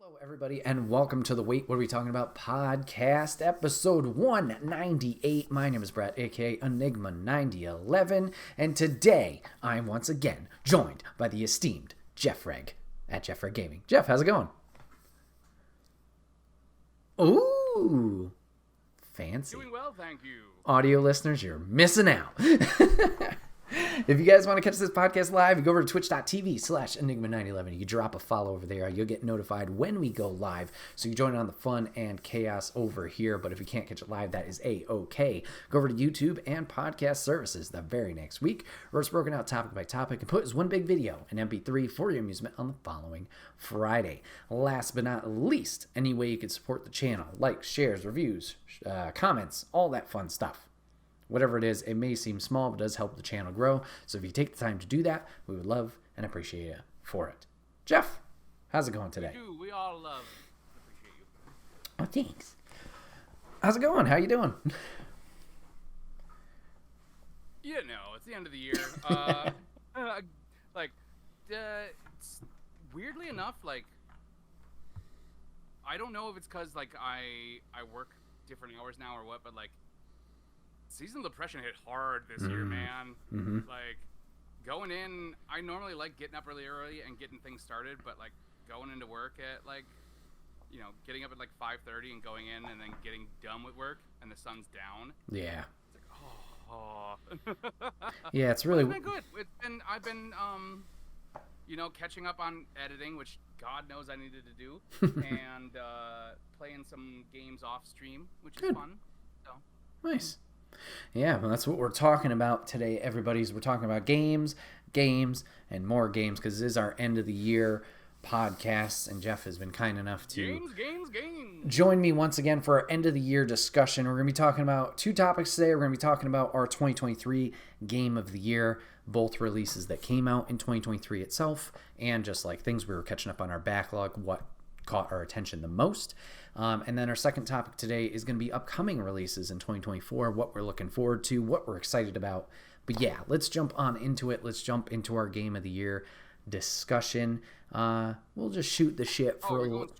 Hello, everybody, and welcome to the Wait, What Are We Talking About podcast, episode 198. My name is Bret, aka Enigma 9011, and today I am once again joined by the esteemed Jeff Reg at Jeff Reg Gaming. Jeff, how's it going? Ooh, fancy. Doing well, thank you. Audio listeners, you're missing out. If you guys want to catch this podcast live, you go over to twitch.tv/Enigma911. You can drop a follow over there. You'll get notified when we go live. So you join in on the fun and chaos over here. But if you can't catch it live, that is A-OK. Go over to YouTube and podcast services the very next week, where it's broken out topic by topic and put as one big video, an MP3 for your amusement on the following Friday. Last but not least, any way you can support the channel, likes, shares, reviews, comments, all that fun stuff. Whatever it is, it may seem small, but does help the channel grow. So if you take the time to do that, we would love and appreciate you for it. Jeff, how's it going today? We do. We all love and appreciate you. Oh, thanks. How's it going? How you doing? You know, it's the end of the year. It's, weirdly enough, I don't know if it's because, I work different hours now or what, but, seasonal depression hit hard this year, man. Mm-hmm. Going in, I normally like getting up really early and getting things started, but going into work at getting up at 5:30 and going in and then getting done with work and the sun's down. Yeah. It's Yeah, it's really. It's been good. I've been catching up on editing, which God knows I needed to do, and playing some games off stream, which is fun. So nice. Yeah, well, that's what we're talking about today, everybody. We're talking about games, and more games, because this is our end of the year podcast, and Jeff has been kind enough to games. join me once again for our end of the year discussion. We're going to be talking about two topics today. We're going to be talking about our 2023 game of the year, both releases that came out in 2023 itself, and just things we were catching up on our backlog, what caught our attention the most. And then our second topic today is going to be upcoming releases in 2024, what we're looking forward to, what we're excited about. But yeah, let's jump on into it. Let's jump into our game of the year discussion. We'll just shoot the shit for a little.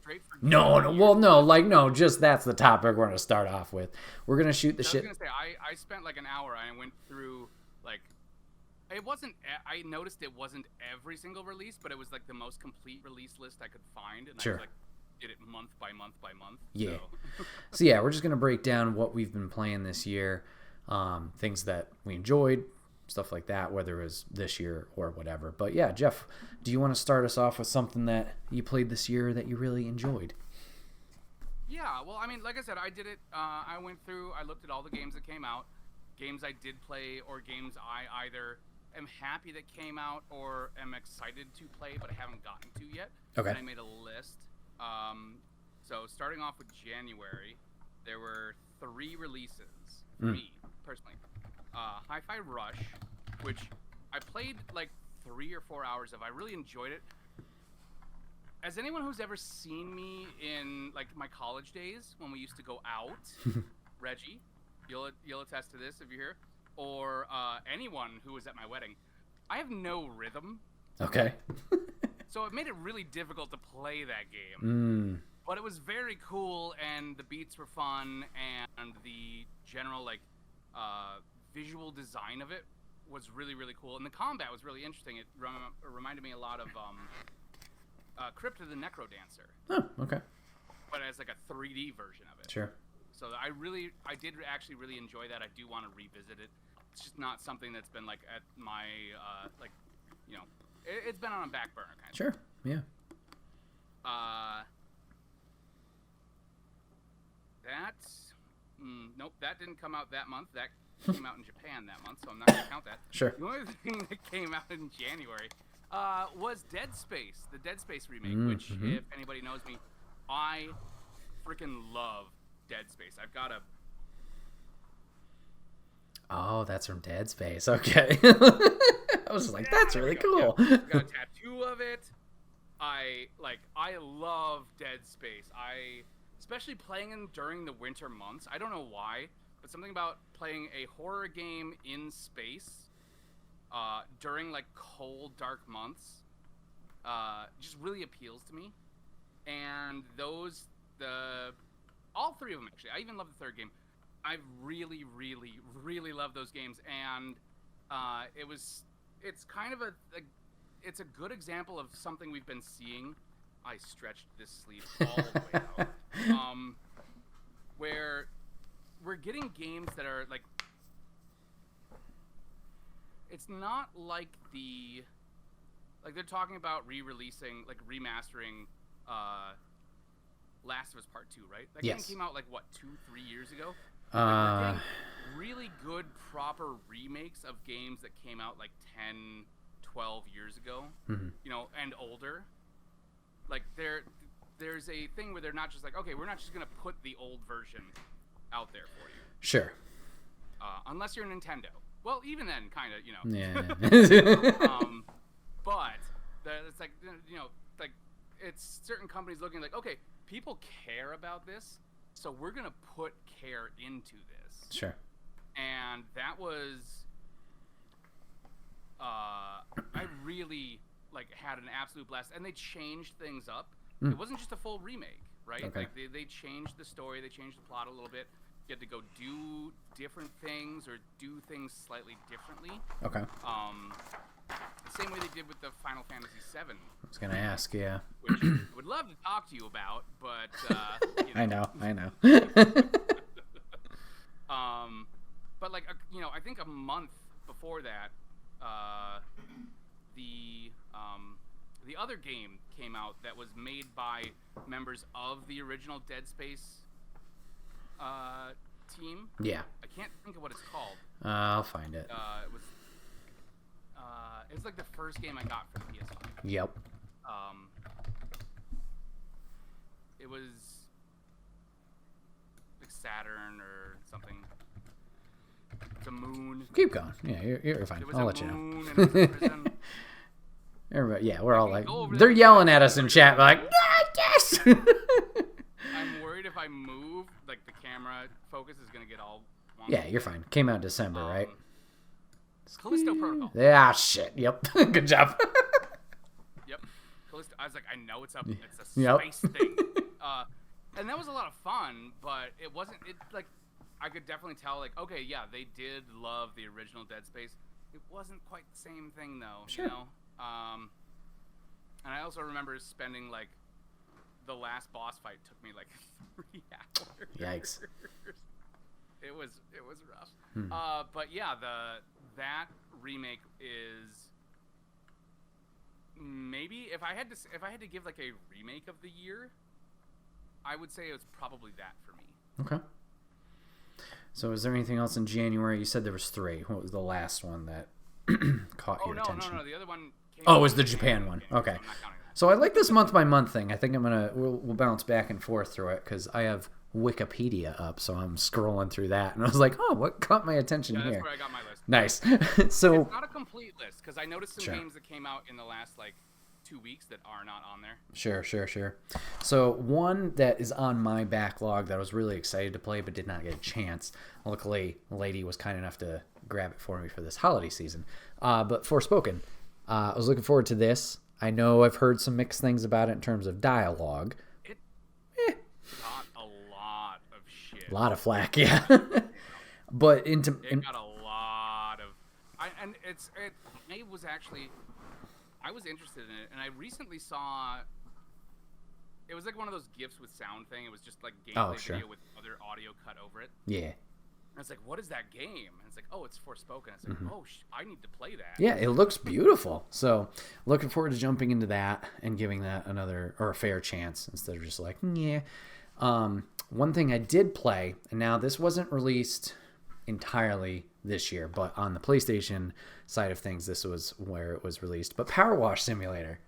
No, just that's the topic we're going to start off with. We're going to shoot the shit. I was going to say, I spent an hour and I went through it wasn't. I noticed it wasn't every single release, but it was the most complete release list I could find, and sure. I did it month by month by month. Yeah. So, so yeah, we're just gonna break down what we've been playing this year, things that we enjoyed, stuff like that, whether it was this year or whatever. But yeah, Jeff, do you want to start us off with something that you played this year that you really enjoyed? Yeah. Well, I mean, like I said, I did it. I went through. I looked at all the games that came out, games I did play, or games I either am happy that came out or am excited to play but I haven't gotten to yet. Okay. And I made a list. So starting off with January, there were 3 releases for me personally. Hi-Fi Rush, which I played 3 or 4 hours of. I really enjoyed it. As anyone who's ever seen me in my college days when we used to go out, Reggie, you'll attest to this if you're here, or anyone who was at my wedding, I have no rhythm. Okay. So it made it really difficult to play that game. But it was very cool, and the beats were fun, and the general visual design of it was really, really cool. And the combat was really interesting. It reminded me a lot of Crypt of the Necrodancer. Oh, okay. But as a 3D version of it. Sure. So I did actually really enjoy that. I do want to revisit it. It's just not something that's been at my it's been on a back burner kind of. Sure. Yeah. Nope, that didn't come out that month. That came out in Japan that month, so I'm not gonna count that. Sure. The only thing that came out in January was Dead Space, the Dead Space remake, which, if anybody knows me, I freaking love Dead Space. I've got a... Oh, that's from Dead Space. Okay. I was just that's really cool. Yeah. I've got a tattoo of it. I love Dead Space. Especially playing them during the winter months. I don't know why, but something about playing a horror game in space during cold, dark months just really appeals to me. And all three of them actually. I even love the third game. I really, really, really love those games, and it's kind of it's a good example of something we've been seeing. I stretched this sleeve all the way out. Where we're getting games that are like, it's not like they're talking about re-releasing, like remastering Last of Us Part 2, right? That game came out like what, 2-3 years ago? Like, we're getting really good proper remakes of games that came out like 10, 12 years ago, you know, and older. Like there's a thing where they're not just like, okay, we're not just gonna put the old version out there for you. Sure. Unless you're Nintendo. Well, even then, kind of, you know. Yeah. But it's like, you know, like it's certain companies looking like, okay, people care about this, so we're gonna put care into this. Sure. And that was, I really like had an absolute blast, and they changed things up. It wasn't just a full remake, right? Okay. Like they changed the story, they changed the plot a little bit. You had to go do different things or do things slightly differently. Okay. The same way they did with the Final Fantasy VII. I was gonna ask, yeah. Which I would love to talk to you about, but you know. I know. But like you know, I think a month before that, the other game came out that was made by members of the original Dead Space team. Yeah. I can't think of what it's called. I'll find it. It was like the first game I got for the PS5. Yep. It was like Saturn or something. It's a moon. Keep going. Yeah, you're fine. I'll let you know. It was a prison. Everybody, yeah, we're all like, they're yelling at us in chat, like, yes! I'm worried if I move, like the camera focus is gonna get all wonky. Yeah, you're fine. Came out in December, right? Callisto Protocol. Yeah, shit. Yep. Good job. Yep. Callisto. I was like, I know it's a space thing. And that was a lot of fun, but it wasn't. It like, I could definitely tell. Like, okay, yeah, they did love the original Dead Space. It wasn't quite the same thing, though. Sure. You know. And I also remember spending like, the last boss fight took me like 3 hours. Yikes. It was rough. But yeah, that remake is maybe if I had to give like a remake of the year, I would say it was probably that for me. Okay. So is there anything else in January? You said there was 3. What was the last one that caught your attention? No. The other one came it was the Japan one. Okay. So I'm not counting that. So I like this month by month thing. I think we'll bounce back and forth through it because I have Wikipedia up, so I'm scrolling through that, and I was like, oh, what caught my attention here? That's where I got my list. Nice. So it's not a complete list because I noticed some games that came out in the last like 2 weeks that are not on there. Sure. So one that is on my backlog that I was really excited to play but did not get a chance. Luckily, a lady was kind enough to grab it for me for this holiday season. But Forspoken, I was looking forward to this. I know I've heard some mixed things about it in terms of dialogue. It got a lot of shit. A lot of flack, yeah. But it got a lot of. I was interested in it, and I recently saw. It was like one of those GIFs with sound thing. It was just like gameplay video with other audio cut over it. Yeah. And it's like, what is that game? And it's like, oh, it's Forspoken. It's like, I need to play that. Yeah, it looks beautiful. So, looking forward to jumping into that and giving that a fair chance instead of just like, yeah. One thing I did play, and now this wasn't released entirely this year, but on the PlayStation side of things, this was where it was released. But Power Wash Simulator.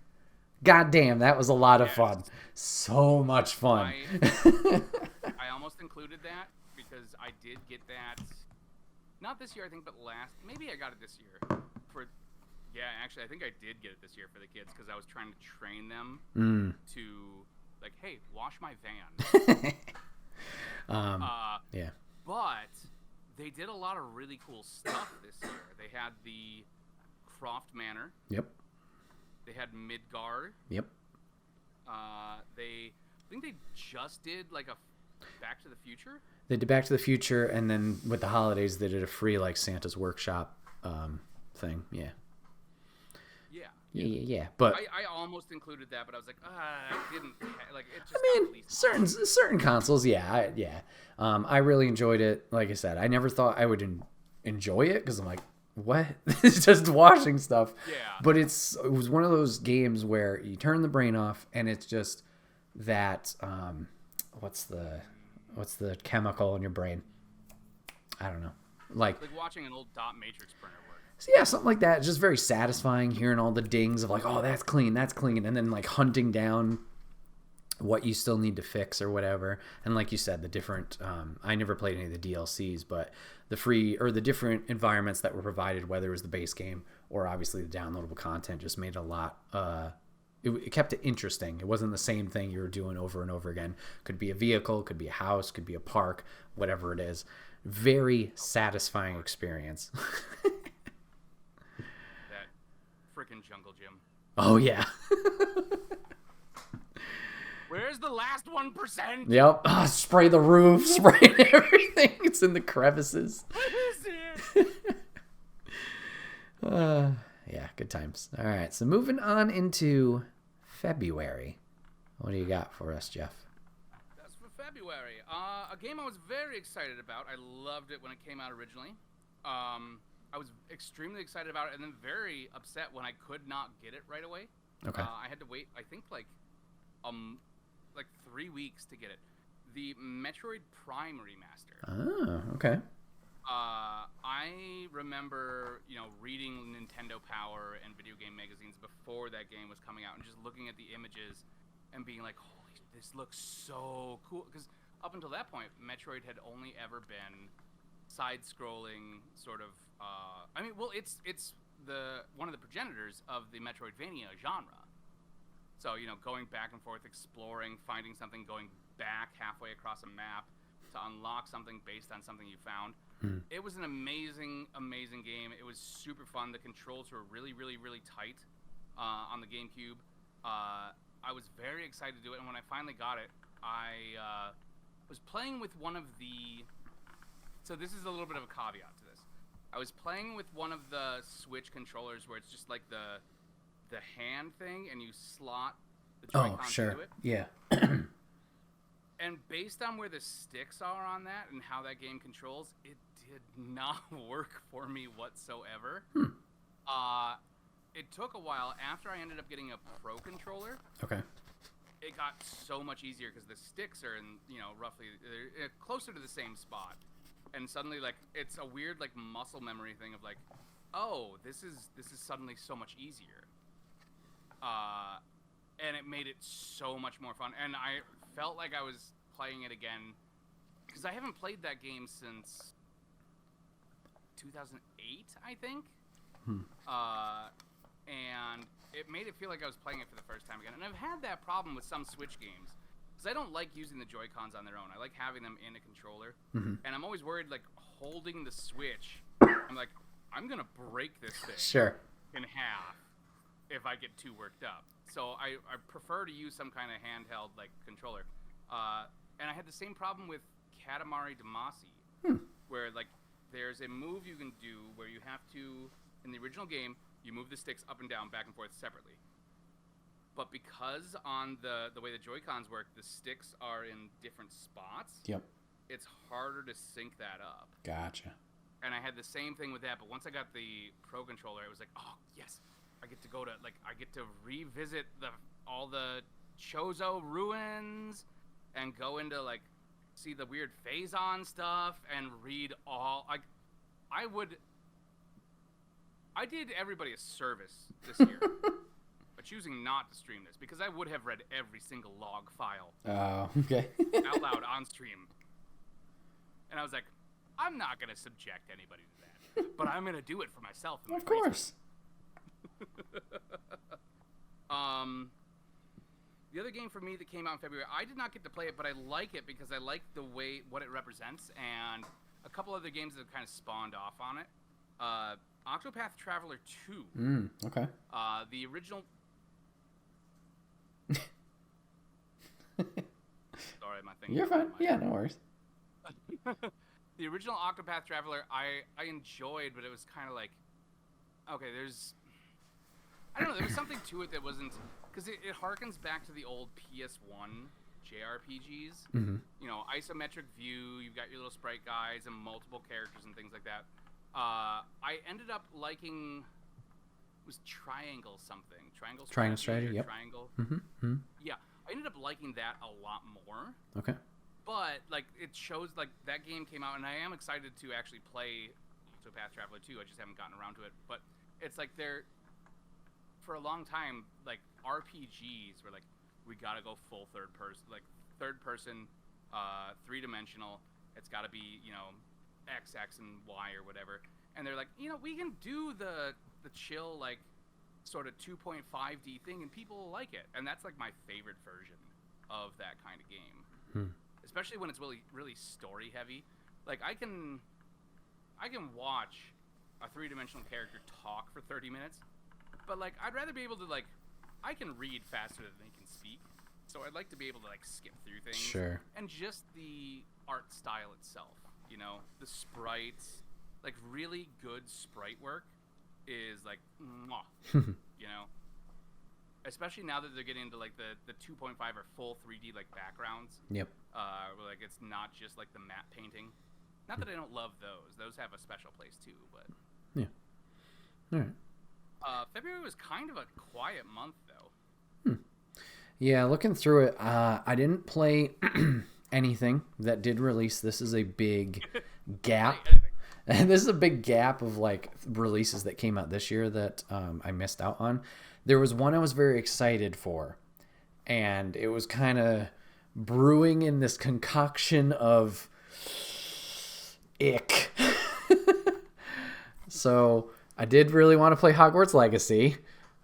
God damn, that was a lot of fun. So much fun. I almost included that because I did get that, not this year, I think, but maybe I got it this year. Actually, I think I did get it this year for the kids because I was trying to train them to, like, hey, wash my van. Yeah. But they did a lot of really cool stuff this year. They had the Croft Manor. Yep. They had Midgard. Yep. They think they just did like a Back to the Future. They did Back to the Future, and then with the holidays, they did a free like Santa's Workshop thing. Yeah. Yeah. But I almost included that, but I was like, I didn't. Like, it just. I mean, certain consoles, yeah. I really enjoyed it. Like I said, I never thought I would enjoy it because I'm like, what? It's just watching stuff. Yeah. But it was one of those games where you turn the brain off, and it's just that. What's the chemical in your brain? I don't know. Like watching an old dot matrix printer work. So yeah, something like that. It's just very satisfying hearing all the dings of like, oh, that's clean, and then like hunting down what you still need to fix or whatever. And like you said, the different I never played any of the DLCs, but the free or the different environments that were provided, whether it was the base game or obviously the downloadable content, just made it a lot it kept it interesting. It wasn't the same thing you were doing over and over again. Could be a vehicle, could be a house, could be a park, whatever it is. Very satisfying experience. Freaking jungle gym. Oh yeah. Where's the last 1%? Yep. Oh, spray the roof, spray everything. It's in the crevices. What is it? Yeah, good times. All right, so moving on into February. What do you got for us, Jeff? That's for February. A game I was very excited about. I loved it when it came out originally. I was extremely excited about it, and then very upset when I could not get it right away. Okay. I had to wait, I think, like 3 weeks to get it. The Metroid Prime remaster. Oh, okay. I remember, reading Nintendo Power and video game magazines before that game was coming out, and just looking at the images and being like, "Holy, this looks so cool!" Because up until that point, Metroid had only ever been side-scrolling sort of. It's one of the progenitors of the Metroidvania genre. So going back and forth, exploring, finding something, going back halfway across a map to unlock something based on something you found. It was an amazing, amazing game. It was super fun. The controls were really, really, really tight on the GameCube. I was very excited to do it, and when I finally got it, I was playing with one of the. So this is a little bit of a caveat to this. I was playing with one of the Switch controllers where it's just like the hand thing, and you slot the Joy-Cons into it. Yeah. And based on where the sticks are on that and how that game controls, it did not work for me whatsoever. It took a while. After I ended up getting a Pro controller, Okay. it got so much easier because the sticks are in, roughly they're closer to the same spot. And suddenly, like, it's a weird, like, muscle memory thing of, like, oh, this is suddenly so much easier. And it made it so much more fun. And I felt like I was playing it again because I haven't played that game since 2008, I think. And it made it feel like I was playing it for the first time again. And I've had that problem with some Switch games. Because I don't like using the Joy-Cons on their own. I like having them in a controller. And I'm always worried, like, holding the Switch, I'm like, I'm going to break this thing in half if I get too worked up. So I prefer to use some kind of handheld, like, controller. And I had the same problem with Katamari Damacy, where, like, there's a move you can do where you have to, in the original game, you move the sticks up and down, back and forth separately. But because on the way the Joy-Cons work, the sticks are in different spots. Yep. It's harder to sync that up. Gotcha. And I had the same thing with that, but once I got the Pro controller, it was like, oh yes, I get to revisit all the Chozo ruins and go into see the weird Phazon stuff and read all I did everybody a service this year. Choosing not to stream this because I would have read every single log file okay. out loud on stream. And I was like, I'm not going to subject anybody to that, but I'm going to do it for myself. Of course. The other game for me that came out in February, I did not get to play it, but I like it because I like what it represents, and a couple other games that have kind of spawned off on it. Octopath Traveler 2. Okay. The original... Sorry, my thing. You're fine. Yeah, no worries. The original Octopath Traveler, I enjoyed, but it was kind of like, okay, I don't know, there was something to it that wasn't, because it harkens back to the old PS1 JRPGs. Mm-hmm. You know, isometric view, you've got your little sprite guys and multiple characters and things like that. I ended up liking, it was Triangle something. Triangle Strategy, yep. Triangle. Mm-hmm. Mm-hmm. Yeah, I ended up liking that a lot more. Okay. But, like, it shows, like, that game came out, and I am excited to actually play Octopath Traveler 2. I just haven't gotten around to it. But it's like for a long time, like, RPGs were like, we gotta go full third person, three-dimensional. It's gotta be, you know, X and Y or whatever. And they're like, you know, we can do the chill, like, sort of 2.5D thing, and people will like it. And that's, like, my favorite version of that kind of game. Especially when it's really, really story heavy. Like, I can watch a three-dimensional character talk for 30 minutes, but, like, I'd rather be able to, like, I can read faster than they can speak, so I'd like to be able to, like, skip through things. Sure. And just the art style itself, you know, the sprites, like, really good sprite work is, like, mwah, you know? Especially now that they're getting into, like, the 2.5 or full 3D, like, backgrounds. Yep. Where, like, it's not just, like, the matte painting. Not that I don't love those. Those have a special place, too, but... Yeah. All right. February was kind of a quiet month, though. Yeah, looking through it, I didn't play anything that did release. This is a big gap. And this is a big gap of, like, releases that came out this year that I missed out on. There was one I was very excited for, and it was kind of brewing in this concoction of ick. So I did really want to play Hogwarts Legacy.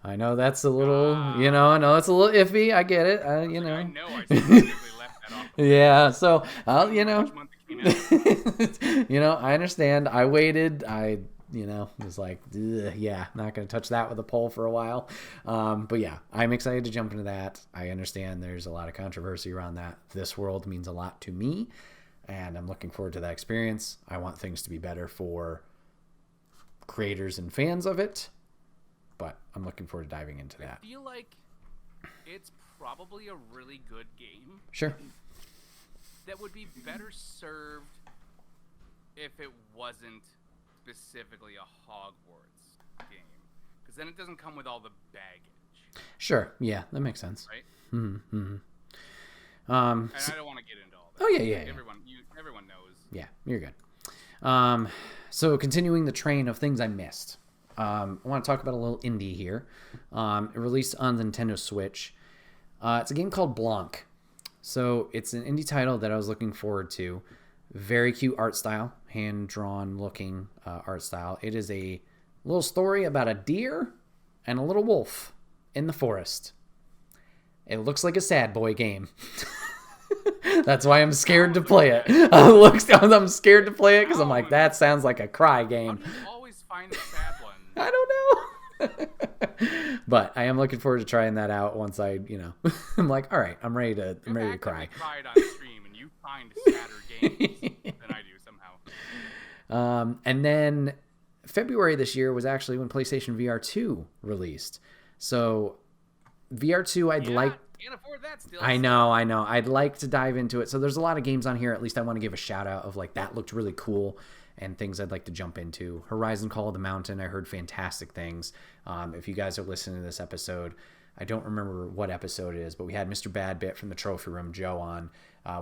I know that's a little, I know it's a little iffy. I get it. I know. I specifically left that off. Yeah. So, I understand. I waited. Was like, not going to touch that with a pole for a while. But yeah, I'm excited to jump into that. I understand there's a lot of controversy around that. This world means a lot to me, and I'm looking forward to that experience. I want things to be better for creators and fans of it, but I'm looking forward to diving into that. I feel like it's probably a really good game. Sure. That would be better served if it wasn't specifically a Hogwarts game, because then it doesn't come with all the baggage. Sure. Yeah, that makes sense. Right. Mm-hmm. And I don't want to get into all that. Oh yeah. Everyone knows. Yeah, you're good. So continuing the train of things I missed, I want to talk about a little indie here. It released on the Nintendo Switch. It's a game called Blanc. So it's an indie title that I was looking forward to. Very cute art style, hand-drawn looking art style. It is a little story about a deer and a little wolf in the forest. It looks like a sad boy game. That's why I'm scared to play it. I'm scared to play it because I'm like, that sounds like a cry game. How do you always find the sad one? I don't know. But I am looking forward to trying that out once I, I'm like, all right, I'm ready to cry. I cried on stream and you find sadder games than I do somehow. And then February this year was actually when PlayStation VR 2 released. So VR 2, Can't afford that still. I know. I'd like to dive into it. So there's a lot of games on here. At least I want to give a shout out of like that looked really cool and things I'd like to jump into. Horizon Call of the Mountain, I heard fantastic things. If you guys are listening to this episode, I don't remember what episode it is, but we had Mr. Badbit from the Trophy Room, Joe, on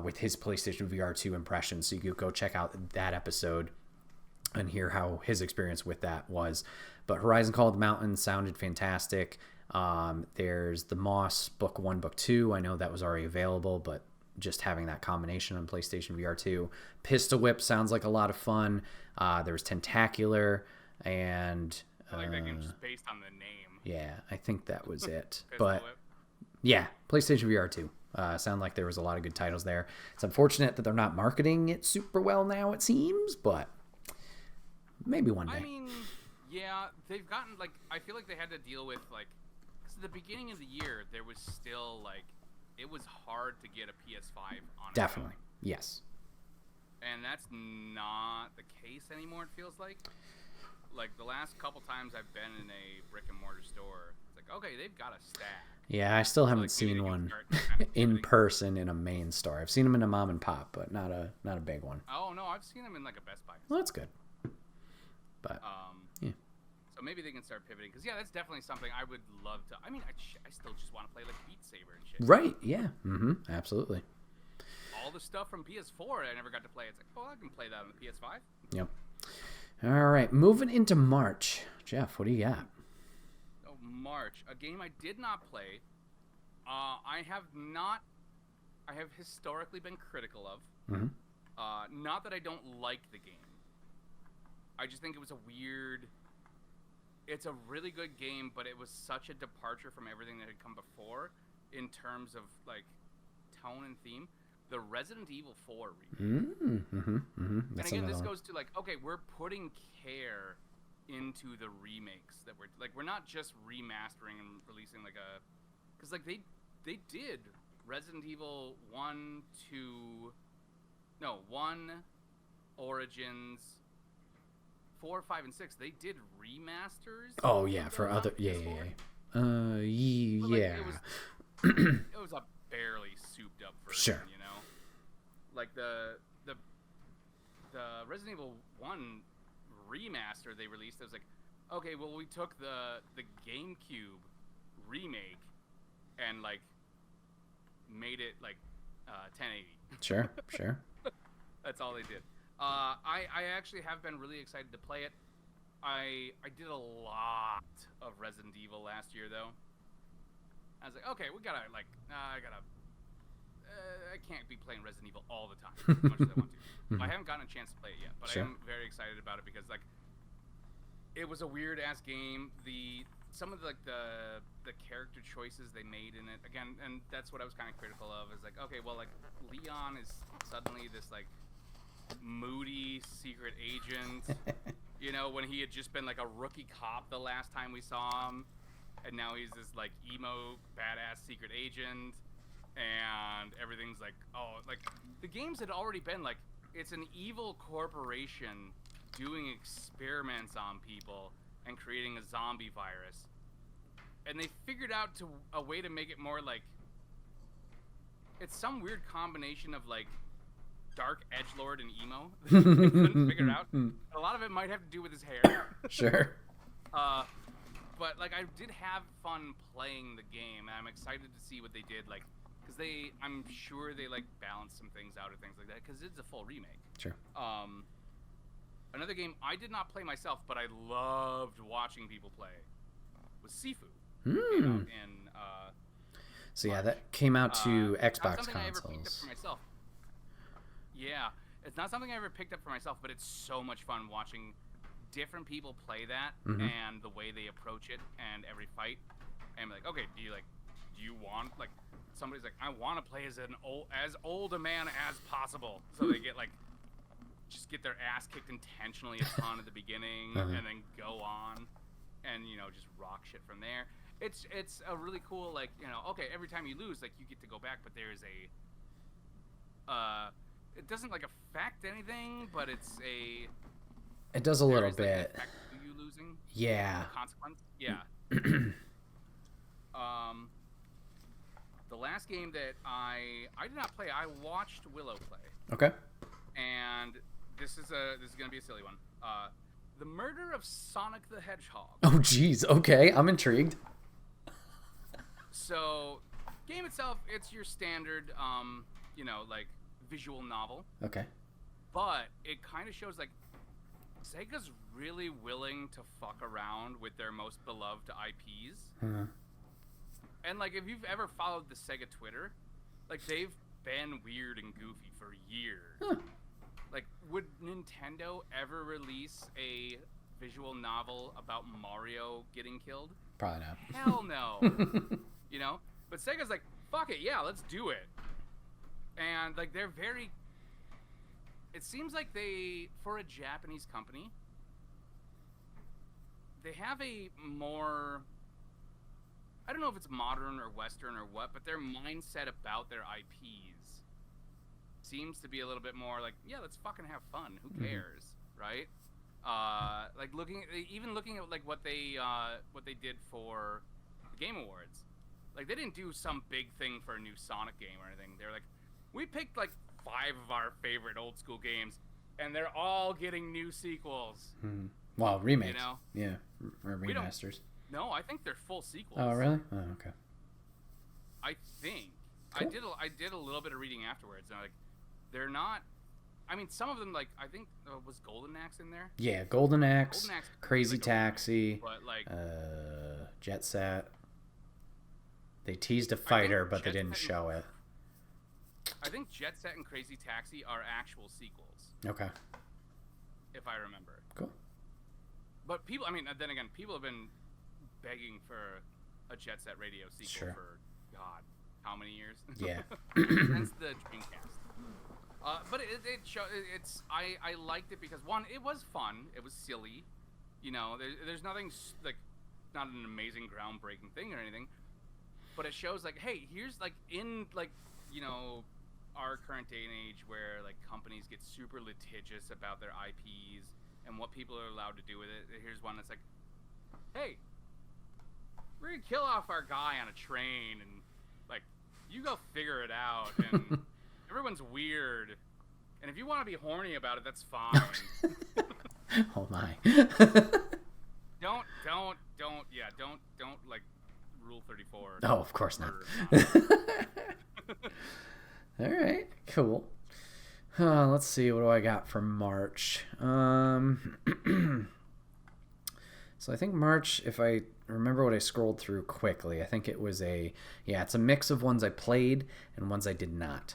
with his PlayStation VR 2 impressions. So you could go check out that episode and hear how his experience with that was. But Horizon Call of the Mountain sounded fantastic. There's the Moss Book 1, Book 2. I know that was already available, but just having that combination on PlayStation VR 2. Pistol Whip sounds like a lot of fun. There's Tentacular, and I like that game just based on the name. Yeah, I think that was it. Pistol But Whip. yeah, PlayStation VR 2. Sound like there was a lot of good titles there. It's unfortunate that they're not marketing it super well now, it seems, but maybe one day. I mean, yeah, they've gotten, like, I feel like they had to deal with, like, because at the beginning of the year, there was still, like, it was hard to get a PS5 on it. Definitely. Yes. And that's not the case anymore, it feels like. Like, the last couple times I've been in a brick-and-mortar store, it's like, okay, they've got a stack. Yeah, I still haven't Like, seen one kind of in person in a main store. I've seen them in a mom and pop, but not a big one. Oh, no, I've seen them in, like, a Best Buy. Well, that's good. But, yeah. So maybe they can start pivoting. Because, yeah, that's definitely something I would love to... I mean, I still just want to play, like, Beat Saber and shit. Right, yeah. Mm-hmm, absolutely. All the stuff from PS4 I never got to play. It's like, oh, I can play that on the PS5. Yep. All right, moving into March. Jeff, what do you got? Oh, March. A game I did not play. I have historically been critical of. Mm-hmm. Not that I don't like the game. I just think it was a weird... It's a really good game, but it was such a departure from everything that had come before in terms of, like, tone and theme. The Resident Evil 4 remake. And again, this goes to, like, okay, we're putting care into the remakes that we're not just remastering and releasing, like, a... Because, like, they did Resident Evil 1, Origins, 4, 5, and 6. They did remasters. Oh, yeah, for other... Yeah. Like, yeah. It was a barely souped up version, Sure. you know? Like, the Resident Evil 1 remaster they released, it was like, okay, well, we took the GameCube remake and, like, made it, like, 1080. Sure. That's all they did. I actually have been really excited to play it. I did a lot of Resident Evil last year, though. I was like, okay, we gotta, like, I can't be playing Resident Evil all the time as much as I want to. I haven't gotten a chance to play it yet, but Sure. I am very excited about it because, like, it was a weird ass game. Some of the character choices they made in it, again, and that's what I was kind of critical of, is like, okay, well, like, Leon is suddenly this, like, moody secret agent, you know, when he had just been, like, a rookie cop the last time we saw him, and now he's this, like, emo badass secret agent, and everything's like, oh, like, the games had already been like, it's an evil corporation doing experiments on people and creating a zombie virus, and they figured out a way to make it more like, it's some weird combination of, like, dark edgelord and emo. They couldn't figure it out. A lot of it might have to do with his hair. Sure. But, like, I did have fun playing the game, and I'm excited to see what they did, like, because I'm sure they, like, balanced some things out or things like that, because it's a full remake. Sure. Another game I did not play myself, but I loved watching people play, was Sifu. Came out in, So yeah, that came out to Xbox not something I ever picked up consoles. for myself. Yeah, it's not something I ever picked up for myself, but it's so much fun watching different people play that and the way they approach it and every fight. And like, okay, do you want, like, somebody's like, I want to play as old a man as possible, so they get, like, just get their ass kicked intentionally a ton at the beginning and then go on and, you know, just rock shit from there. It's a really cool, like, you know, okay, every time you lose, like, you get to go back, but there's it doesn't, like, affect anything, but it does a little like, bit. an effect to you losing. Yeah. Consequence. Yeah. The last game that I did not play, I watched Willow play. Okay. And this is gonna be a silly one. The Murder of Sonic the Hedgehog. Oh, geez. Okay, I'm intrigued. So, game itself, it's your standard, you know, like, visual novel. Okay. But it kind of shows, like, Sega's really willing to fuck around with their most beloved IPs. And, like, if you've ever followed the Sega Twitter, like, they've been weird and goofy for years. Like, would Nintendo ever release a visual novel about Mario getting killed? Probably not. Hell no. You know? But Sega's like, fuck it, yeah, let's do it. And, like, they're very... It seems like they, for a Japanese company, they have a more I don't know if it's modern or Western or what, but their mindset about their IPs seems to be a little bit more like, yeah, let's fucking have fun. Who cares, right? Like looking at like what they did for the Game Awards. Like they didn't do some big thing for a new Sonic game or anything. They're like, we picked like 5 of our favorite old school games, and they're all getting new sequels. Well, remakes. You know? Yeah, or remasters. No, I think they're full sequels. Oh, really? Oh, okay. I think. Cool. I did a little bit of reading afterwards, and like, they're not. I mean, some of them, like, I think was Golden Axe in there. Yeah, Golden Axe, Crazy Taxi, but like Jet Set. They teased a fighter, but they didn't show it. I think Jet Set and Crazy Taxi are actual sequels. Okay. If I remember. Cool. But people, I mean, then again, people have been begging for a Jet Set Radio sequel for, God, how many years? Yeah. Since the Dreamcast. But I liked it because, one, it was fun. It was silly. You know, there's nothing, like, not an amazing groundbreaking thing or anything. But it shows, like, hey, here's, like, in, like, you know, our current day and age where, like, companies get super litigious about their IPs and what people are allowed to do with it. Here's one that's like, hey, we're going to kill off our guy on a train and, like, you go figure it out. And everyone's weird. And if you want to be horny about it, that's fine. Oh, my. Don't, like, Rule 34. No, of course not. All right, cool. Let's see, what do I got for March? So I think March, if I remember what I scrolled through quickly, I think it was it's a mix of ones I played and ones I did not.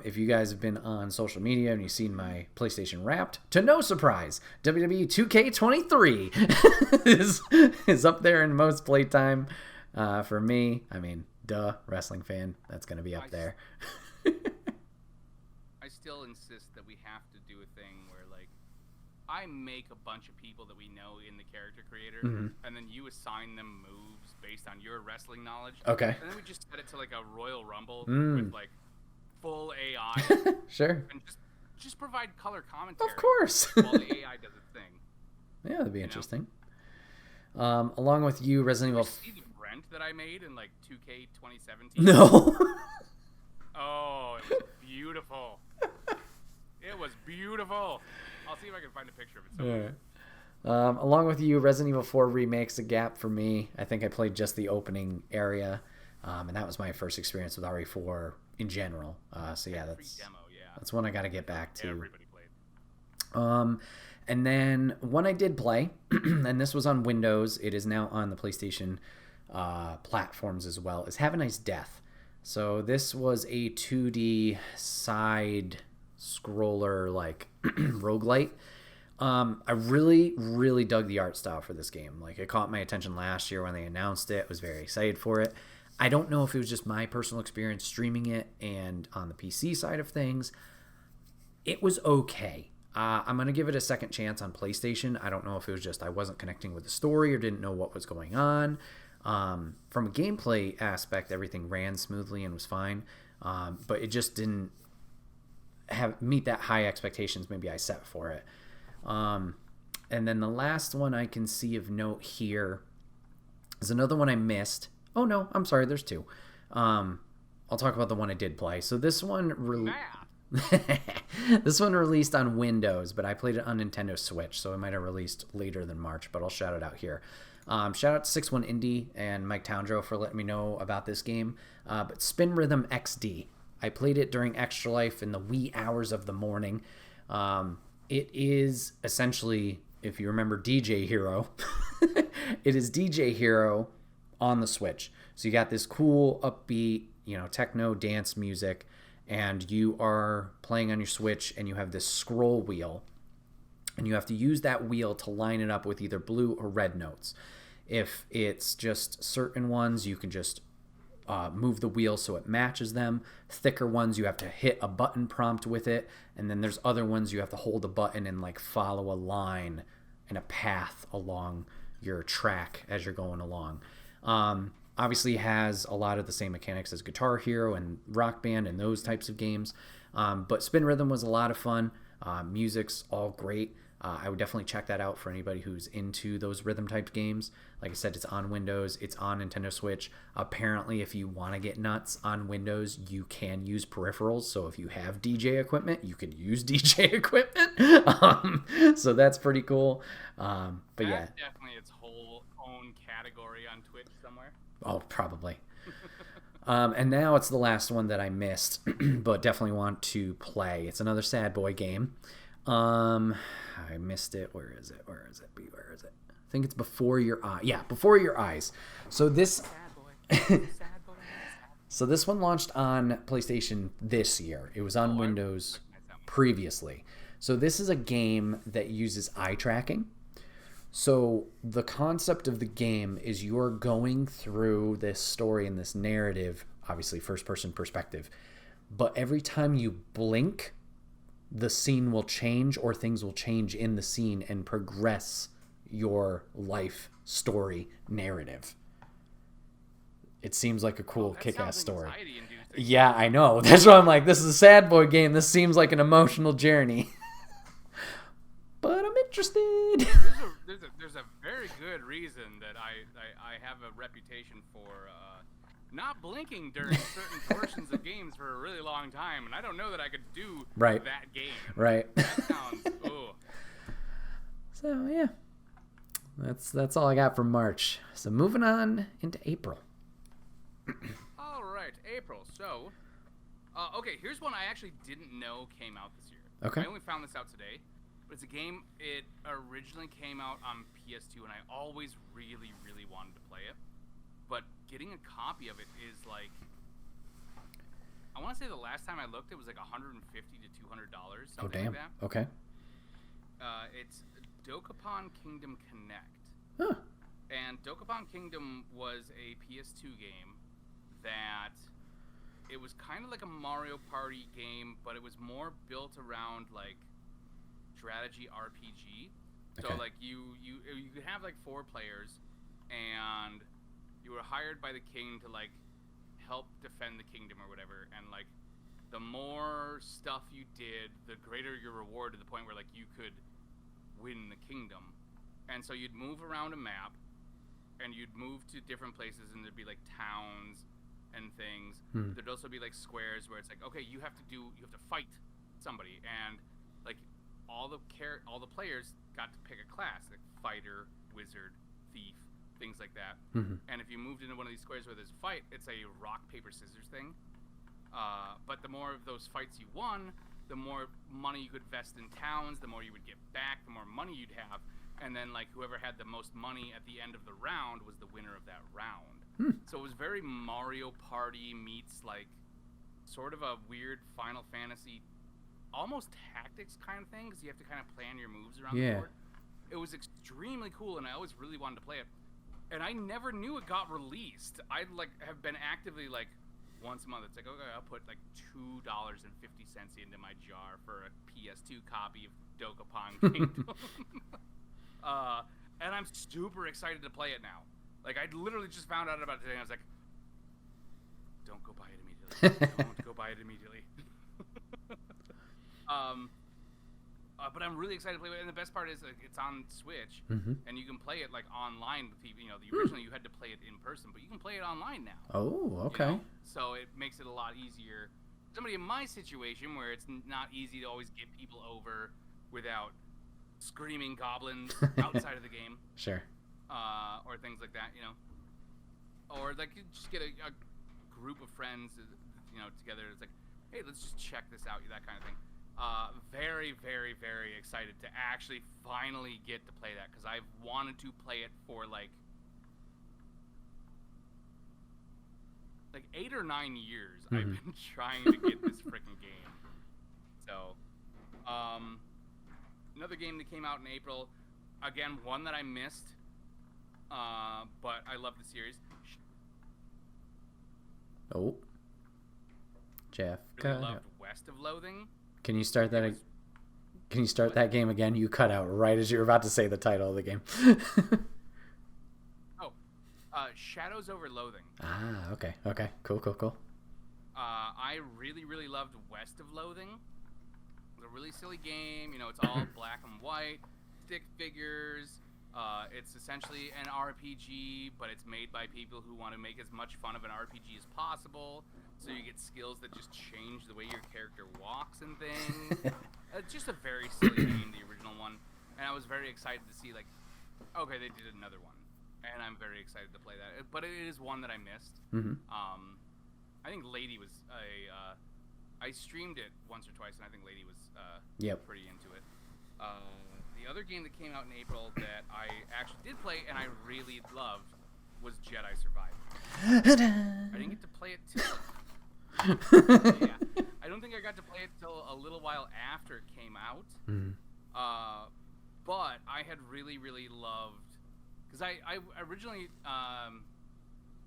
If you guys have been on social media and you've seen my PlayStation Wrapped, to no surprise, WWE 2K23 is up there in most playtime for me. I mean, duh, wrestling fan, that's going to be up there. I still insist that we have to do a thing where, like, I make a bunch of people that we know in the character creator, and then you assign them moves based on your wrestling knowledge. Okay. And then we just set it to, like, a Royal Rumble with, like, full AI. Sure. And just provide color commentary. Of course. While the AI does its thing. Yeah, that'd be interesting. Along with you, Resident Evil. See the Brent that I made in, like, 2K 2017? No. Oh, it was beautiful. It was beautiful. I'll see if I can find a picture of it somewhere. All right. Along with you, Resident Evil 4 Remake's a gap for me. I think I played just the opening area, and that was my first experience with RE4 in general. So yeah, that's one I got to get back to. Everybody played. And then one I did play, and this was on Windows. It is now on the PlayStation platforms as well, is Have a Nice Death. So this was a 2D side scroller, like, roguelite. I really, really dug the art style for this game. Like, it caught my attention last year when they announced it. I was very excited for it. I don't know if it was just my personal experience streaming it and on the PC side of things. It was okay. I'm going to give it a second chance on PlayStation. I don't know if it was just I wasn't connecting with the story or didn't know what was going on. From a gameplay aspect, everything ran smoothly and was fine, but it just didn't meet that high expectations maybe I set for it. And then the last one I can see of note here is another one I missed. Oh no, I'm sorry, there's two. I'll talk about the one I did play. So this one this one released on Windows, but I played it on Nintendo Switch, so it might have released later than March, but I'll shout it out here. Shout out to 61 Indie and Mike Towndrow for letting me know about this game. But Spin Rhythm XD. I played it during Extra Life in the wee hours of the morning. It is essentially, if you remember DJ Hero, it is DJ Hero on the Switch. So you got this cool, upbeat, techno dance music, and you are playing on your Switch, and you have this scroll wheel. And you have to use that wheel to line it up with either blue or red notes. If it's just certain ones, you can just move the wheel so it matches them. Thicker ones, you have to hit a button prompt with it. And then there's other ones you have to hold a button and, like, follow a line and a path along your track as you're going along. Obviously has a lot of the same mechanics as Guitar Hero and Rock Band and those types of games. But Spin Rhythm was a lot of fun. Music's all great. I would definitely check that out for anybody who's into those rhythm type games. Like I said, it's on Windows. It's on Nintendo Switch. Apparently, if you want to get nuts on Windows, you can use peripherals. So if you have DJ equipment, you could use DJ equipment. So that's pretty cool. But that's yeah. definitely its whole own category on Twitch somewhere. Oh, probably. And now it's the last one that I missed, but definitely want to play. It's another Sad Boy game. I missed it. Where is it? Where is it? Where is it? I think it's Before Your Eyes. Yeah, Before Your Eyes. So this So this one launched on PlayStation this year. It was on Windows previously. So this is a game that uses eye tracking. So the concept of the game is you're going through this story and this narrative, obviously first person perspective, but every time you blink, the scene will change or things will change in the scene and progress your life story narrative. It seems like a cool kick-ass story. Yeah, I know. That's why I'm like, this is a Sad Boy game. This seems like an emotional journey. But I'm interested. There's a very good reason that I have a reputation for not blinking during certain portions of games for a really long time, and I don't know that I could do that game. Right. That sounds. Ooh. So yeah, that's all I got for March. So moving on into April. All right, April. So, okay, here's one I actually didn't know came out this year. Okay. I only found this out today. But it's a game, it originally came out on PS2, and I always really, really wanted to play it. But getting a copy of it is like, I want to say the last time I looked, it was like $150 to $200, something like that. Okay. It's Dokapon Kingdom Connect. Huh. And Dokapon Kingdom was a PS2 game that it was kind of like a Mario Party game, but it was more built around like strategy RPG. So like you could have like 4 players, and you were hired by the king to like help defend the kingdom or whatever, and like the more stuff you did, the greater your reward, to the point where like you could win the kingdom. And so you'd move around a map, and you'd move to different places, and there'd be like towns and things. There'd also be like squares where it's like, okay, you have to fight somebody, and like all the players got to pick a class, like fighter, wizard, thief, things like that. And if you moved into one of these squares where there's a fight, it's a rock paper scissors thing. But the more of those fights you won, the more money you could invest in towns, the more you would get back, the more money you'd have. And then like whoever had the most money at the end of the round was the winner of that round. So it was very Mario Party meets like sort of a weird Final Fantasy, almost tactics kind of thing, because you have to kind of plan your moves around the board. It was extremely cool, and I always really wanted to play it. And I never knew it got released. I like have been actively like once a month. It's like, okay, I'll put like $2.50 into my jar for a PS2 copy of Dokapon Kingdom. And I'm super excited to play it now. Like, I literally just found out about it today, and I was like, don't go buy it immediately. Don't go buy it immediately. But I'm really excited to play it. And the best part is like, it's on Switch, and you can play it like online with people. You know, originally you had to play it in person, but you can play it online now. Oh, okay. You know? So it makes it a lot easier. Somebody in my situation where it's not easy to always get people over without screaming goblins outside of the game. Sure. Or things like that, you know. Or like you just get a group of friends, you know, together. It's like, hey, let's just check this out, that kind of thing. Very, very, very excited to actually finally get to play that, because I've wanted to play it for like 8 or 9 years. I've been trying to get this freaking game. So, another game that came out in April, again, one that I missed, but I love the series. Oh, Jeff. Really loved West of Loathing. Can you start that? Can you start that game again? You cut out right as you were about to say the title of the game. Shadows Over Loathing. Ah, okay. Cool. I really loved West of Loathing. It was a really silly game. You know, it's all black and white, stick figures. It's essentially an RPG, but it's made by people who want to make as much fun of an RPG as possible. So you get skills that just change the way your character walks and things. It's just a very silly game, the original one. And I was very excited to see, like, okay, they did another one. And I'm very excited to play that. But it is one that I missed. Mm-hmm. I think Lady was I streamed it once or twice, and I think Lady was pretty into it. The other game that came out in April that I actually did play and I really loved was Jedi Survivor. I didn't get to play it till... I don't think I got to play it till a little while after it came out. Mm-hmm. But I had really loved... Because I originally...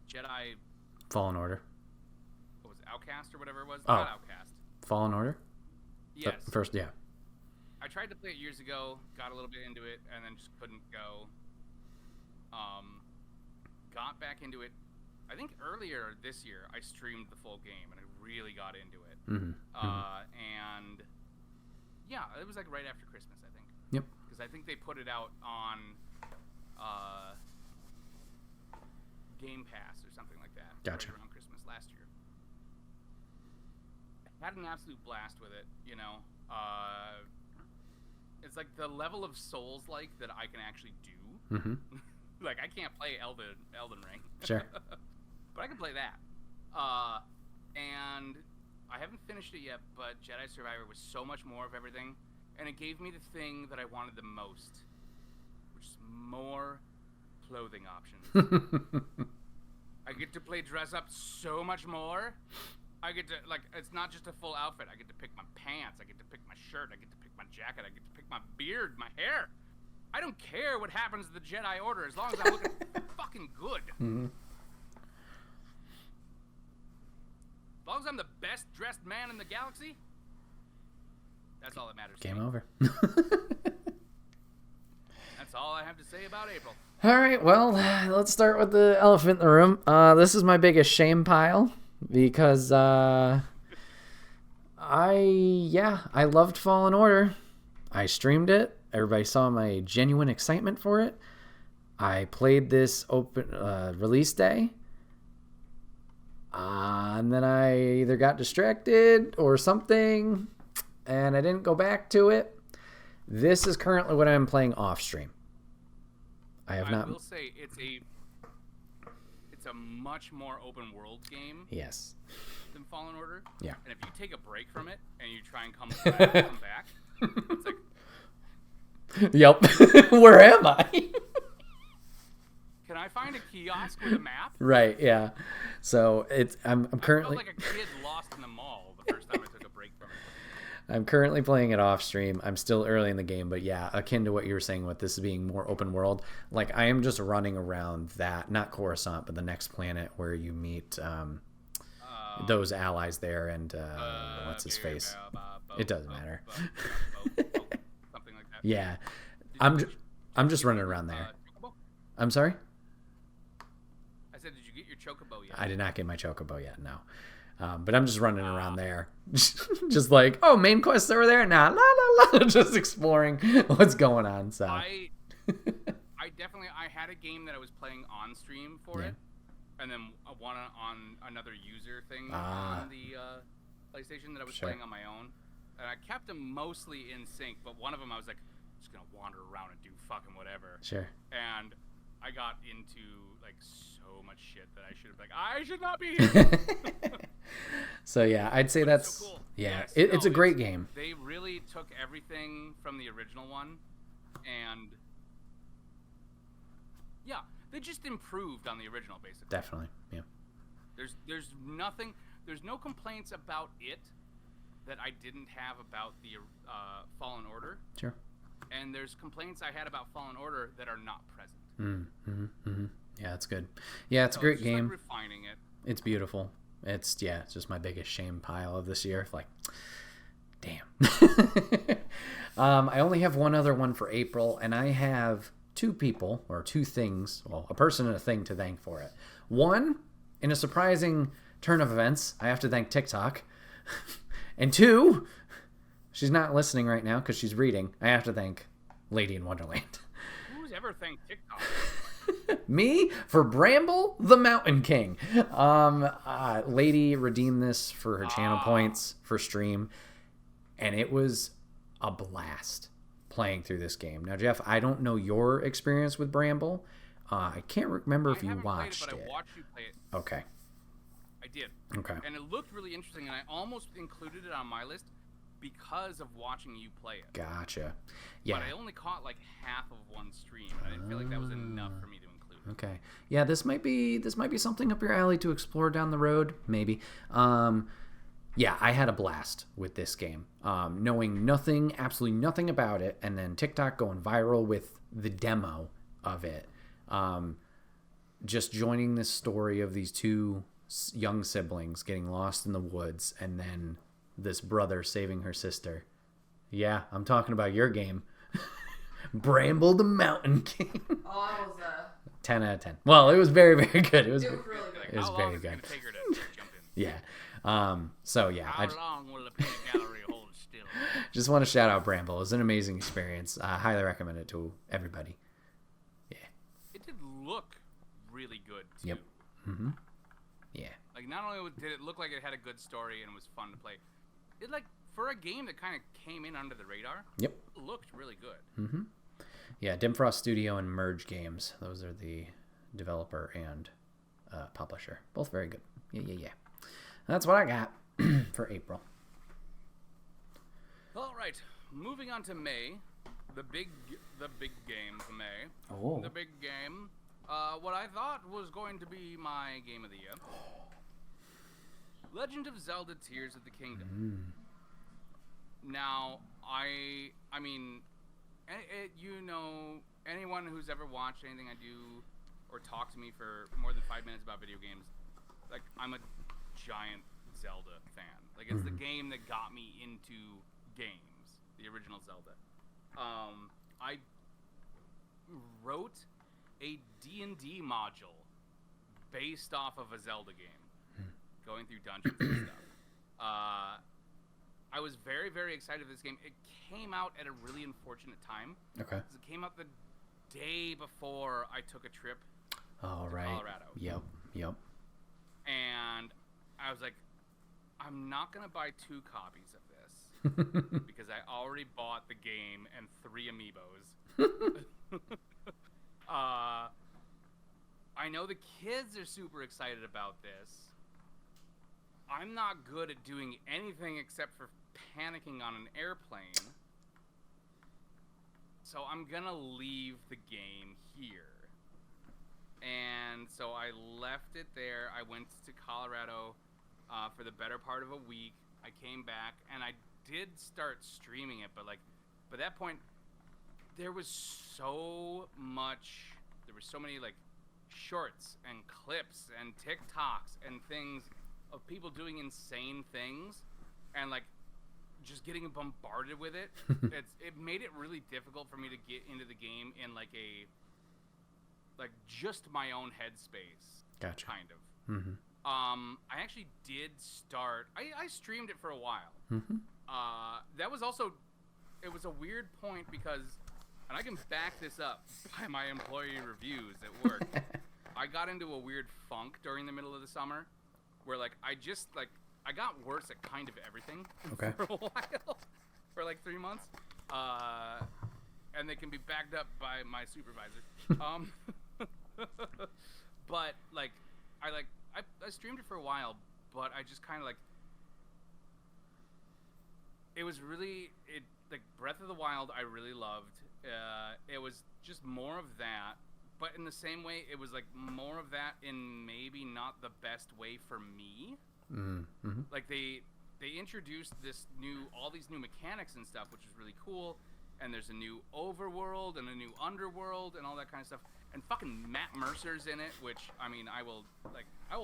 Jedi... Fallen Order. What was it? Outcast or whatever it was? Oh. Not Outcast. Fallen Order? Yes. First, yeah. I tried to play it years ago, got a little bit into it, and then just couldn't go. Got back into it. I think earlier this year, I streamed the full game, and I really got into it. Mm-hmm. And yeah, it was like right after Christmas, I think. Yep. Because I think they put it out on Game Pass or something like that. Gotcha. Right around Christmas last year. I had an absolute blast with it, you know. It's like the level of Souls-like that I can actually do. Mm-hmm. Like, I can't play Elden Ring. Sure. But I can play that. And I haven't finished it yet, but Jedi Survivor was so much more of everything, and it gave me the thing that I wanted the most, which is more clothing options. I get to play dress up so much more. I get to, like, it's not just a full outfit. I get to pick my pants. I get to pick my shirt. I get to pick my jacket. I get to pick my beard, my hair. I don't care what happens to the Jedi Order as long as I'm looking fucking good. Mm-hmm. As long as I'm the best dressed man in the galaxy, that's all that matters. Game over. That's all I have to say about April. All right, well, let's start with the elephant in the room. This is my biggest shame pile because I loved Fallen Order. I streamed it. Everybody saw my genuine excitement for it. I played this open release day. And then I either got distracted or something, and I didn't go back to it. This is currently what I'm playing off stream. I will say it's a much more open world game. Yes. Than Fallen Order. Yeah. And if you take a break from it and you try and come back, it's like, yep. Where am I? can I find a kiosk with a map? Right. Yeah. So I'm currently I felt like a kid lost in the mall the first time I took a break from it. I'm currently playing it off stream. I'm still early in the game, but yeah, akin to what you were saying with this being more open world. Like, I am just running around that, not Coruscant, but the next planet where you meet those allies there, and what's his face? It doesn't matter. Something like that. Yeah, I'm just running around there. I'm sorry? I said, did you get your chocobo yet? I did not get my chocobo yet, no. But I'm just running around there. Just like, oh, main quest's over there? Nah, la, la, la. Just exploring what's going on. So I had a game that I was playing on stream for it. And then one on another user thing on the PlayStation that I was playing on my own. And I kept them mostly in sync, but one of them I was like, I'm just going to wander around and do fucking whatever. Sure. And I got into, like, so much shit that I should have, like, I should not be here. So, yeah, I'd say that's, so cool. yeah, Yes, it's a great game. They really took everything from the original one, and, yeah, they just improved on the original, basically. Definitely, yeah. There's no complaints about it that I didn't have about the Fallen Order. Sure. And there's complaints I had about Fallen Order that are not present. Yeah, it's good. Yeah, it's a great game. Like refining it. It's beautiful. It's just my biggest shame pile of this year. Like, damn. I only have one other one for April, and I have two people or two things, well, a person and a thing to thank for it. One, in a surprising turn of events, I have to thank TikTok. And two, she's not listening right now because she's reading. I have to thank Lady in Wonderland. Who's ever thanked TikTok? Me for Bramble the Mountain King. Lady redeemed this for her channel points for stream, and it was a blast playing through this game. Now, Jeff, I don't know your experience with Bramble. I can't remember if you watched it. But I watched you play it. Okay. I did. Okay. And it looked really interesting, and I almost included it on my list because of watching you play it. Gotcha. Yeah. But I only caught like half of one stream, and I didn't feel like that was enough for me to include. Okay. Yeah, this might be something up your alley to explore down the road, maybe. Yeah, I had a blast with this game. Knowing absolutely nothing about it, and then TikTok going viral with the demo of it. Just joining this story of these two young siblings getting lost in the woods, and then this brother saving her sister. Yeah, I'm talking about your game. Bramble the Mountain King. Oh, I was 10 out of 10. Well, it was very, very good. It was really good. It was very good. Take her to jump in? Yeah. So yeah, How long will the paint gallery hold still? just want to shout out Bramble. It was an amazing experience. I highly recommend it to everybody. Yeah. It did look really good too. Yep. Mm-hmm. Yeah. Like, not only did it look like it had a good story and was fun to play, it, like, for a game that kind of came in under the radar, Yep. it looked really good. Mm-hmm. Yeah, Dimfrost Studio and Merge Games. Those are the developer and publisher. Both very good. Yeah. That's what I got for April. All right, moving on to May, the big game for May. Oh. The big game. What I thought was going to be my game of the year. Legend of Zelda: Tears of the Kingdom. Now, I mean, you know, anyone who's ever watched anything I do or talked to me for more than 5 minutes about video games, like, I'm a giant Zelda fan. Like, it's the game that got me into games, the original Zelda. I wrote a D&D module based off of a Zelda game, going through dungeons and stuff. I was very, very excited for this game. It came out at a really unfortunate time. Okay. It came out the day before I took a trip to Colorado. Yep. And I was like, I'm not going to buy 2 copies of this because I already bought the game and 3 amiibos. I know the kids are super excited about this. I'm not good at doing anything except for panicking on an airplane. So I'm gonna leave the game here. And so I left it there. I went to Colorado for the better part of a week. I came back and I did start streaming it, but like by that point there was so many like shorts and clips and TikToks and things of people doing insane things and like just getting bombarded with it. It made it really difficult for me to get into the game in like just my own headspace. Gotcha. Kind of. Mm-hmm. I actually did start. I streamed it for a while. Mm-hmm. That was also, it was a weird point because, and I can back this up by my employee reviews at work. I got into a weird funk during the middle of the summer, where like I got worse at kind of everything for a while, for like 3 months, and they can be backed up by my supervisor. But like I streamed it for a while, but I just kind of like, it was really, like Breath of the Wild I really loved. It was just more of that, but in the same way it was like more of that in maybe not the best way for me. Mm-hmm. Like they introduced all these new mechanics and stuff, which is really cool, and there's a new overworld and a new underworld and all that kind of stuff. And fucking Matt Mercer's in it, which, I mean, I will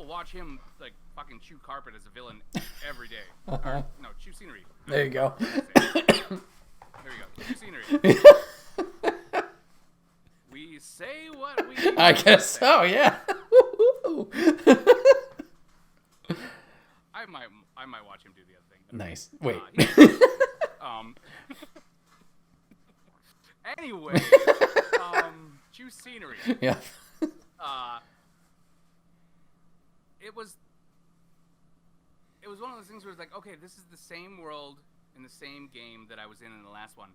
watch him, like, fucking chew carpet as a villain every day. Or, no, chew scenery. There you go. There you go. Chew scenery. say what we I guess say. so, yeah. I might watch him do the other thing. Nice. Wait. Anyway, choose scenery. Yeah. It was one of those things where it's like, okay, this is the same world in the same game that I was in the last one.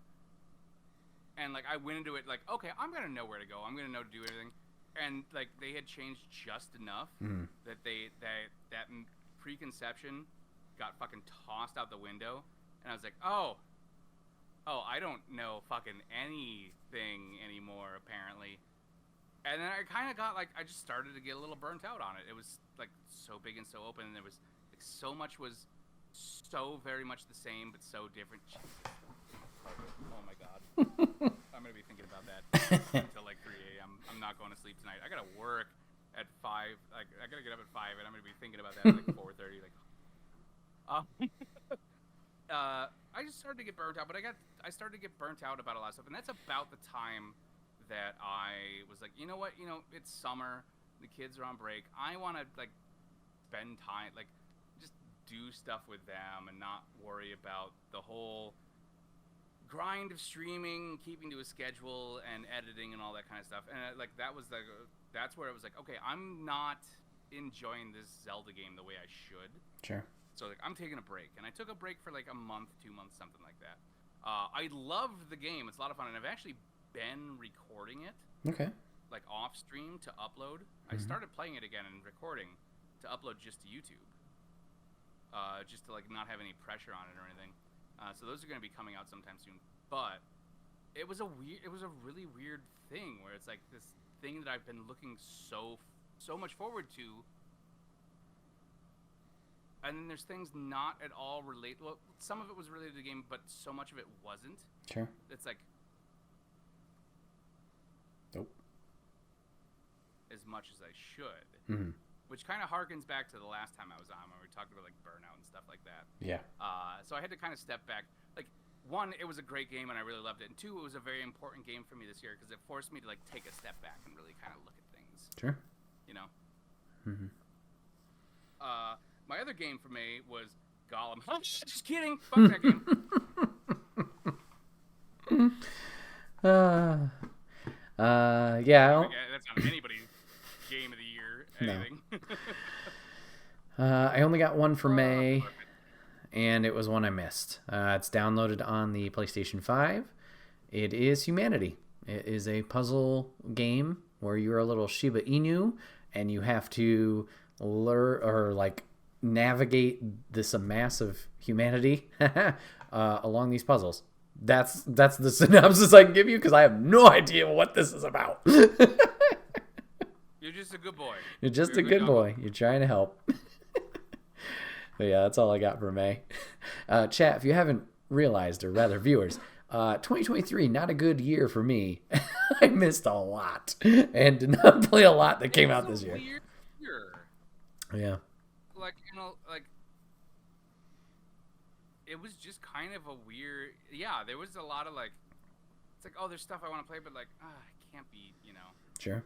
And like I went into it like, okay, I'm gonna know where to go. I'm gonna know to do everything. And like they had changed just enough that that preconception got fucking tossed out the window. And I was like, oh, I don't know fucking anything anymore apparently. And then I kind of got like, I just started to get a little burnt out on it. It was like so big and so open, and there was like so much was so very much the same but so different. Jesus. Oh my god. I'm gonna be thinking about that until like 3 a.m. I'm not going to sleep tonight. I gotta work at 5. Like I gotta get up at 5, and I'm gonna be thinking about that at like 4:30. Like, I just started to get burnt out, but I started to get burnt out about a lot of stuff, and that's about the time that I was like, you know what, it's summer, the kids are on break. I want to like spend time, like just do stuff with them, and not worry about the whole grind of streaming, keeping to a schedule, and editing and all that kind of stuff. And like that's where it was like, okay, I'm not enjoying this Zelda game the way I should. Sure. So like I'm taking a break, and I took a break for like a month, 2 months, something like that. I love the game; it's a lot of fun, and I've actually been recording it. Okay. Like off stream to upload. I started playing it again and recording to upload just to YouTube. Just to like not have any pressure on it or anything. So those are going to be coming out sometime soon. But it was a really weird thing where it's like this thing that I've been looking so much forward to, and then there's things not at all related. Well, some of it was related to the game, but so much of it wasn't. Sure. It's like, nope. As much as I should. Mm-hmm. Which kind of harkens back to the last time I was on, when we talked about like burnout and stuff like that. Yeah. So I had to kind of step back. Like, one, it was a great game and I really loved it, and two, it was a very important game for me this year because it forced me to like take a step back and really kind of look at things. Sure. Mm-hmm. My other game for me was Gollum. Just kidding. Fuck that game. Yeah. That's not anybody's game of the year. Anything. No. I only got one for May, and it was one I missed. It's downloaded on the PlayStation 5. It is Humanity. It is a puzzle game where you're a little Shiba Inu, and you have to lure or like navigate this mass of humanity along these puzzles. That's the synopsis I can give you because I have no idea what this is about. You're just a good boy. You're just a good boy. You're trying to help. But yeah, that's all I got for May. Chat, if you haven't realized, or rather viewers, 2023, not a good year for me. I missed a lot and did not play a lot that came out this year. Weird year. Yeah. Like, it was just kind of a weird, yeah, there was a lot of like, it's like, oh, there's stuff I want to play, but like, I can't be, Sure.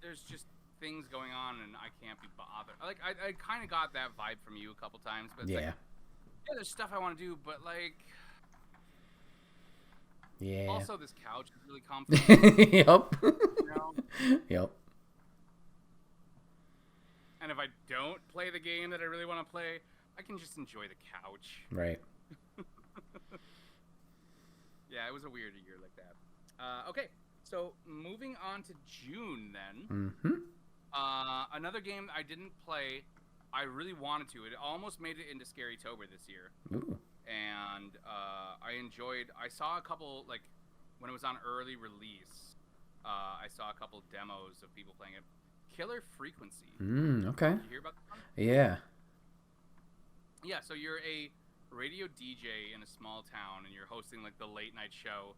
There's just things going on and I can't be bothered. Like, I kind of got that vibe from you a couple times, but it's like, yeah, there's stuff I want to do, but like, yeah. also this couch is really comfy. Yep. Yep. And if I don't play the game that I really want to play, I can just enjoy the couch. Right. Yeah, it was a weird year like that. Okay, so moving on to June then. Mm-hmm. Another game I didn't play, I really wanted to. It almost made it into Scarytober this year. Ooh. And I saw a couple, like, when it was on early release, I saw a couple demos of people playing it. Killer Frequency. Okay. Did you hear about that one? Yeah. Yeah, so you're a radio DJ in a small town, and you're hosting, like, the late night show.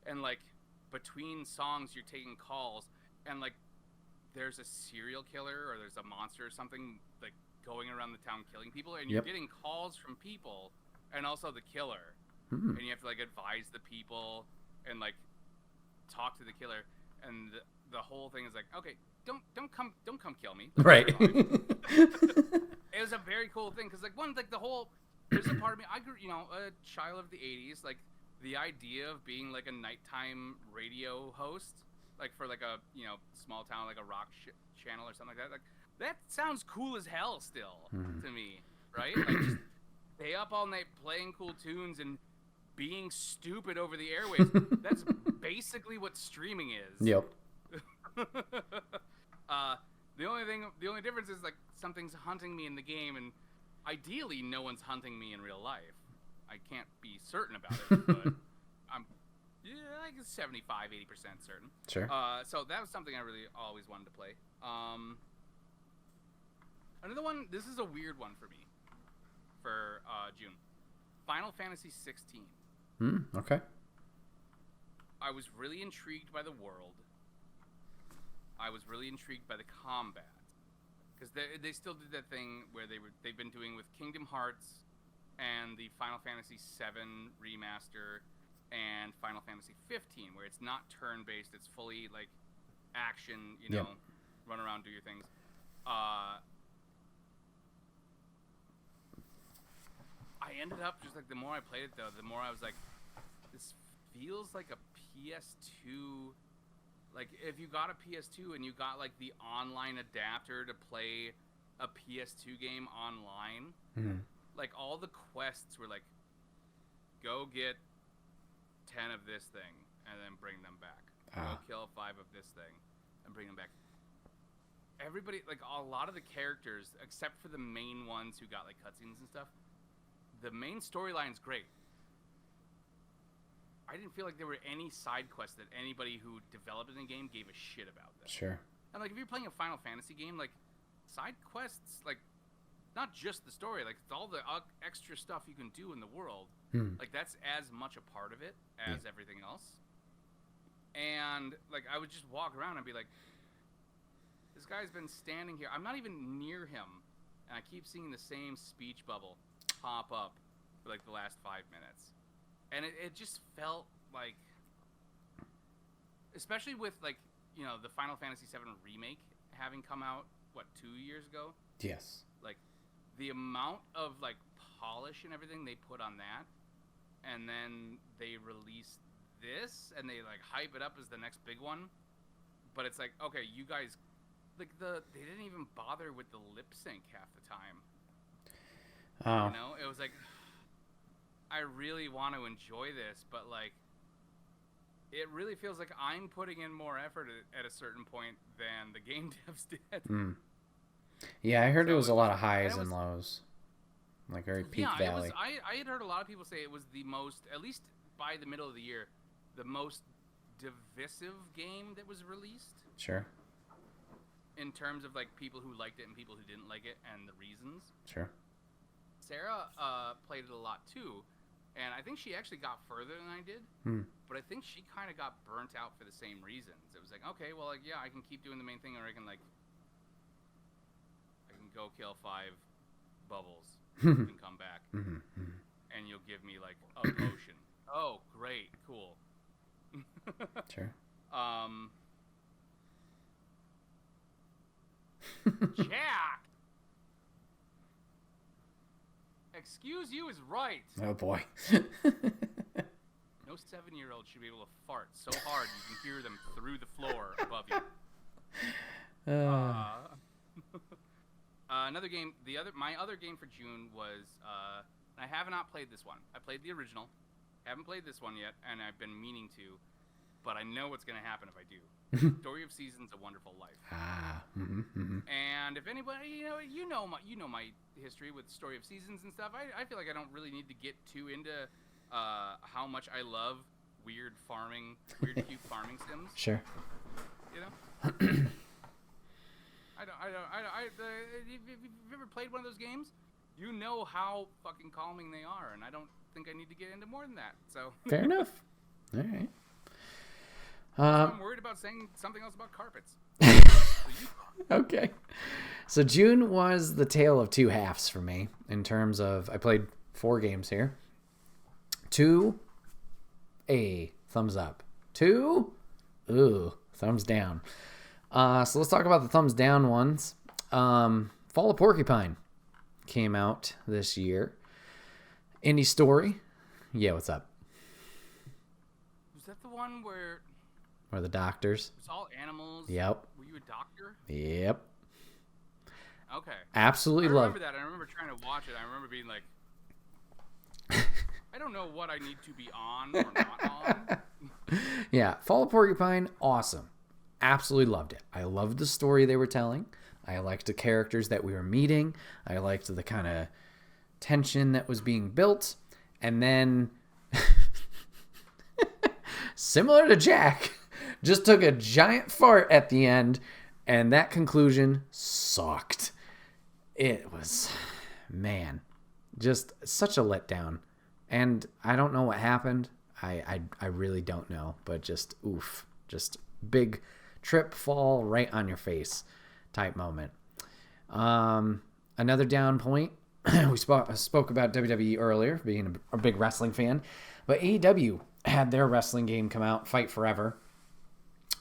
And, like, between songs, you're taking calls, and, like, there's a serial killer or there's a monster or something, like, going around the town killing people, and you're getting calls from people, and also the killer. And you have to, like, advise the people and, like, talk to the killer. and the whole thing is like, okay, don't come kill me. Right. It was a very cool thing because like the whole there's a part of me I grew a child of the 80s, like the idea of being like a nighttime radio host, like for like a small town like a rock channel or something like that sounds cool as hell still to me, right? Like just stay up all night playing cool tunes and being stupid over the airwaves. That's basically what streaming is. Yep. The only difference is like something's hunting me in the game, and ideally no one's hunting me in real life. I can't be certain about it, but I'm like 75-80% certain. Sure. So that was something I really always wanted to play. Another one, this is a weird one for me for June. Final Fantasy 16. Okay. I was really intrigued by the world. I was really intrigued by the combat, because they still did that thing where they've been doing with Kingdom Hearts and the Final Fantasy 7 remaster and Final Fantasy 15, where it's not turn-based, it's fully like action, run around, do your things. I ended up just like the more I played it though, the more I was like, this feels like a PS2. Like if you got a PS2 and you got like the online adapter to play a PS2 game online, like all the quests were like, go get 10 of this thing and then bring them back. Go kill 5 of this thing and bring them back. Everybody, like a lot of the characters, except for the main ones who got like cutscenes and stuff, the main storyline's great. I didn't feel like there were any side quests that anybody who developed in the game gave a shit about them. Sure. And like if you're playing a Final Fantasy game, like side quests, like not just the story, like it's all the extra stuff you can do in the world. Like that's as much a part of it as everything else. And like I would just walk around and be like, this guy's been standing here. I'm not even near him, and I keep seeing the same speech bubble pop up for like the last 5 minutes. And it just felt like, especially with like, the Final Fantasy VII remake having come out, 2 years ago? Yes. Like, the amount of like polish and everything they put on that, and then they release this, and they like hype it up as the next big one. But it's like, okay, you guys, like they didn't even bother with the lip sync half the time. Oh. It was like, I really want to enjoy this, but like it really feels like I'm putting in more effort at a certain point than the game devs did. Yeah, I heard it was a lot of highs and lows, like very peak valley. I had heard a lot of people say it was the most, at least by the middle of the year, the most divisive game that was released. Sure. In terms of like people who liked it and people who didn't like it and the reasons. Sure. Sarah played it a lot too, and I think she actually got further than I did. But I think she kind of got burnt out for the same reasons. It was like, okay, well, like, yeah, I can keep doing the main thing, or I can go kill 5 bubbles and come back, and you'll give me like a potion. Oh, great, cool. Sure. Jack. Excuse you is right. Oh boy. No 7-year-old should be able to fart so hard you can hear them through the floor above you. Another game. My other game for June was. I have not played this one. I played the original. Haven't played this one yet, and I've been meaning to, but I know what's going to happen if I do. Story of Seasons: A Wonderful Life. And if anybody, you know my history with Story of Seasons and stuff. I feel like I don't really need to get too into how much I love weird cute farming sims. Sure. If you've ever played one of those games, you know how fucking calming they are, and I don't think I need to get into more than that. So fair enough. All right. I'm worried about saying something else about carpets. Okay. So June was the tale of two halves for me in terms of I played 4 games here. 2, thumbs up. 2, Thumbs down. So let's talk about the thumbs down ones. Fall of Porcupine came out this year. Indie story. Yeah, what's up? Was that the one where Or the doctors? it's all animals? Yep. Were you a doctor? Yep. Okay. Absolutely I love remember that. I remember trying to watch it. I remember being like, I don't know what I need to be on or not on. Yeah, Fall of Porcupine, awesome. Absolutely loved it. I loved the story they were telling. I liked the characters that we were meeting. I liked the kind of tension that was being built. And then, similar to Jack, just took a giant fart at the end, and that conclusion sucked. It was, man, just such a letdown. And I don't know what happened. I really don't know, but just oof, just big trip fall right on your face type moment. Another down point. We spoke about WWE earlier, being a big wrestling fan, but AEW had their wrestling game come out, Fight Forever.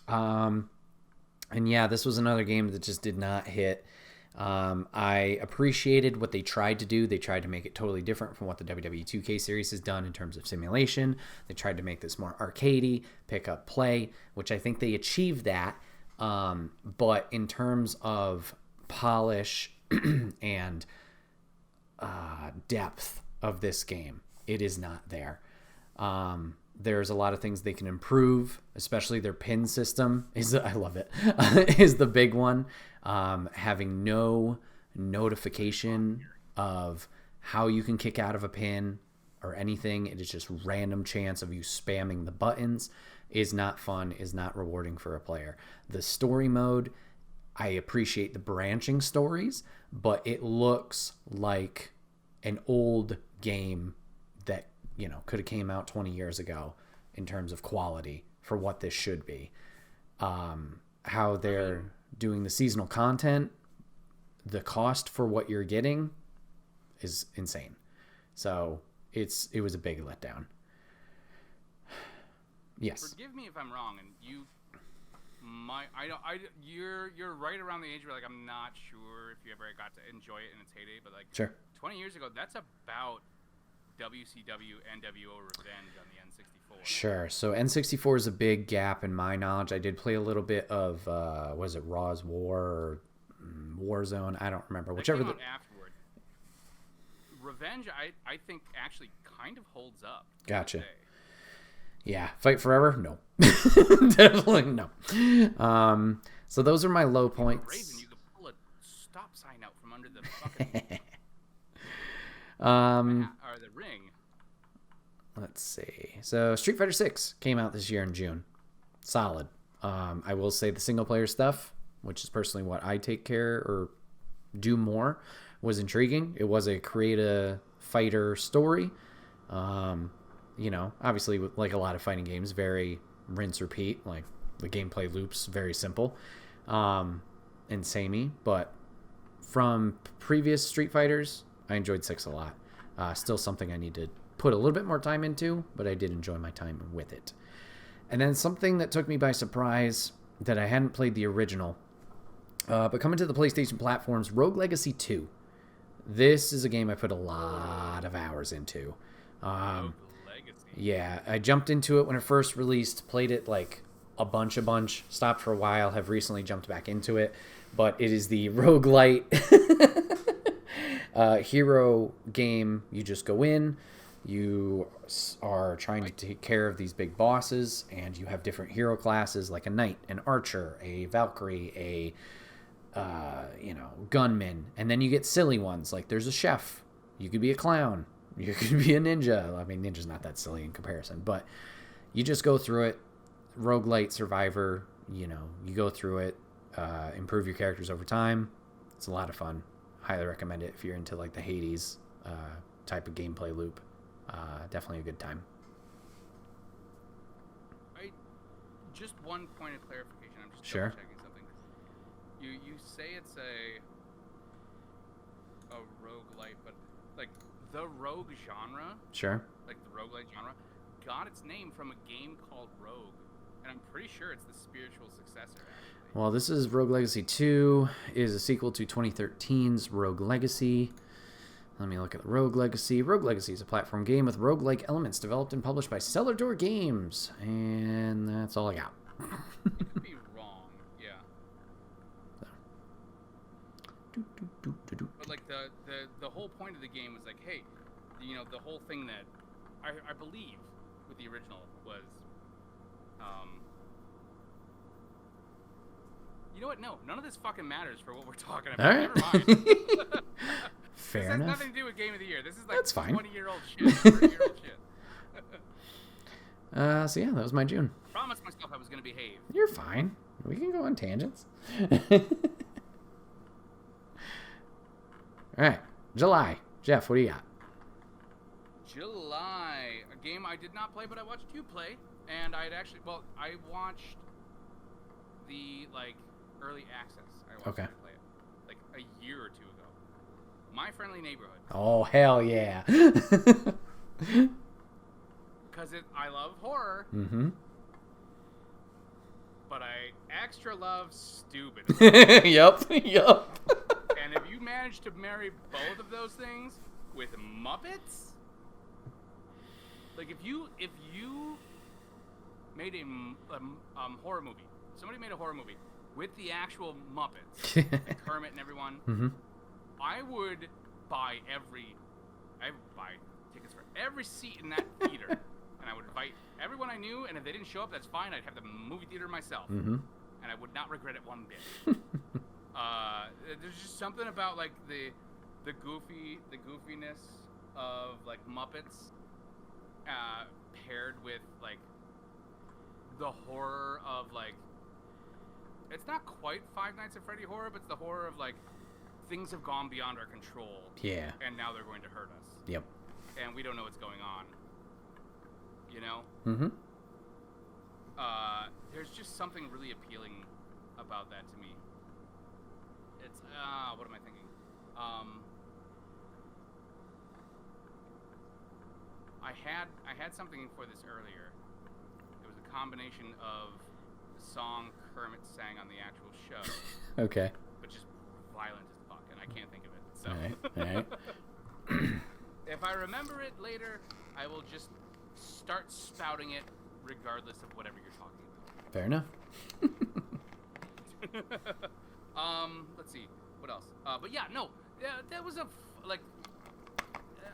And yeah, this was another game that just did not hit. I appreciated what they tried to do. They tried to make it totally different from what the WWE 2K series has done in terms of simulation. They tried to make this more arcadey, pick up play, which I think they achieved that. But in terms of polish and depth of this game, it is not there. There's a lot of things they can improve, especially their pin system I love it, is the big one. Having no notification of how you can kick out of a pin or anything. It is just random chance of you spamming the buttons is not fun, is not rewarding for a player. The story mode, I appreciate the branching stories, but it looks like an old game that, you know, could have came out 20 years ago in terms of quality for what this should be. How they're doing the seasonal content, the cost for what you're getting is insane. So it was a big letdown. Yes. Forgive me if I'm wrong, and you're right around the age where, like, I'm not sure if you ever got to enjoy it in its heyday, but, like, Sure. 20 years ago, that's about WCW NWO Revenge on the N64. Sure. So N64 is a big gap in my knowledge. I did play a little bit of was it Raw's War or Warzone? I don't remember. Whichever. Came out afterward. Revenge, I think actually kind of holds up. Gotcha. Yeah. Fight Forever? No. Definitely no. So those are my low points. Raven, you could pull a stop sign out from under the fucking or the ring. Let's see. So Street Fighter 6 came out this year in June. Solid. I will say the single player stuff, which is personally what I take care or do more, was intriguing. It was a create a fighter story. You know, obviously like a lot of fighting games, very rinse repeat. Like the gameplay loops, very simple and samey. But from previous Street Fighters, I enjoyed 6 a lot. Still something I need to put a little bit more time into, but I did enjoy my time with it. And then something that took me by surprise that I hadn't played the original, but coming to the PlayStation platforms, Rogue Legacy 2. This is a game I put a lot of hours into. Rogue Legacy. Yeah, I jumped into it when it first released, played it like a bunch, stopped for a while, have recently jumped back into it, but it is the roguelite hero game. You just go in, you are trying to take care of these big bosses, and you have different hero classes like a knight, an archer, a Valkyrie, a gunman, and then you get silly ones like there's a chef. You could be a clown. You could be a ninja. I mean, ninja's not that silly in comparison, but you just go through it. Roguelite survivor, you go through it, improve your characters over time. It's a lot of fun. Highly recommend it if you're into like the Hades type of gameplay loop. Definitely a good time. Just one point of clarification. I'm just Sure. checking something. You say it's a roguelite, but like the rogue genre, Sure. like the roguelite genre, got its name from a game called Rogue, And I'm pretty sure it's the spiritual successor, actually. Well, this is Rogue Legacy 2, is a sequel to 2013's Rogue Legacy. Let me look at the Rogue Legacy. Rogue Legacy is a platform game with roguelike elements developed and published by Cellar Door Games. And that's all I got. You could be wrong, yeah. But like the whole point of the game was like, hey, you know, the whole thing that I believe with the original was, you know what? No, none of this fucking matters for what we're talking about. All right. Never mind. Fair this has enough. nothing to do with Game of the Year. This is like That's fine. 20-year-old shit, 30-year-old shit. So yeah, that was my June. I promised myself I was going to behave. You're fine. We can go on tangents. All right, July. Jeff, what do you got? July, a game I did not play, but I watched you play, and I watched the early access. I watched Okay. you play it like a year or two ago. My Friendly Neighborhood, Oh, hell yeah. because I love horror, Mm-hmm. but I extra love stupid. Yep. And if you manage to marry both of those things with Muppets, like if you made a horror movie, somebody made a horror movie with the actual Muppets, like Kermit and everyone, Mm-hmm. I would buy tickets for every seat in that theater, and I would invite everyone I knew, and if they didn't show up, that's fine. I'd have the movie theater myself, Mm-hmm. and I would not regret it one bit. There's just something about like the goofiness of like Muppets paired with like the horror of like, it's not quite Five Nights at Freddy horror, but it's the horror of like things have gone beyond our control. Yeah. And now they're going to hurt us. Yep. And we don't know what's going on. You know? Mm-hmm. There's just something really appealing about that to me. It's what am I thinking? I had something for this earlier. It was a combination of the song Kermit sang on the actual show, Okay. but just violent as fuck, and I can't think of it. So, All right. if I remember it later, I will just start spouting it, regardless of whatever you're talking about. Fair enough. Let's see, what else? But yeah, no, that was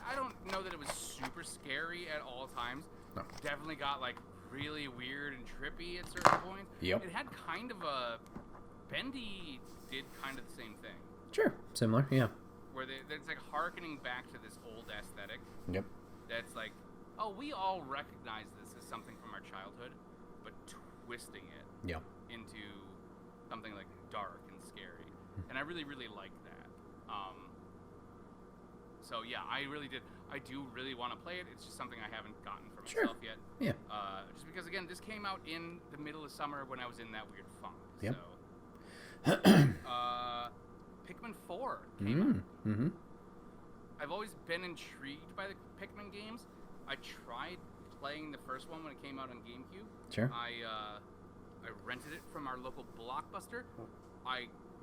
I don't know that it was super scary at all times. No. Definitely got like really weird and trippy at certain points. Yep. It had kind of a Bendy did kind of the same thing, Sure. Similar. Yeah. where it's like harkening back to this old aesthetic. Yep. That's like, oh, we all recognize this as something from our childhood, but twisting it Yep. into something like dark and scary, and I really, really like that. So yeah, I do really want to play it. It's just something I haven't gotten for Sure. myself yet. Yeah. Just because again, this came out in the middle of summer when I was in that weird funk. Yep. So, Pikmin 4 came out. Mm-hmm. I've always been intrigued by the Pikmin games. I tried playing the first one when it came out on GameCube. Sure. I rented it from our local Blockbuster.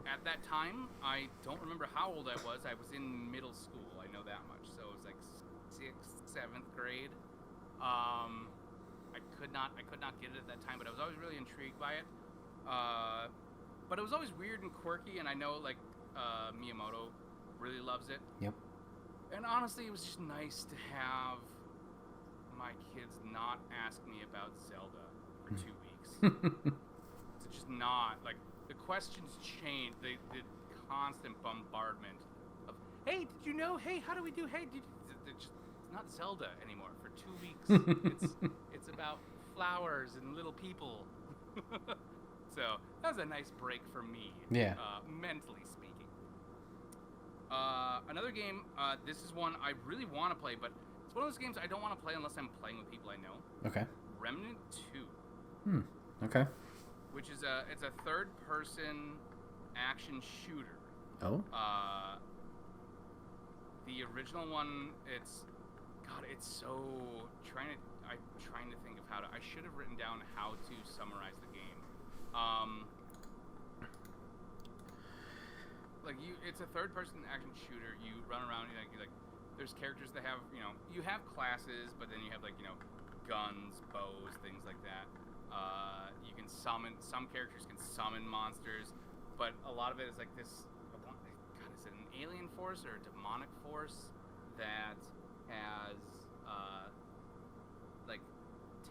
At that time, I don't remember how old I was. I was in middle school. I know that much. So it was like 6th, 7th grade. I could not get it at that time, but I was always really intrigued by it. But it was always weird and quirky, and I know like Miyamoto really loves it. Yep. And honestly, it was just nice to have my kids not ask me about Zelda for 2 weeks. To just not, like, the questions change, the constant bombardment of, hey, did you know? Hey, how do we do? Hey, it's not Zelda anymore for 2 weeks. It's about flowers and little people. So that was a nice break for me. Yeah. Mentally speaking. Another game, this is one I really want to play, but it's one of those games I don't want to play unless I'm playing with people I know. Okay. Remnant 2. Okay. Which is it's a third-person action shooter. Oh. The original one, it's so trying to I'm trying to think of how to. I should have written down how to summarize the game. It's a third-person action shooter. You run around, there's characters that have, you have classes, but then you have guns, bows, things like that. You can summon. Some characters can summon monsters, but a lot of it is like this. God, is it an alien force or a demonic force that has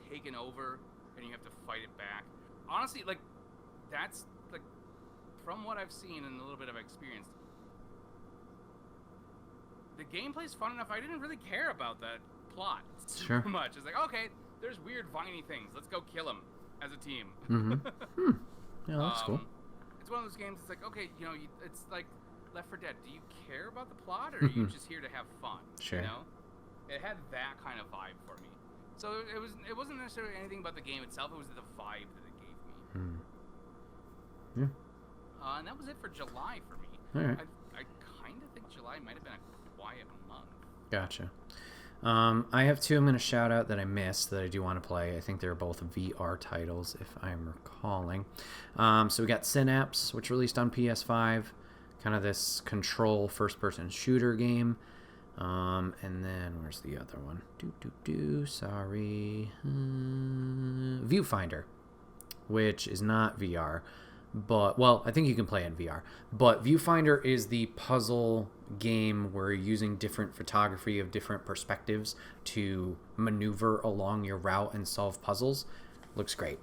taken over, and you have to fight it back. Honestly, that's from what I've seen and a little bit of experience, the gameplay's fun enough. I didn't really care about that plot sure. too much. It's like, okay, there's weird viney things. Let's go kill them as a team. Mm-hmm. Yeah, that's cool. It's one of those games. It's like, okay, it's like Left 4 Dead. Do you care about the plot, or are you just here to have fun? Sure. It had that kind of vibe for me. So it wasn't necessarily anything about the game itself. It was the vibe that it gave me. Yeah. And that was it for July for me. All right. I kind of think July might have been a quiet month. Gotcha. I have two I'm going to shout out that I missed that I do want to play. I think they're both VR titles, if I'm recalling. So we got Synapse, which released on PS5. Kind of this control first-person shooter game. And then, where's the other one? Sorry. Viewfinder, which is not VR. But, well, I think you can play in VR. But Viewfinder is the puzzle game where you're using different photography of different perspectives to maneuver along your route and solve puzzles. Looks great.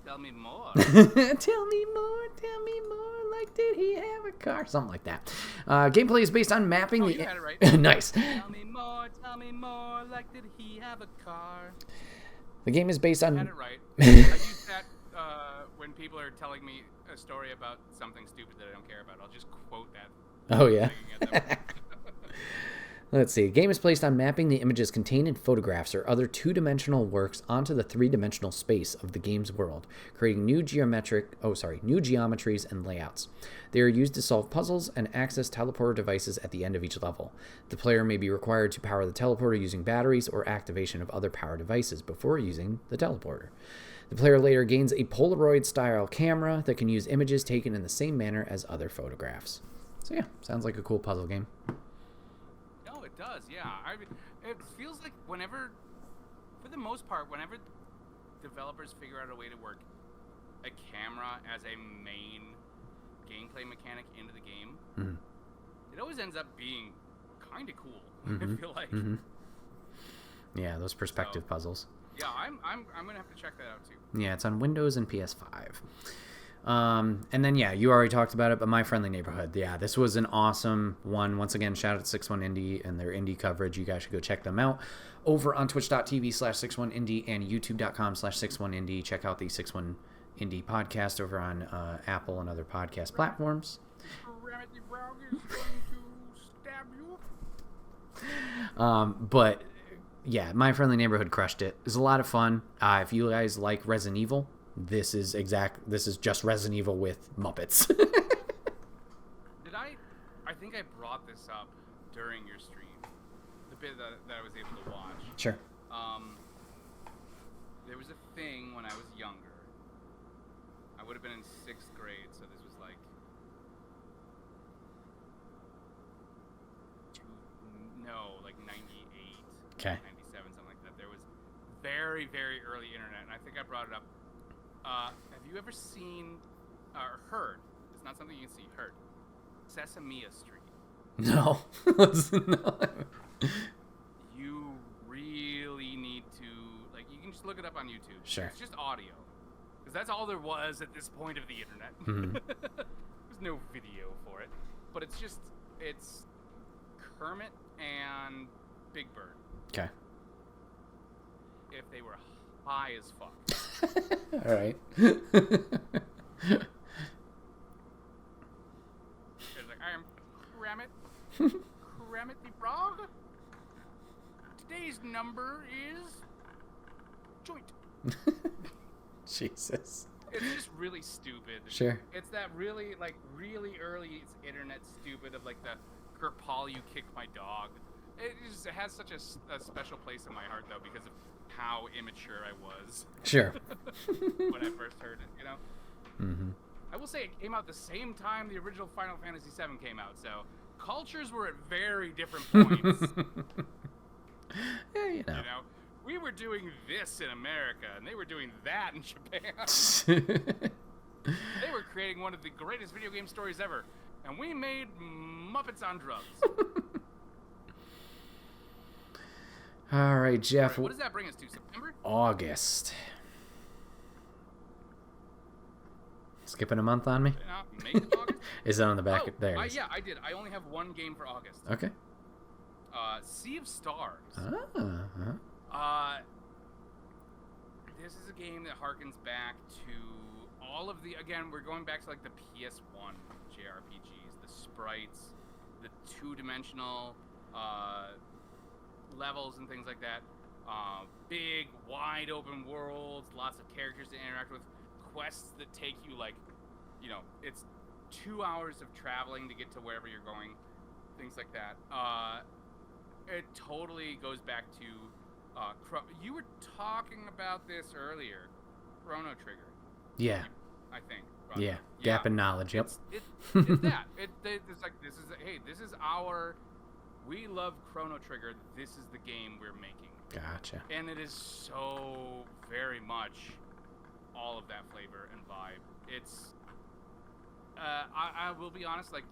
Tell me more. Tell me more. Like, did he have a car? Something like that. Gameplay is based on mapping. You had it right. Nice. Tell me more. Like, did he have a car? The game is based on. I had it right. I use that when people are telling me a story about something stupid that I don't care about. I'll just quote that. Oh, yeah. Let's see. A game is placed on mapping the images contained in photographs or other two-dimensional works onto the three-dimensional space of the game's world, creating new geometries and layouts. They are used to solve puzzles and access teleporter devices at the end of each level. The player may be required to power the teleporter using batteries or activation of other power devices before using the teleporter. The player later gains a Polaroid-style camera that can use images taken in the same manner as other photographs. So yeah, sounds like a cool puzzle game. It does, yeah. It feels like for the most part, whenever developers figure out a way to work a camera as a main gameplay mechanic into the game, it always ends up being kind of cool. I feel like. Yeah, those perspective puzzles. Yeah, I'm gonna have to check that out too. Yeah, it's on Windows and PS5. And then, yeah, you already talked about it, but My Friendly Neighborhood. Yeah, this was an awesome one. Once again, shout out to 61 Indie and their indie coverage. You guys should go check them out over on twitch.tv/61indie and youtube.com/61indie. Check out the 61 Indie podcast over on Apple and other podcast platforms. But yeah, My Friendly Neighborhood crushed it. It was a lot of fun. If you guys like Resident Evil, this is just Resident Evil with Muppets. I think I brought this up during your stream, the bit that I was able to watch. Sure. There was a thing when I was younger. I would have been in 6th grade, so this was like 98, okay, 97, something like that. There was very, very early internet, and I think I brought it up. Have you ever seen or heard? It's not something you can see. Heard Sesame Street? No. No. You really need to you can just look it up on YouTube. Sure. It's just audio, because that's all there was at this point of the internet. There's no video for it, but it's Kermit and Big Bird. Okay. If they were high as fuck. All right. It's like, I am Kermit the Frog. Today's number is joint. Jesus. It's just really stupid. Sure. It's that really early internet stupid of the Kerpal, you kicked my dog. it has such a special place in my heart though because of how immature I was. Sure. When I first heard it, you know. Mm-hmm. I will say it came out the same time the original Final Fantasy VII came out, so cultures were at very different points. Yeah, you know. We were doing this in America, and they were doing that in Japan. They were creating one of the greatest video game stories ever, and we made Muppets on drugs. All right, Jeff. What does that bring us to? September? August. Skipping a month on me? Maybe August? Is that on the back? There it is. Yeah, I did. I only have one game for August. Okay. Sea of Stars. This is a game that harkens back to all of the... Again, we're going back to like the PS1 JRPGs. The sprites, the two-dimensional levels and things like that. Big, wide-open worlds, lots of characters to interact with. Quests that take you like, it's 2 hours of traveling to get to wherever you're going, things like that. It totally goes back to you were talking about this earlier, Chrono Trigger. Yeah. I think. Yeah. Gap in knowledge. Yep. It's that. It's like this is our. We love Chrono Trigger. This is the game we're making. Gotcha. And it is so very much all of that flavor and vibe. It's I will be honest, like,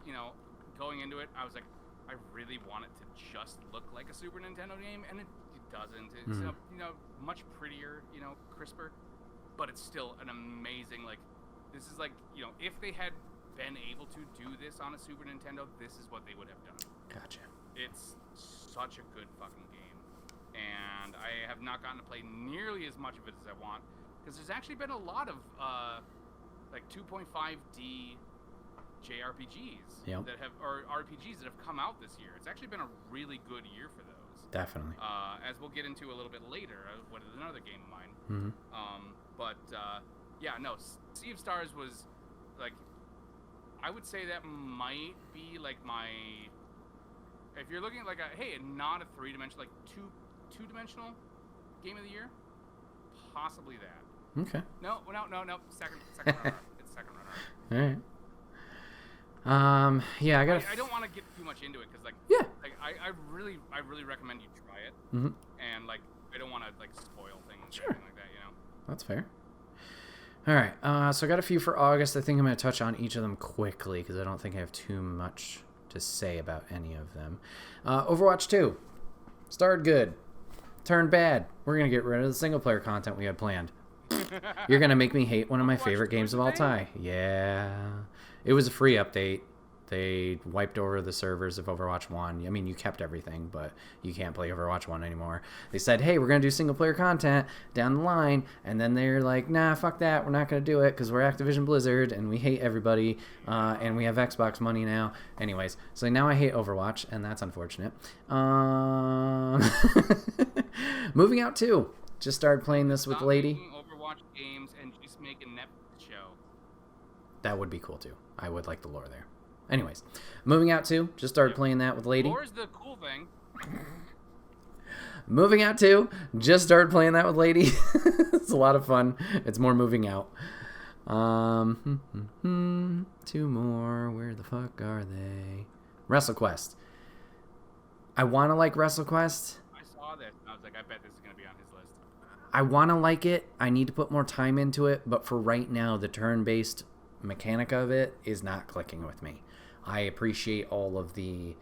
going into it, I was like, I really want it to just look like a Super Nintendo game, and it doesn't. It's much prettier, crisper, but it's still an amazing, like, this is like, if they had been able to do this on a Super Nintendo, this is what they would have done. Gotcha. It's such a good fucking game, and I have not gotten to play nearly as much of it as I want. Because there's actually been a lot of like 2.5D JRPGs that have, or RPGs that have come out this year. It's actually been a really good year for those. Definitely. As we'll get into a little bit later, what is another game of mine. Sea of Stars was like, I would say that might be like my. If you're looking at like not a three-dimensional, like two-dimensional game of the year, possibly that. Okay. No. Second runner. It's second runner. All right. Yeah, I don't want to get too much into it because, like, I really recommend you try it. Mm-hmm. And like, I don't want to like spoil things Sure. or anything like that. That's fair. All right. So I got a few for August. I think I'm going to touch on each of them quickly because I don't think I have too much to say about any of them. Overwatch 2 started good, turned bad. We're going to get rid of the single player content we had planned. You're going to make me hate one of my favorite games of all time. Yeah. It was a free update. They wiped over the servers of Overwatch 1. I mean, you kept everything, but you can't play Overwatch 1 anymore. They said, hey, we're going to do single-player content down the line. And then they're like, nah, fuck that. We're not going to do it because we're Activision Blizzard and we hate everybody. And we have Xbox money now. Anyways, so now I hate Overwatch, and that's unfortunate. Moving Out 2. Just started playing this with Lady. Overwatch games and just make a Netflix show. That would be cool, too. I would like the lore there. Anyways, Moving Out 2, just started playing that with Lady. Lore's the cool thing. Moving Out 2, just started playing that with Lady. It's a lot of fun. It's more Moving Out. 2 more. Where the fuck are they? WrestleQuest. I want to like WrestleQuest. I saw this and I was like, I bet this is going to be on his list. I want to like it. I need to put more time into it. But for right now, the turn-based mechanic of it is not clicking with me. I appreciate all of the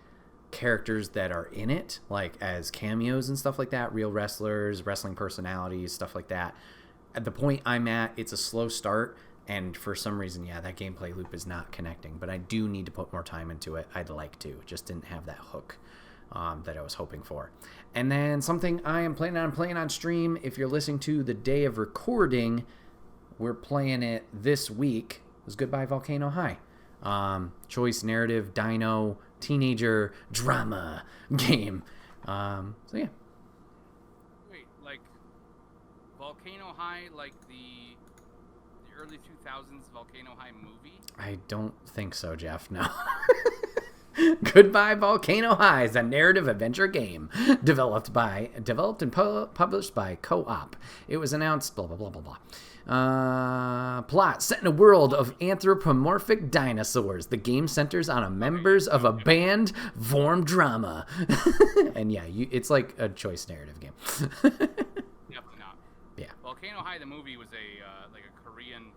characters that are in it, like as cameos and stuff like that, real wrestlers, wrestling personalities, stuff like that. At the point I'm at, it's a slow start, and for some reason, that gameplay loop is not connecting, but I do need to put more time into it. I'd like to. Just didn't have that hook that I was hoping for. And then something I am planning on playing on stream, if you're listening to the day of recording, we're playing it this week, was Goodbye Volcano High. Choice, narrative, dino, teenager, drama game. So yeah. Wait, like Volcano High, like the early 2000s Volcano High movie? I don't think so, Jeff. No. Goodbye Volcano High is a narrative adventure game developed and published by Co-op. It was announced, blah, blah, blah, blah, blah. Plot set in a world of anthropomorphic dinosaurs. The game centers on members of a band form drama. And yeah, it's like a choice narrative game. Definitely not. Yeah. Volcano High, the movie, was a like a Korean,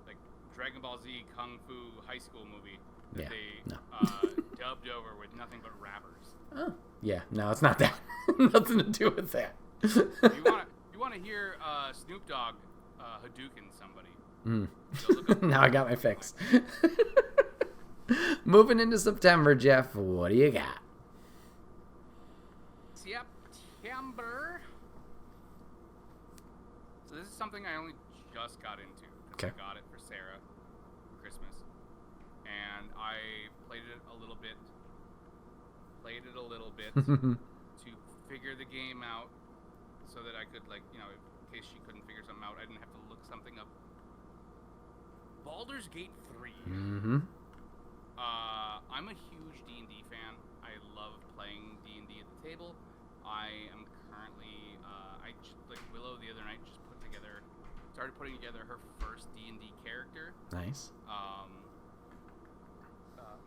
like Dragon Ball Z Kung Fu high school movie that they dubbed over with nothing but rappers. Oh, yeah. No, it's not that. Nothing to do with that. You want to hear Snoop Dogg Hadouken somebody? Now I got my fix. Moving into September, Jeff, what do you got? September. So this is something I only just got into. Okay. I got it for Sarah for Christmas, and I played it a little bit to figure the game out, so that I could, like, you know, in case she couldn't figure something out, I didn't have to look something up. Baldur's Gate 3. Mm-hmm. I'm a huge D&D fan. I love playing D&D at the table. I am currently, Willow the other night started putting together her first D&D character. Nice.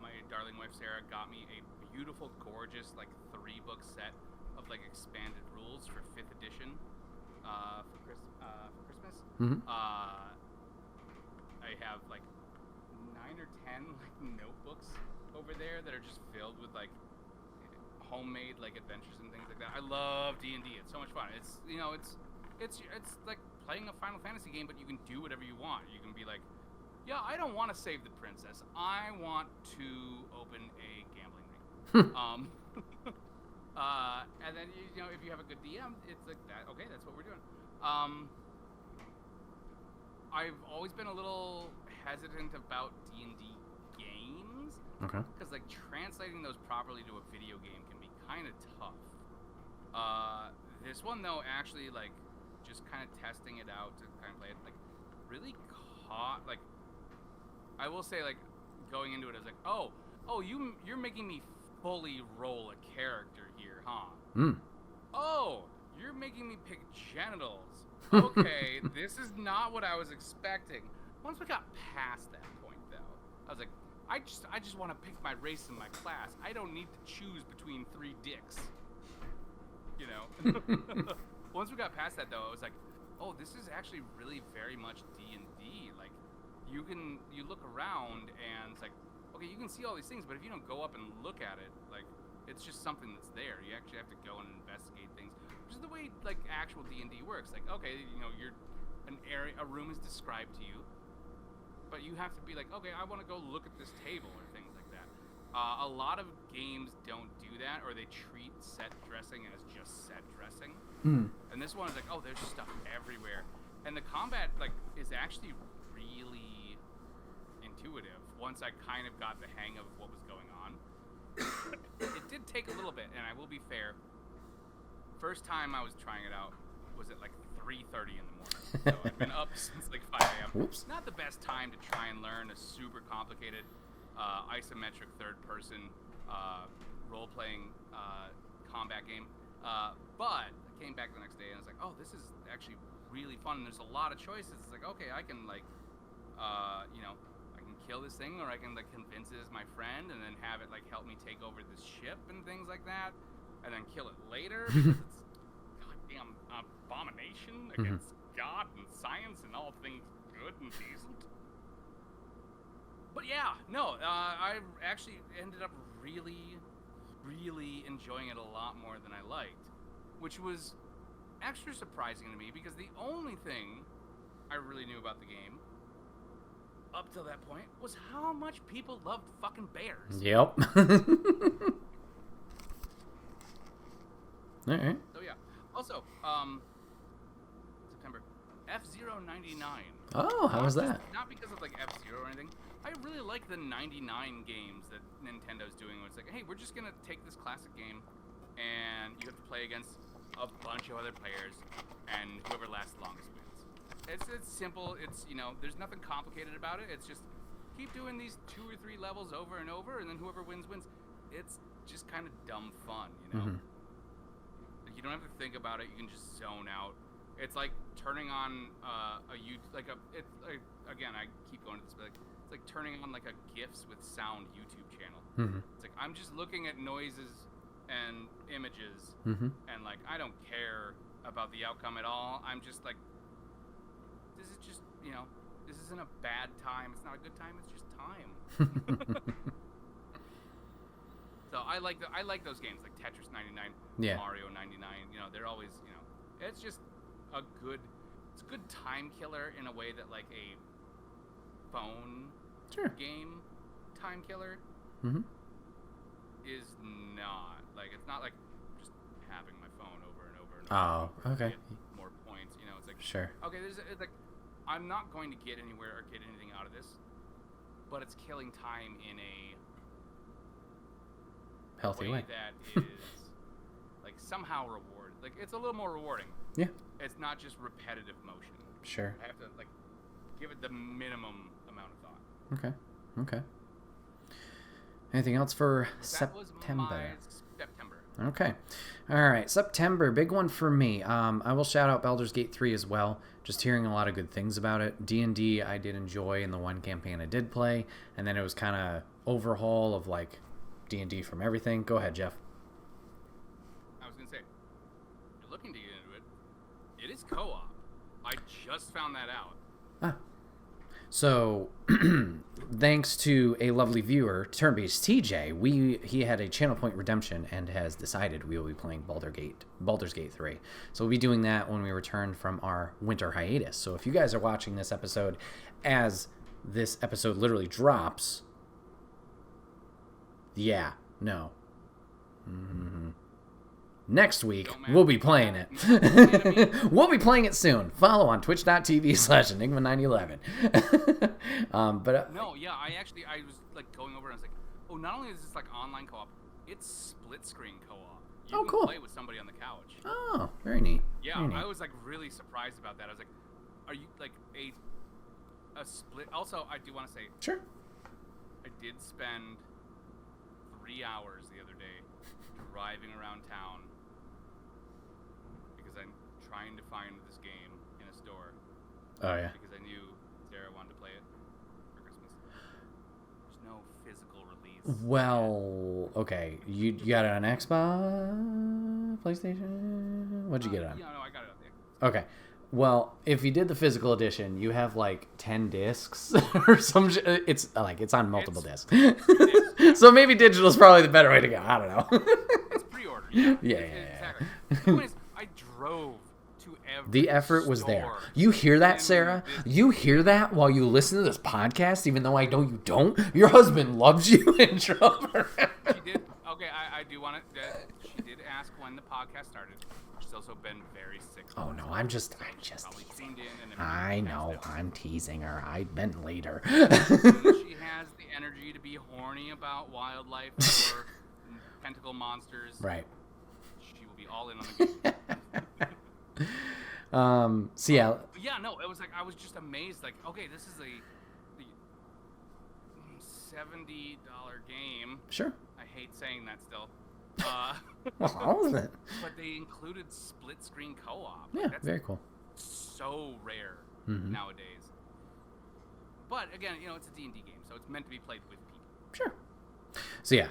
My darling wife Sarah got me a beautiful, gorgeous, like 3-book set of like expanded rules for 5th edition for Christmas. Mm-hmm. I have like 9 or 10 like notebooks over there that are just filled with like homemade like adventures and things like that. I love D&D. It's so much fun. It's, you know, it's like playing a Final Fantasy game, but you can do whatever you want. You can be like, yeah, I don't want to save the princess. I want to open a gambling ring. And then, you know, if you have a good DM, it's like that. Okay, that's what we're doing. I've always been a little hesitant about D&D games. Okay. Because, like, translating those properly to a video game can be kind of tough. This one, though, actually, like, just kind of testing it out to kind of play it, like, really caught, like, I will say, like, going into it, I was like, oh, you're making me fully roll a character here, huh? Oh, you're making me pick genitals. Okay, this is not what I was expecting. Once we got past that point, though, I was like, I just want to pick my race and my class. I don't need to choose between 3 dicks. You know? Once we got past that, though, I was like, oh, this is actually really very much D&D. Like, you look around and it's like, okay, you can see all these things, but if you don't go up and look at it, like, it's just something that's there. You actually have to go and investigate things, which is the way, like, actual D&D works. Like, okay, you know, a room is described to you, but you have to be like, okay, I want to go look at this table or things like that. A lot of games don't do that, or they treat set dressing as just set dressing. And this one is like, oh, there's stuff everywhere. And the combat, like, is actually really intuitive once I kind of got the hang of what was going on. It did take a little bit, and I will be fair. First time I was trying it out was at like 3:30 in the morning. So I've been up since like 5 a.m. Oops. Not the best time to try and learn a super complicated isometric third-person role-playing combat game. But I came back the next day and I was like, oh, this is actually really fun. And there's a lot of choices. It's like, okay, I can like, you know, I can kill this thing, or I can like convince it as my friend and then have it like help me take over this ship and things like that, and then kill it later because it's goddamn abomination against God and science and all things good and decent. But yeah, no, I actually ended up really enjoying it a lot more than I liked, which was extra surprising to me because the only thing I really knew about the game up till that point was how much people loved fucking bears. Yep. Alright. So yeah. Also, September, F-Zero 99. Oh, how was that? Not because of like F-Zero or anything. I really like the 99 games that Nintendo's doing where it's like, hey, we're just gonna take this classic game and you have to play against a bunch of other players and whoever lasts the longest wins. It's simple. It's, you know, there's nothing complicated about it. It's just keep doing these 2 or 3 levels over and over, and then whoever wins wins. It's just kind of dumb fun, you know. Like, you don't have to think about it. You can just zone out. It's like turning on again, I keep going to this, but it's like turning on like a GIFs with sound YouTube channel. It's like I'm just looking at noises and images, and like I don't care about the outcome at all. I'm just like, this is just, you know, this isn't a bad time. It's not a good time. It's just time. So I like those games like Tetris 99, Mario 99. You know, they're always, you know, it's just a good time killer in a way that like a phone game time killer is not. Like, it's not like just having my phone over and over and over. Oh, okay. To get more points, you know. It's like, okay, it's like I'm not going to get anywhere or get anything out of this, but it's killing time in a healthy way that is like somehow reward. Like, it's a little more rewarding. Yeah. It's not just repetitive motion. Sure. I have to like give it the minimum amount of thought. Okay. Anything else for That was my September. Okay. All right. September, big one for me. I will shout out Baldur's Gate 3 as well. Just hearing a lot of good things about it. D&D I did enjoy in the one campaign I did play, and then it was kind of overhaul of like D&D from everything. Go ahead, Jeff. I was gonna say, you're looking to get into it. It is co-op. I just found that out. So, thanks to a lovely viewer, Turnbase TJ, he had a channel point redemption and has decided we will be playing Baldur's Gate 3. So we'll be doing that when we return from our winter hiatus. So if you guys are watching this episode as this episode literally drops, next week, we'll be playing it. We'll be playing it soon. Follow on twitch.tv/enigma911. I was like going over and I was like, oh, not only is this like online co-op, it's split screen co-op. You can play with somebody on the couch. Oh, very neat. Yeah, very neat. I was like really surprised about that. I was like, are you like a split? Also, I do want to say, sure. I did spend 3 hours the other day driving around town because I'm trying to find this game in a store. Oh, yeah. Because I knew Sarah wanted to play it for Christmas. There's no physical release. Well, okay. You got it on Xbox? PlayStation? What'd you get it on? Yeah, no, I got it on the Xbox. Okay. Well, if you did the physical edition, you have like 10 discs or some shit. It's like it's on multiple discs. So maybe digital is probably the better way to go. I don't know. It's pre-ordered. Yeah. Exactly. The point is, I drove to every The effort was there. store You hear that, Sarah? You hear that while you listen to this podcast, even though I know you don't? Your husband loves you and drove around. She did. Okay, I do want to. She did ask when the podcast started. She's also been very sick. Oh no, I'm just probably teasing. tuned in and I know, I'm teasing her. I meant later. She has the energy to be horny about wildlife or tentacle monsters. Right. She will be all in on the game. So yeah. Yeah, no, it was like I was just amazed. Like, okay, this is the $70 game. Sure. I hate saying that still. How is it? But they included split screen co-op. Yeah, that's very cool. So rare nowadays. But again, you know, it's a D&D game, so it's meant to be played with people. Sure. So yeah,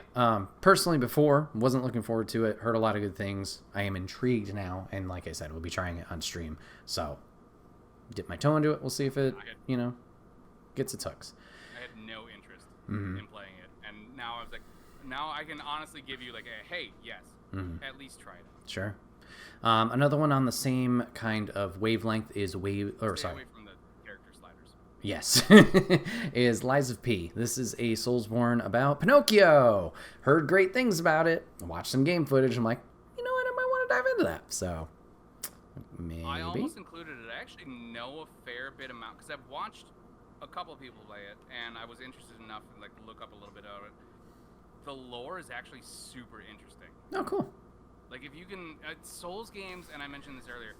personally before, wasn't looking forward to it. Heard a lot of good things. I am intrigued now, and like I said, we'll be trying it on stream. So dip my toe into it. We'll see if it, gets its hooks. I had no interest in playing it, and now I was like, now I can honestly give you like a hey, yes, at least try it out. Sure. Another one on the same kind of wavelength is Stay away from the character sliders. Yes, is Lies of P. This is a Soulsborne about Pinocchio. Heard great things about it. Watched some game footage. I'm like, you know what? I might want to dive into that. So maybe. I almost included it. I actually know a fair bit amount because I've watched a couple of people play it, and I was interested enough to like look up a little bit of it. The lore is actually super interesting. Oh, cool. Like, if you can... Souls games, and I mentioned this earlier,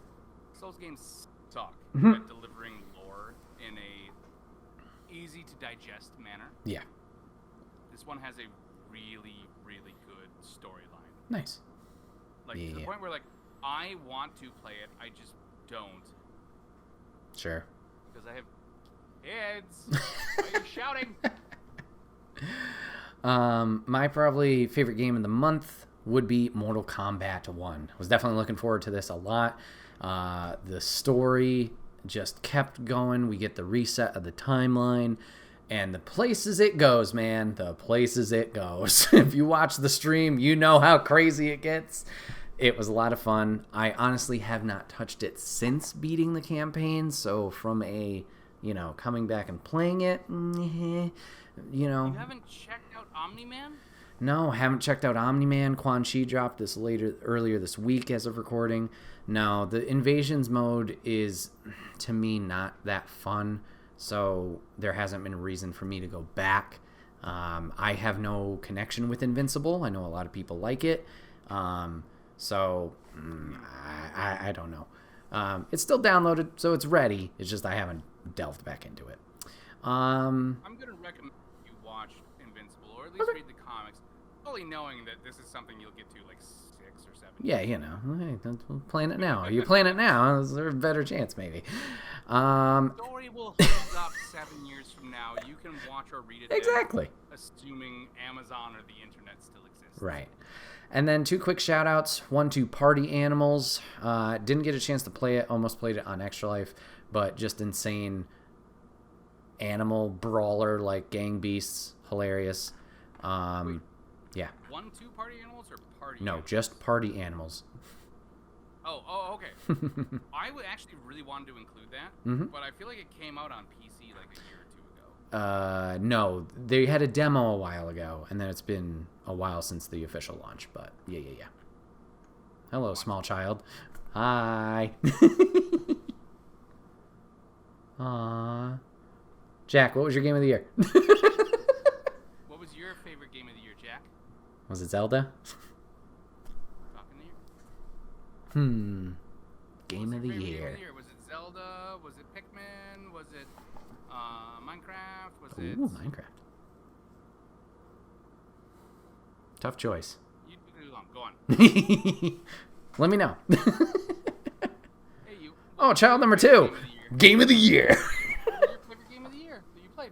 Souls games suck at delivering lore in a easy to digest manner. Yeah. This one has a really, really good storyline. Nice. Like, to the point where, like, I want to play it, I just don't. Sure. Because I have kids. Why are you shouting? My probably favorite game of the month would be Mortal Kombat 1. I was definitely looking forward to this a lot. The story just kept going. We get the reset of the timeline. And the places it goes, man. The places it goes. If you watch the stream, you know how crazy it gets. It was a lot of fun. I honestly have not touched it since beating the campaign. So from a, coming back and playing it, You haven't checked out Omni-Man? No, haven't checked out Omni-Man. Quan Chi dropped this earlier this week as of recording. No, the Invasions mode is, to me, not that fun. So there hasn't been a reason for me to go back. I have no connection with Invincible. I know a lot of people like it. I don't know. It's still downloaded, so it's ready. It's just I haven't delved back into it. I'm going to recommend you watch Invincible, or at least read the comics, fully knowing that this is something you'll get to like 6 or 7. Yeah, hey, playing it now. You're playing it now. There's a better chance, maybe. The story will hold up 7 years from now. You can watch or read it. Exactly. Then, assuming Amazon or the internet still exists. Right. And then 2 quick shout-outs. One to Party Animals. Didn't get a chance to play it. Almost played it on Extra Life. But just insane animal brawler like gang beasts. Hilarious. Wait, yeah. 1, 2 Party Animals or Party No, Animals? just Party Animals. Oh, okay. I would actually really wanted to include that, but I feel like it came out on PC like a year or 2 ago. No, they had a demo a while ago, and then it's been a while since the official launch, but yeah. Hello, small child. Hi. Aww. Jack, what was your game of the year? What was your favorite game of the year, Jack? Was it Zelda? Talking to you. Game of the year. Game of the year? Was it Zelda? Was it Pikmin? Was it Minecraft? Was it... Ooh, Minecraft. Tough choice. You took too long. Go on. Let me know. Hey, you. Oh, child number 2. Game of the year. What was your favorite game of the year that you played?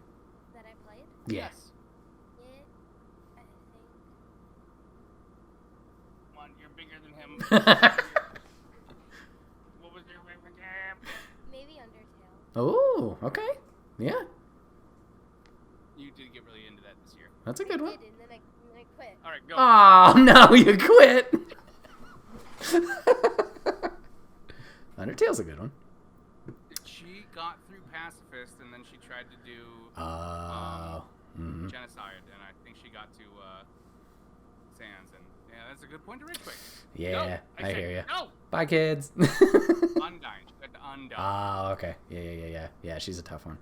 That I played? Yeah. Yes. It, I think. Come on, you're bigger than him. What was your favorite game? Maybe Undertale. Oh, okay. Yeah, You did get really into that this year. that's a good I one. did, and then I quit. All right, go. Oh, no, you quit. Undertale's a good one. She got through Pacifist, and then she tried to do Genocide, and I think she got to Sans, and yeah, that's a good point to rage quit. Yeah, I hear you. No! Bye, kids. Undyne. She got to Undyne. Oh, okay. Yeah. Yeah, she's a tough one.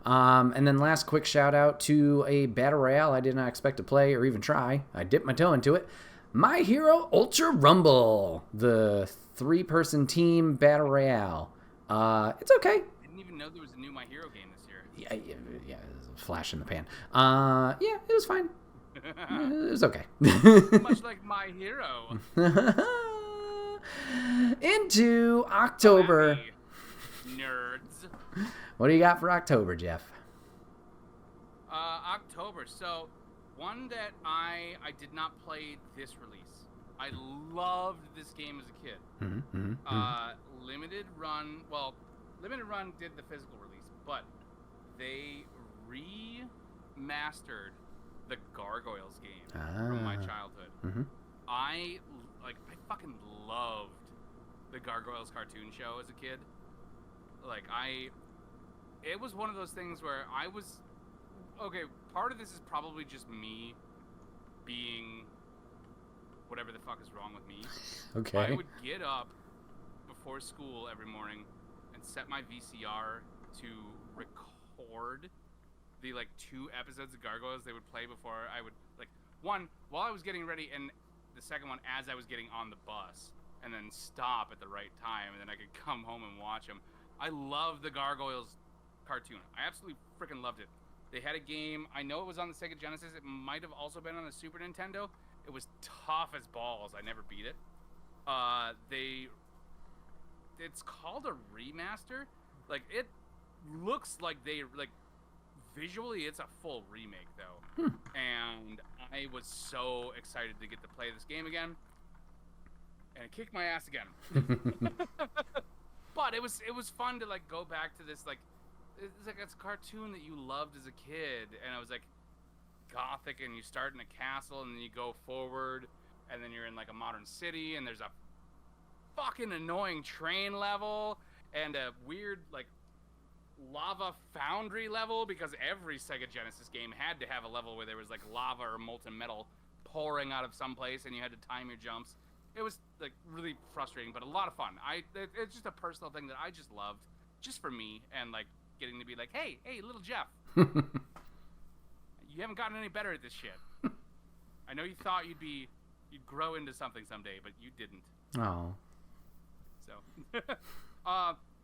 And then last quick shout out to a battle royale I did not expect to play or even try. I dipped my toe into it. My Hero Ultra Rumble, the 3-person team battle royale. It's okay. I didn't even know there was a new My Hero game this year. Yeah, it was a flash in the pan. Yeah, it was fine. It was okay. Much like My Hero. Into October. Happy nerds. What do you got for October, Jeff? October. So, one that I did not play this release. I loved this game as a kid. Limited Run. Well, Limited Run did the physical release, but they remastered the Gargoyles game from my childhood. I fucking loved the Gargoyles cartoon show as a kid. It was one of those things where I was, okay, part of this is probably just me being whatever the fuck is wrong with me. Okay. I would get up before school every morning and set my VCR to record the 2 episodes of Gargoyles they would play before I would, one while I was getting ready, and the second one as I was getting on the bus, and then stop at the right time, and then I could come home and watch them. I love the Gargoyles cartoon. I absolutely freaking loved it. They had a game. I know it was on the Sega Genesis. It might have also been on the Super Nintendo. It was tough as balls. I never beat it. It's called a remaster. Like, it looks like visually it's a full remake though. And I was so excited to get to play this game again. And it kicked my ass again. But it was fun to like go back to this it's a cartoon that you loved as a kid, and I was like gothic, and you start in a castle and then you go forward and then you're in like a modern city, and there's a fucking annoying train level and a weird like lava foundry level, because every Sega Genesis game had to have a level where there was like lava or molten metal pouring out of some place and you had to time your jumps. It was like really frustrating, but a lot of fun. It's just a personal thing that I just loved, just for me, and like getting to be like, hey, little Jeff, you haven't gotten any better at this shit. I know you thought you'd grow into something someday, but you didn't. Oh. So,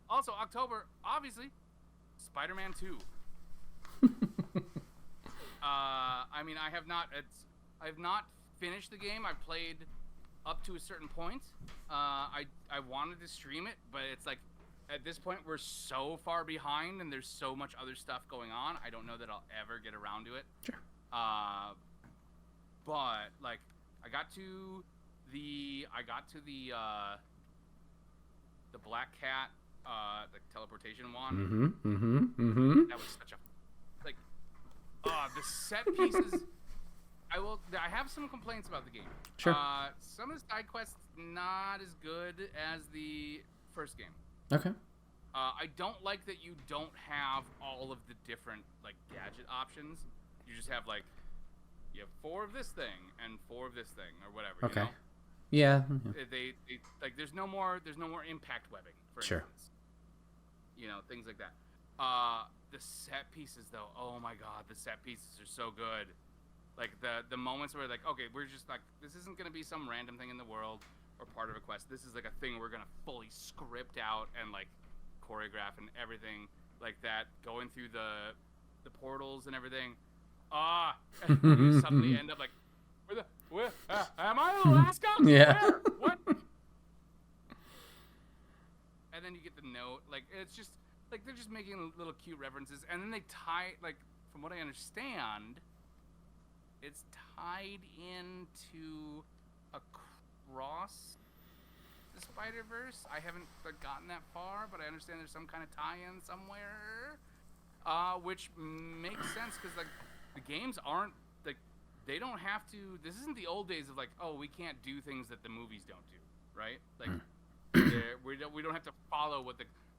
also October, obviously, Spider-Man 2. I mean, I have not finished the game. I've played up to a certain point. I wanted to stream it, but it's like at this point we're so far behind and there's so much other stuff going on. I don't know that I'll ever get around to it. Sure. But like I got to the Black Cat the teleportation one. That was such a like the set pieces. I have some complaints about the game. Sure. Some of the side quests not as good as the first game. Okay. I don't like that you don't have all of the different like gadget options. You just have like you have 4 of this thing and 4 of this thing or whatever. Okay. You know? Yeah. They like there's no more impact webbing, for instance. You know, things like that. The set pieces though, oh my god, the set pieces are so good. Like the moments where like, okay, we're just like, this isn't gonna be some random thing in the world or part of a quest. This is like a thing we're gonna fully script out and like choreograph and everything like that. Going through the portals and everything. And you suddenly end up like, where am I in Alaska? Yeah. Where? What? And then you get the note. Like, it's just like they're just making little cute references, and then they tie, like, from what I understand, it's tied into across the Spider-Verse. I haven't like gotten that far, but I understand there's some kind of tie-in somewhere, which makes sense because like the games aren't like they don't have to. This isn't the old days of like, oh, we can't do things that the movies don't do, right? Like we don't have to follow what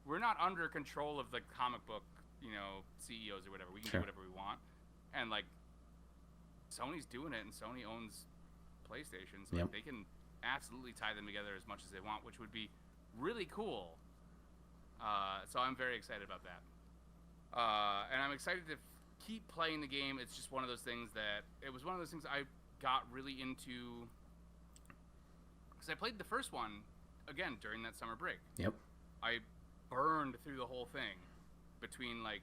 we're not under control of the comic book, you know, CEOs or whatever. We can do whatever we want, and like Sony's doing it, and Sony owns PlayStation, so like, they can absolutely tie them together as much as they want, which would be really cool. So I'm very excited about that, and I'm excited to keep playing the game. It's just one of those things that it was one of those things I got really into because I played the first one again during that summer break. Yep. I burned through the whole thing between like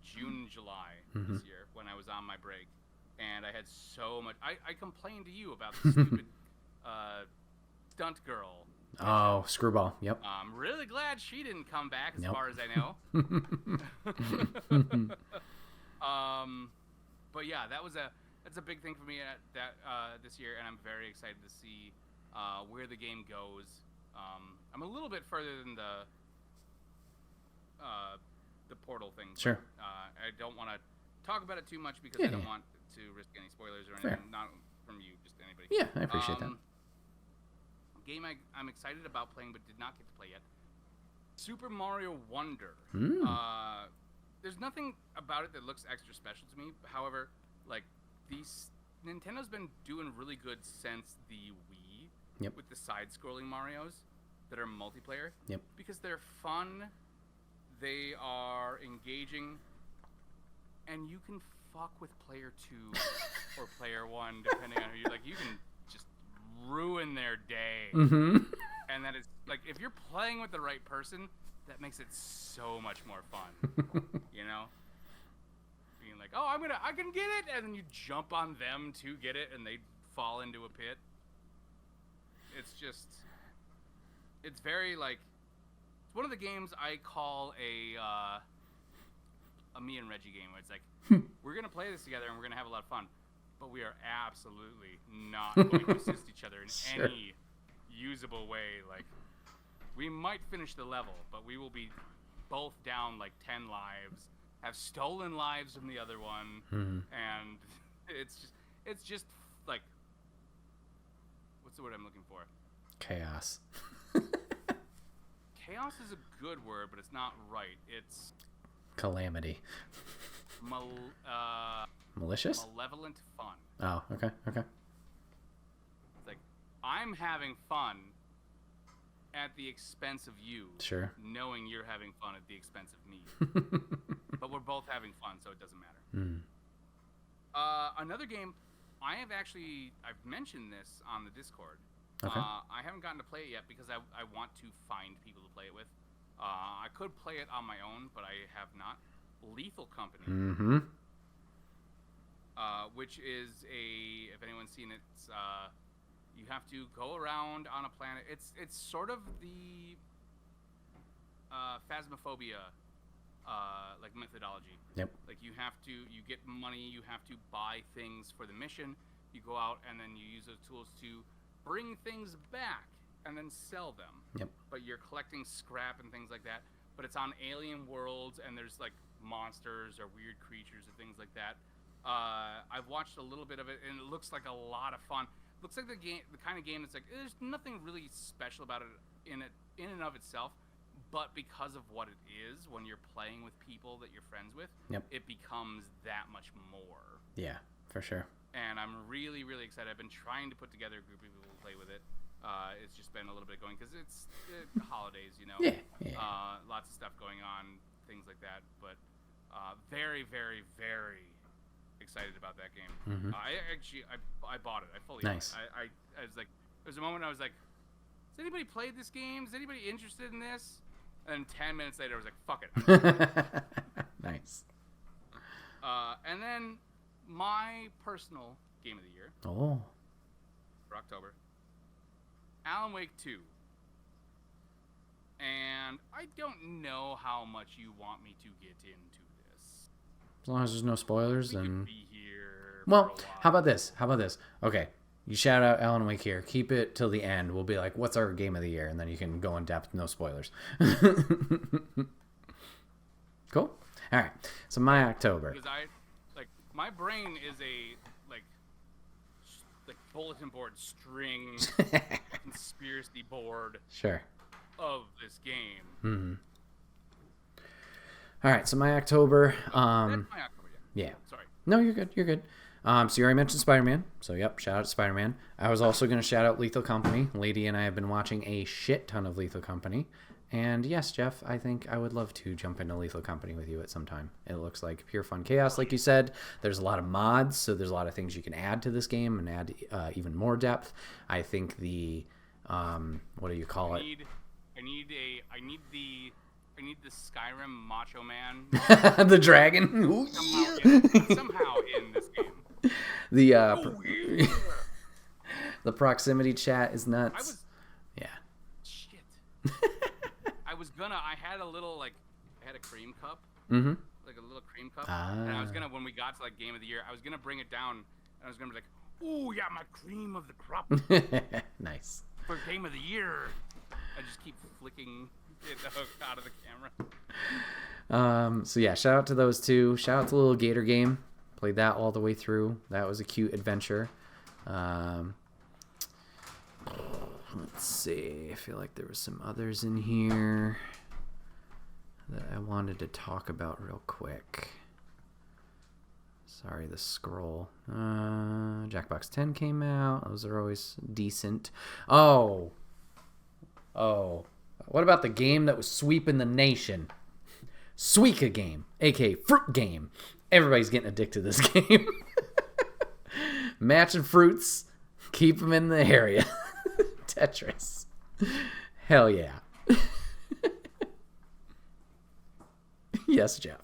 June and July this year when I was on my break, and I had so much. I complained to you about the stupid stunt girl. Oh, Screwball. Yep. I'm really glad she didn't come back, as far as I know. But yeah, that's a big thing for me this year, and I'm very excited to see where the game goes. I'm a little bit further than the Portal thing. Sure. I don't want to talk about it too much because I don't want to risk any spoilers or anything. Not from you, just anybody. Yeah, I appreciate that. Game I'm excited about playing but did not get to play yet. Super Mario Wonder. There's nothing about it that looks extra special to me. However, like Nintendo's been doing really good since the Wii with the side-scrolling Marios that are multiplayer. Yep. Because they're fun, they are engaging, and you can fuck with player 2 or player 1 depending on who you like. You can just ruin their day. And that is like if you're playing with the right person, that makes it so much more fun. You know, being like, oh, I can get it, and then you jump on them to get it, and they fall into a pit. It's very like, it's one of the games I call a me and Reggie game, where it's like, we're gonna play this together and we're gonna have a lot of fun, but we are absolutely not going to assist each other in any usable way. Like, we might finish the level, but we will be both down like 10 lives, have stolen lives from the other one, and it's just like, what's the word I'm looking for? Chaos. Chaos is a good word, but it's not right. It's calamity. Malicious? Malevolent fun. Oh, okay. It's like, I'm having fun at the expense of you. Sure. Knowing you're having fun at the expense of me. But we're both having fun, so it doesn't matter. Another game, I've mentioned this on the Discord. Okay. I haven't gotten to play it yet because I want to find people to play it with. I could play it on my own, but I have not. Lethal Company. Which is if anyone's seen it, it's, you have to go around on a planet. It's sort of the Phasmophobia like methodology. Yep. Like, you get money, you have to buy things for the mission. You go out and then you use those tools to bring things back and then sell them. Yep. But you're collecting scrap and things like that. But it's on alien worlds, and there's like monsters or weird creatures or things like that. I've watched a little bit of it, and it looks like a lot of fun. Looks like the kind of game that's like, there's nothing really special about it in and of itself, but because of what it is, when you're playing with people that you're friends with, it becomes that much more. Yeah, for sure. And I'm really, really excited. I've been trying to put together a group of people to play with it. It's just been a little bit going because it's holidays, you know. Yeah. Lots of stuff going on, things like that. But very, very, very excited about that game. I bought it. I fully nice. bought it. I was like, there was a moment I was like, has anybody played this game? Is anybody interested in this? And then 10 minutes later, I was like, fuck it. Nice. And then my personal game of the year for October, Alan Wake 2. And I don't know how much you want me to get into this. As long as there's no spoilers, We then. could be here Well, for a while. how about this? Okay, you shout out Alan Wake here. Keep it till the end. We'll be like, what's our game of the year? And then you can go in depth, no spoilers. Cool? All right. So my October. Because my brain is a bulletin board string conspiracy board Sure. of this game. All right. So my October. That's my October. Yeah. Sorry. No, you're good. You're good. So you already mentioned Spider-Man. So yep, shout out to Spider-Man. I was also going to shout out Lethal Company. Lady and I have been watching a shit ton of Lethal Company. And yes, Jeff, I think I would love to jump into Lethal Company with you at some time. It looks like pure fun chaos, like you said. There's a lot of mods, so there's a lot of things you can add to this game and add even more depth. I think the what do you call it? I need the Skyrim Macho Man The dragon. Ooh, somehow in this game. The the proximity chat is nuts. Shit. I had a little I had a cream cup. Like a little cream cup. And I was gonna, when we got to game of the year, I was gonna bring it down and I was gonna be like, ooh yeah, my cream of the crop. Nice. For game of the year. I just keep flicking it out of the camera. So yeah, shout out to those two. Shout out to Little Gator Game. Played that all the way through. That was a cute adventure. Let's see. I feel like there was some others in here that I wanted to talk about real quick. Sorry, the scroll. Jackbox 10 came out. Those are always decent. Oh. What about the game that was sweeping the nation? Suika game, aka Fruit Game. Everybody's getting addicted to this game. Matching fruits, keep them in the area. Tetris. Hell yeah. Yes, Jeff.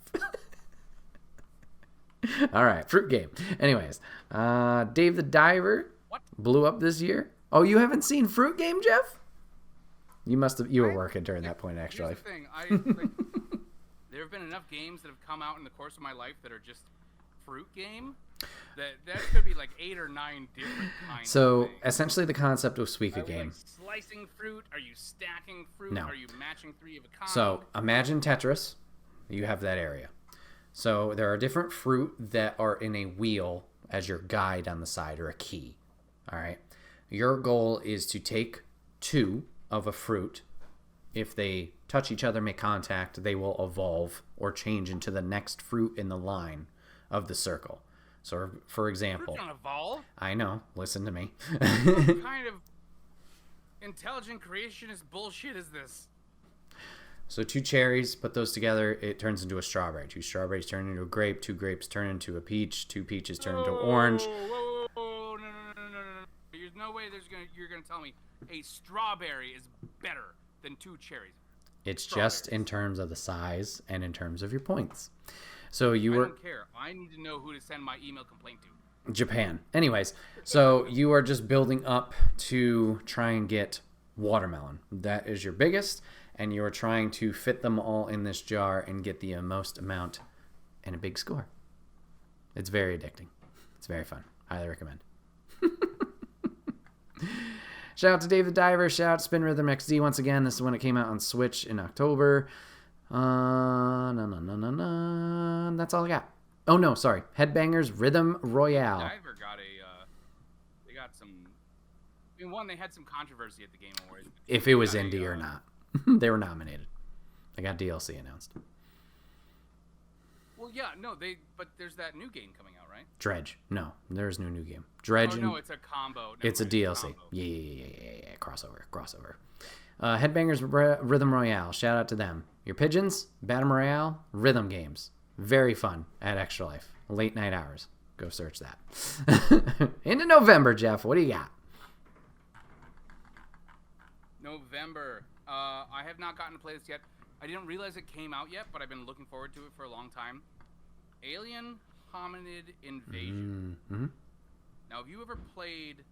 All right, fruit game. Anyways, Dave the Diver blew up this year. Oh, you haven't seen Fruit Game, Jeff? You must have. You were working during that point, actually. Here's the thing. There have been enough games that have come out in the course of my life that are just fruit game. That could be like 8 or 9 different kinds. So of things. essentially, the concept of Suika game. Like slicing fruit? Are you stacking fruit? No. Are you matching 3 of a kind? So imagine Tetris. You have that area. So there are different fruit that are in a wheel as your guide on the side or a key. All right. Your goal is to take 2 of a fruit. If they touch each other, make contact, they will evolve or change into the next fruit in the line of the circle. So, for example, Fruits don't evolve. I know. Listen to me. What kind of intelligent creationist bullshit is this? So 2 cherries, put those together, it turns into a strawberry. 2 strawberries turn into a grape. 2 grapes turn into a peach. 2 peaches turn into orange. Whoa, no. There's no way you're gonna tell me a strawberry is better than 2 cherries. It's just in terms of the size and in terms of your points. So I don't care. I need to know who to send my email complaint to. Japan. Anyways, so you are just building up to try and get watermelon. That is your biggest, and you are trying to fit them all in this jar and get the most amount and a big score. It's very addicting. It's very fun. Highly recommend. Shout out to Dave the Diver. Shout out to Spin Rhythm XD once again. This is when it came out on Switch in October. That's all I got. Oh no, sorry. Headbangers Rhythm Royale. Diver got they got some. I mean, one, they had some controversy at the Game Awards. If it was indie or not, they were nominated. They got DLC announced. Well, yeah, no, but there's that new game coming out, right? Dredge. No, there's no new game. Dredge. Oh no, it's a combo. It's a DLC. Yeah. Crossover. Headbangers Rhythm Royale. Shout out to them. Your pigeons, Battle Royale, rhythm games. Very fun at Extra Life. Late night hours. Go search that. Into November, Jeff. What do you got? November. I have not gotten to play this yet. I didn't realize it came out yet, but I've been looking forward to it for a long time. Alien Hominid Invasion. Mm-hmm. Now, have you ever played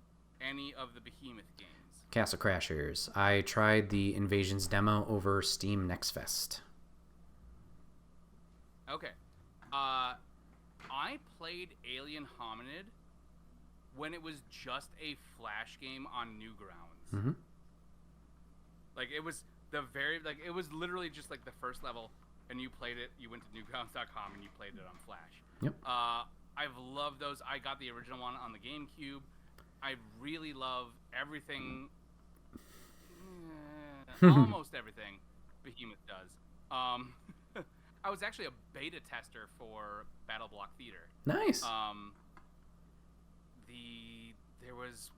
any of the Behemoth games? Castle Crashers. I tried the Invasions demo over Steam Next Fest. Okay. I played Alien Hominid when it was just a Flash game on Newgrounds. Mm-hmm. Like, it was it was literally just like the first level, and you played it, you went to newgrounds.com and you played it on Flash. Yep. I've loved those. I got the original one on the GameCube. I really love everything, almost everything Behemoth does. I was actually a beta tester for Battle Block Theater. Nice. There's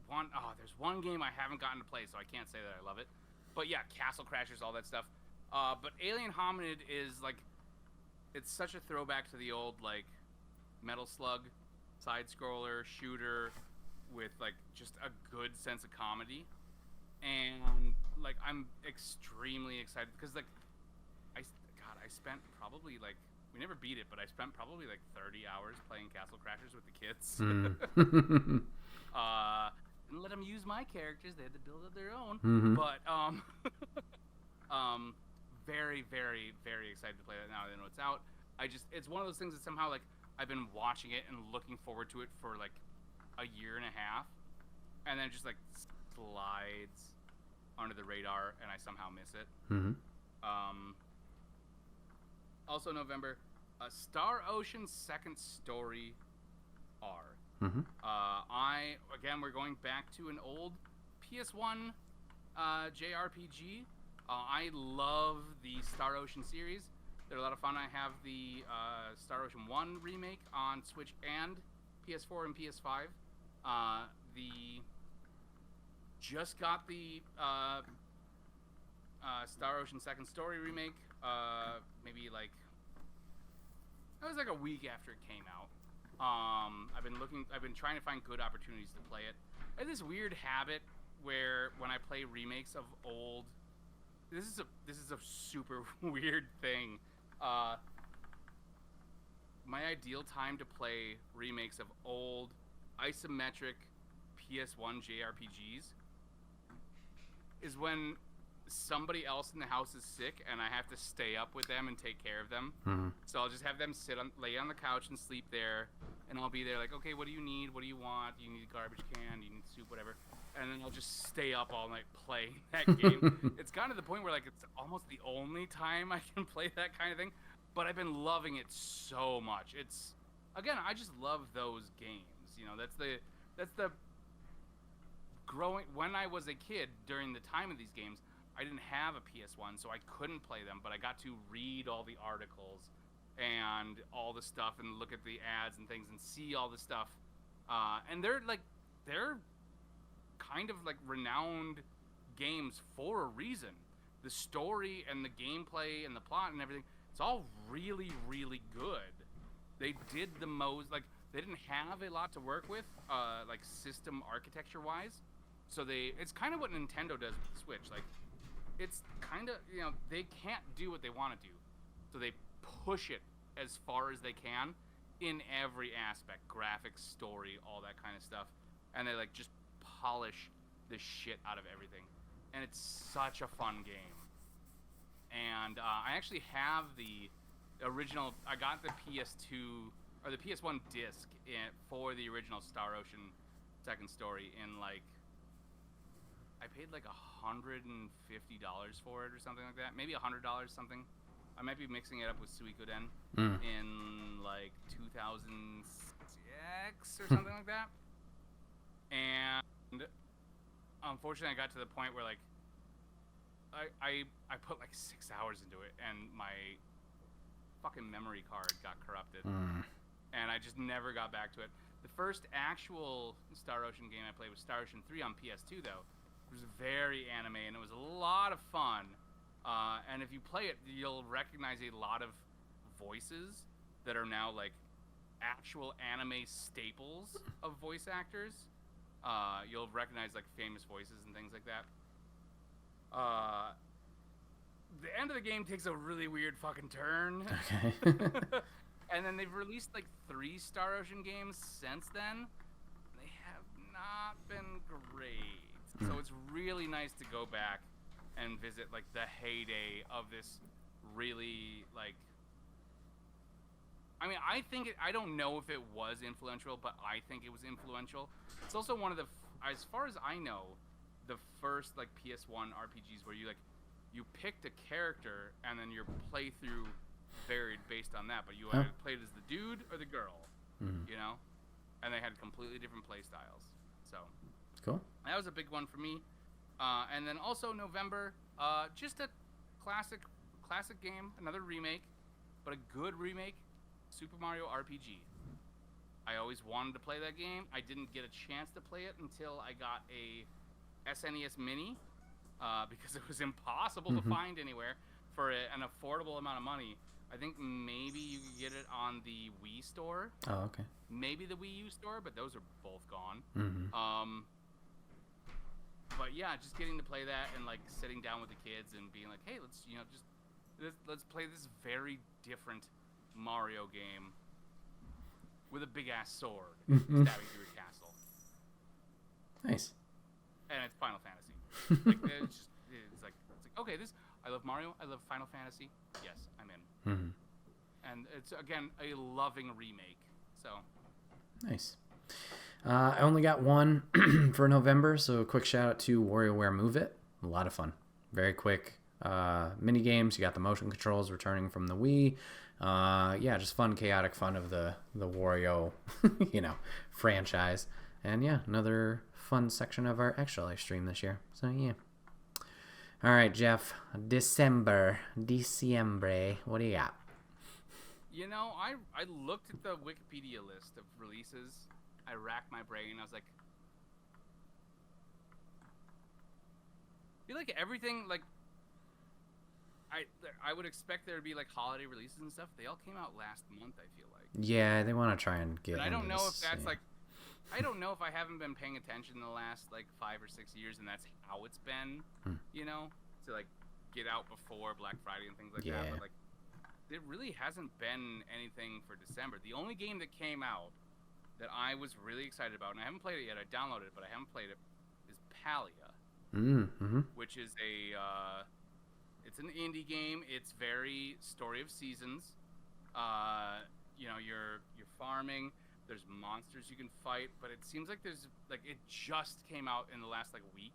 one game I haven't gotten to play, so I can't say that I love it. But yeah, Castle Crashers, all that stuff. But Alien Hominid is like, it's such a throwback to the old like Metal Slug side scroller shooter with like just a good sense of comedy, and like I'm extremely excited because like I spent probably like, we never beat it, but I spent probably like 30 hours playing Castle Crashers with the kids. And let them use my characters. They had to build up their own. Mm-hmm. But very, very, very excited to play that now that I know it's out. It's one of those things that somehow like I've been watching it and looking forward to it for like a year and a half, and then just like slides under the radar, and I somehow miss it. Mm-hmm. Also November, Star Ocean Second Story R. Mm-hmm. We're going back to an old PS1 JRPG. I love the Star Ocean series. They're a lot of fun. I have the Star Ocean 1 remake on Switch and PS4 and PS5. Just got the Star Ocean Second Story remake. Maybe like, it was like a week after it came out. I've been trying to find good opportunities to play it. I have this weird habit where when I play remakes of old this is a super weird thing. My ideal time to play remakes of old isometric PS1 JRPGs is when somebody else in the house is sick and I have to stay up with them and take care of them. Mm-hmm. So I'll just have them lay on the couch and sleep there, and I'll be there like, okay, what do you need? What do you want? Do you need a garbage can? Do you need soup? Whatever. And then I'll just stay up all night playing that game. It's gotten to the point where like it's almost the only time I can play that kind of thing. But I've been loving it so much. It's, again, I just love those games. You know, that's the growing. When I was a kid, during the time of these games, I didn't have a PS1, so I couldn't play them. But I got to read all the articles and all the stuff, and look at the ads and things, and see all the stuff. And they're kind of like renowned games for a reason. The story and the gameplay and the plot and everything. It's all really, really good. They did the most, like, they didn't have a lot to work with, like, system architecture-wise. So it's kind of what Nintendo does with the Switch. Like, it's kind of, you know, they can't do what they want to do. So they push it as far as they can in every aspect. Graphics, story, all that kind of stuff. And they, like, just polish the shit out of everything. And it's such a fun game. And I actually have the original. I got the PS2 or the PS1 disc for the original Star Ocean Second Story in like, I paid like $150 for it or something like that. Maybe $100 something. I might be mixing it up with Suikoden in like 2006 or something like that. And unfortunately, I got to the point where like. I put like 6 hours into it, and my fucking memory card got corrupted, and I just never got back to it. The first actual Star Ocean game I played was Star Ocean 3 on PS2, though. It was very anime, and it was a lot of fun. And if you play it, you'll recognize a lot of voices that are now like actual anime staples of voice actors. You'll recognize like famous voices and things like that. The end of the game takes a really weird fucking turn. Okay. And then they've released like 3 Star Ocean games since then. They have not been great. So it's really nice to go back and visit like the heyday of this really like. I mean, I don't know if it was influential, but I think it was influential. It's also one of the, as far as I know, the first like PS1 RPGs where you picked a character and then your playthrough varied based on that, but you either played as the dude or the girl, you know, and they had completely different play styles. So cool. That was a big one for me. And then also November, just a classic game, another remake, but a good remake, Super Mario RPG. I always wanted to play that game. I didn't get a chance to play it until I got a SNES Mini, because it was impossible to find anywhere for an affordable amount of money. I think maybe you could get it on the Wii store. Oh, okay. Maybe the Wii U store, but those are both gone. But yeah, just getting to play that and like sitting down with the kids and being like, hey, let's play this very different Mario game with a big ass sword stabbing through a castle. Nice. And it's Final Fantasy. Like, it's like okay, I love Mario. I love Final Fantasy. Yes, I'm in. And it's again a loving remake. So nice. I only got one for November, so a quick shout out to WarioWare Move It. A lot of fun. Very quick mini games. You got the motion controls returning from the Wii. Yeah, just fun, chaotic fun of the Wario, franchise. And yeah, another fun section of our extra life stream this year. So yeah. All right, Jeff. December. What do you got? I looked at the Wikipedia list of releases. I racked my brain. I was like, I feel like everything, like, I would expect there to be like holiday releases and stuff. They all came out last month, I feel like. Yeah, they want to try and get. But I don't know if that's yeah. like, I don't know if I haven't been paying attention the last like 5 or 6 years, and that's how it's been. To like get out before Black Friday and things like Yeah. that. But like, there really hasn't been anything for December. The only game that came out that I was really excited about, and I haven't played it yet. I downloaded it, but I haven't played it. Is Palia, which is it's an indie game. It's very Story of Seasons. You know, you're farming. There's monsters you can fight, but it seems like it just came out in the last like week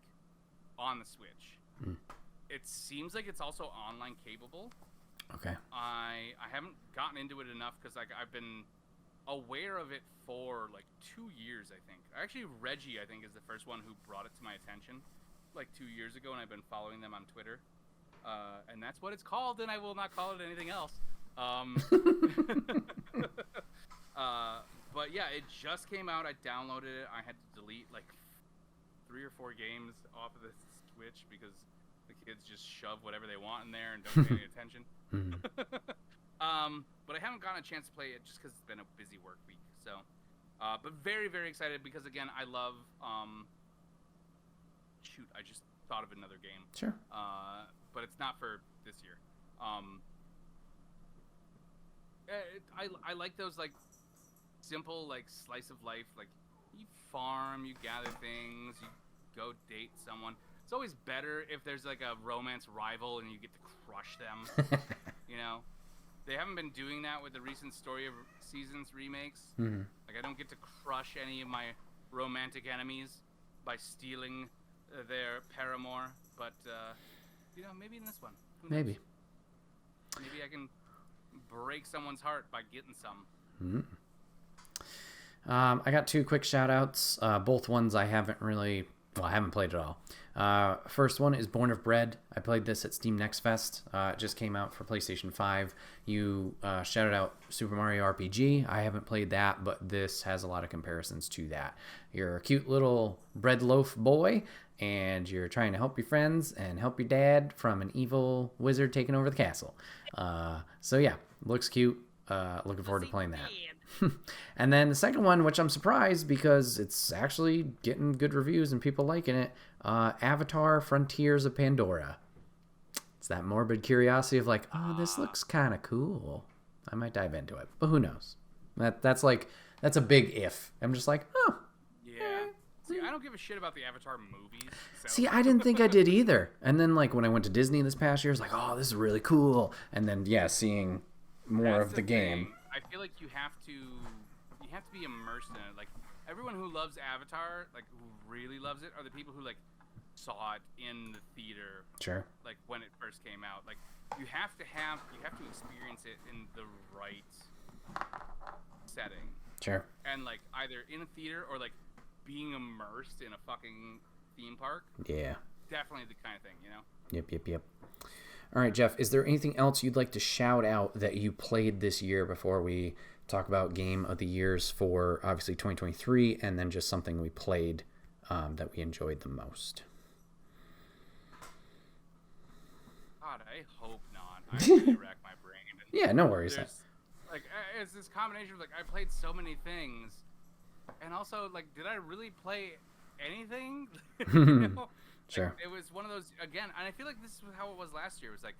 on the Switch. It seems like it's also online capable. Okay. I haven't gotten into it enough because like I've been aware of it for like 2 years, I think. Actually, Reggie, I think, is the first one who brought it to my attention like 2 years ago, and I've been following them on Twitter. And that's what it's called, and I will not call it anything else. But yeah, it just came out. I downloaded it. I had to delete like 3 or 4 games off of the Switch because the kids just shove whatever they want in there and don't pay any attention. But I haven't gotten a chance to play it just because it's been a busy work week. So, but very, very excited because again, I love. Shoot, I just thought of another game. Sure. But it's not for this year. I like those like simple like slice of life, like you farm, you gather things, you go date someone. It's always better if there's like a romance rival and you get to crush them. You know, they haven't been doing that with the recent Story of Seasons remakes. Like I don't get to crush any of my romantic enemies by stealing their paramour, but you know, maybe in this one. Who knows? Maybe I can break someone's heart by getting some. I got 2 quick shout outs, both ones I haven't played at all. First one is Born of Bread. I played this at Steam Next Fest. It just came out for PlayStation 5. You shouted out Super Mario RPG. I haven't played that, but this has a lot of comparisons to that. You're a cute little bread loaf boy, and you're trying to help your friends and help your dad from an evil wizard taking over the castle. So yeah, looks cute. Looking forward to playing that. And then the second one, which I'm surprised because it's actually getting good reviews and people liking it, Avatar Frontiers of Pandora. It's that morbid curiosity of like, oh, this looks kind of cool. I might dive into it, but who knows? That's a big if. I'm just like, oh. Yeah. See, I don't give a shit about the Avatar movies. So. See, I didn't think I did either. And then like when I went to Disney this past year, I was like, oh, this is really cool. And then yeah, seeing more of the game. I feel like you have to be immersed in it. Like everyone who loves Avatar, like who really loves it, are the people who like saw it in the theater. Sure. Like when it first came out. Like you have to experience it in the right setting. Sure. And like either in a theater or like being immersed in a fucking theme park. Yeah. Definitely the kind of thing, you know? Yep. All right, Jeff, is there anything else you'd like to shout out that you played this year before we talk about Game of the Years for, obviously, 2023, and then just something we played that we enjoyed the most? God, I hope not. I really rack my brain. Yeah, no worries. Like, it's this combination of, like, I played so many things, and also, like, did I really play anything? You know? Sure. Like, it was one of those, again, and I feel like this is how it was last year. It was like,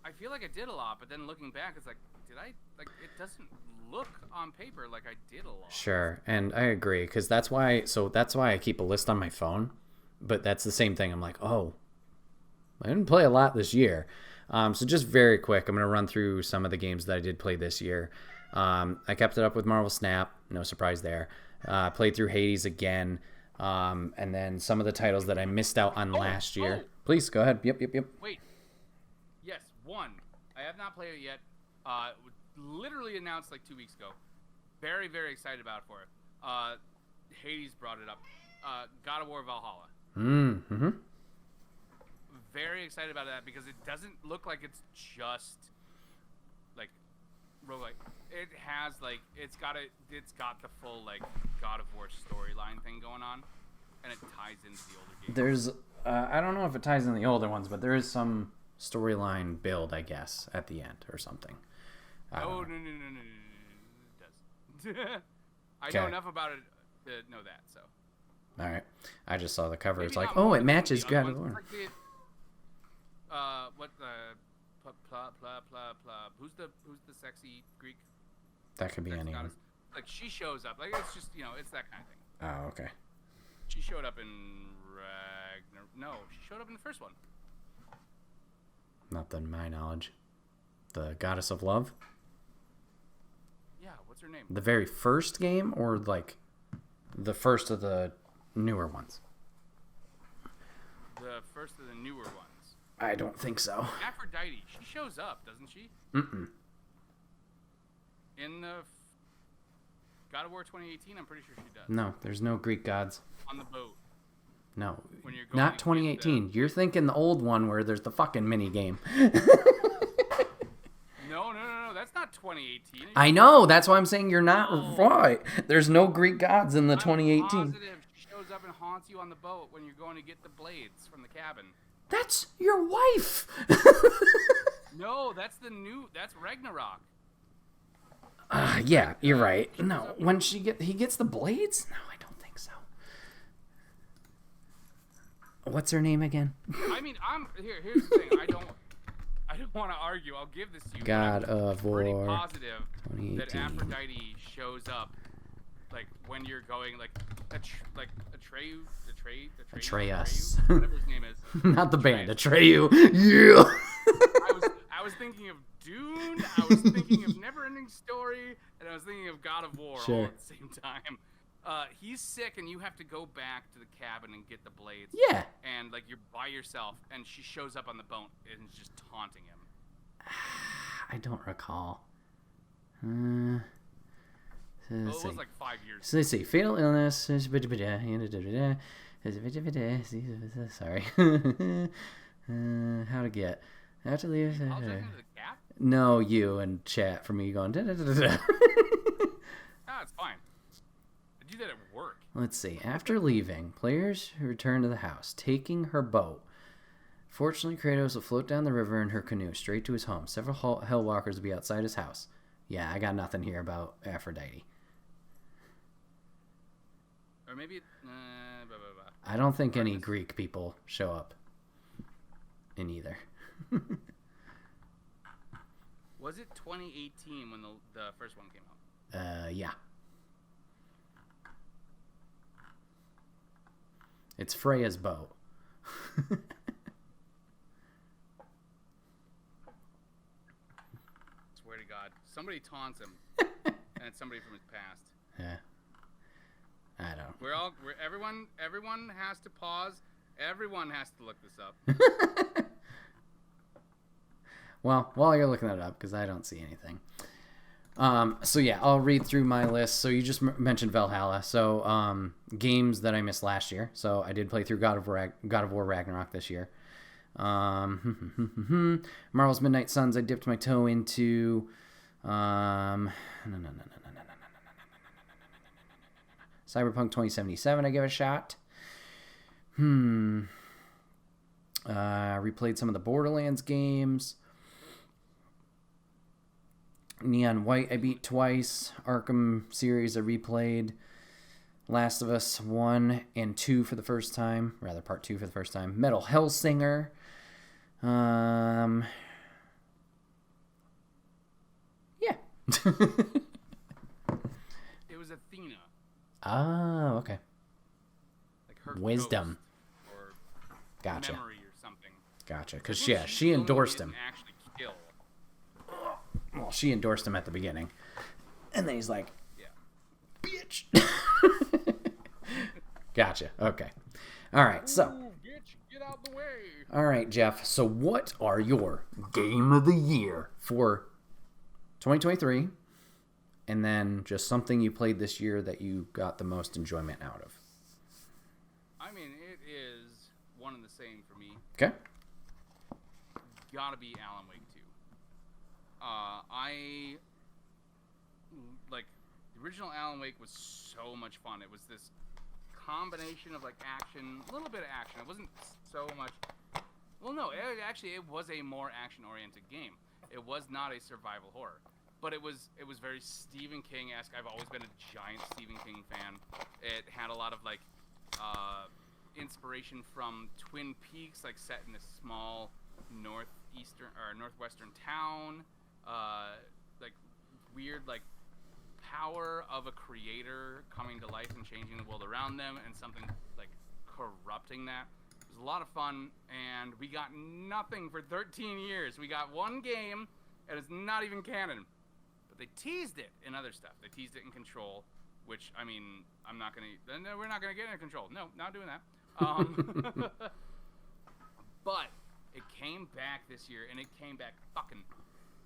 I feel like I did a lot, but then looking back, it's like, did I, like, it doesn't look on paper like I did a lot. Sure, and I agree, because that's why I keep a list on my phone, but that's the same thing. I'm like, oh, I didn't play a lot this year. So just very quick, I'm going to run through some of the games that I did play this year. I kept it up with Marvel Snap, no surprise there. Played through Hades again. And then some of the titles that I missed out on last year. Please, go ahead. Yep. Wait. Yes, one. I have not played it yet. Literally announced like 2 weeks ago. Very, very excited about it for it. Hades brought it up. God of War Valhalla. Mm-hmm. Very excited about that because it doesn't look like it's just like roguelike. It has like it's got the full like God of War storyline thing going on, and it ties into the older games. There's I don't know if it ties in the older ones, but there is some storyline build, I guess, at the end or something. No, it does. I know enough about it to know that. So. All right, I just saw the cover. Maybe it's like, oh, it matches God of War. Who's the sexy Greek? That could be sex anyone. goddess? Like she shows up. Like it's just it's that kind of thing. Oh, okay. She showed up in Ragnar. No, she showed up in the first one. Not to my knowledge. The goddess of love? Yeah, what's her name? The very first game, or like the first of the newer ones? The first of the newer ones. I don't think so. Aphrodite. She shows up, doesn't she? Mm-mm. In the God of War 2018, I'm pretty sure she does. No, there's no Greek gods. On the boat. No, When you're going not to get 2018. You're thinking the old one where there's the fucking mini game. No. That's not 2018. I know. That's why I'm saying you're not right. There's no Greek gods in the 2018. I'm positive she shows up and haunts you on the boat when you're going to get the blades from the cabin. That's your wife. No, that's Ragnarok. Yeah, you're right. No, when he gets the blades? No, I don't think so. What's her name again? I mean, here's the thing. I don't want to argue. I'll give this to you. God of War. Pretty positive that 2018. Aphrodite shows up, like when you're going like Atreus, whatever his name is. Not the band, Atreus. Atreyu. Yeah. I was thinking of Dune. I was thinking of Neverending Story, and I was thinking of God of War all at the same time. He's sick, and you have to go back to the cabin and get the blades. Yeah. And like you're by yourself, and she shows up on the boat and is just taunting him. I don't recall. It was like 5 years. So let's see. Fatal illness. Sorry. How to get. How to leave. Apologizing to the cat? No, you and chat for me going. Ah, it's fine. I do that at work. Let's see. After leaving, players return to the house, taking her boat. Fortunately, Kratos will float down the river in her canoe straight to his home. Several Hellwalkers will be outside his house. Yeah, I got nothing here about Aphrodite. Or maybe... I don't think any Greek people show up in either. Was it 2018 when the first one came out? Yeah. It's Freya's boat. Swear to God. Somebody taunts him. And it's somebody from his past. Yeah. I don't. Everyone has to pause. Everyone has to look this up. Well, while you're looking that up, because I don't see anything. So yeah, I'll read through my list. So you just mentioned Valhalla. So games that I missed last year. So I did play through God of War Ragnarok this year. Marvel's Midnight Suns I dipped my toe into. Cyberpunk 2077 I gave a shot. Replayed some of the Borderlands games. Neon White I beat twice. Arkham series I replayed. Last of Us 1 and 2 for the first time. Rather, part 2 for the first time. Metal Hellsinger. Yeah. It was Athena. Oh, okay. Like her Wisdom. ghost or Gotcha. memory or something. Gotcha. Because, I think yeah, she's she the only endorsed one him. he didn't actually kill. Well, she endorsed him at the beginning. And then he's like, Yeah. bitch. Gotcha. Okay. All right. So, Ooh, bitch, get out the way. all right, Jeff. So, what are your game of the year for 2023? And then just something you played this year that you got the most enjoyment out of. I mean, it is one and the same for me. Okay. Gotta be Alan Wake 2. The original Alan Wake was so much fun. It was this combination of like action, a little bit of action. It wasn't so much. Well, no, it was a more action-oriented game. It was not a survival horror, but it was very Stephen King-esque. I've always been a giant Stephen King fan. It had a lot of like inspiration from Twin Peaks, like set in a small North northeastern or northwestern town, like weird like power of a creator coming to life and changing the world around them, and something like corrupting that. It was a lot of fun, and we got nothing for 13 years. We got one game, and it's not even canon. But they teased it in other stuff. They teased it in Control, which, I mean, we're not going to get into Control. No, not doing that. But it came back this year, and it came back fucking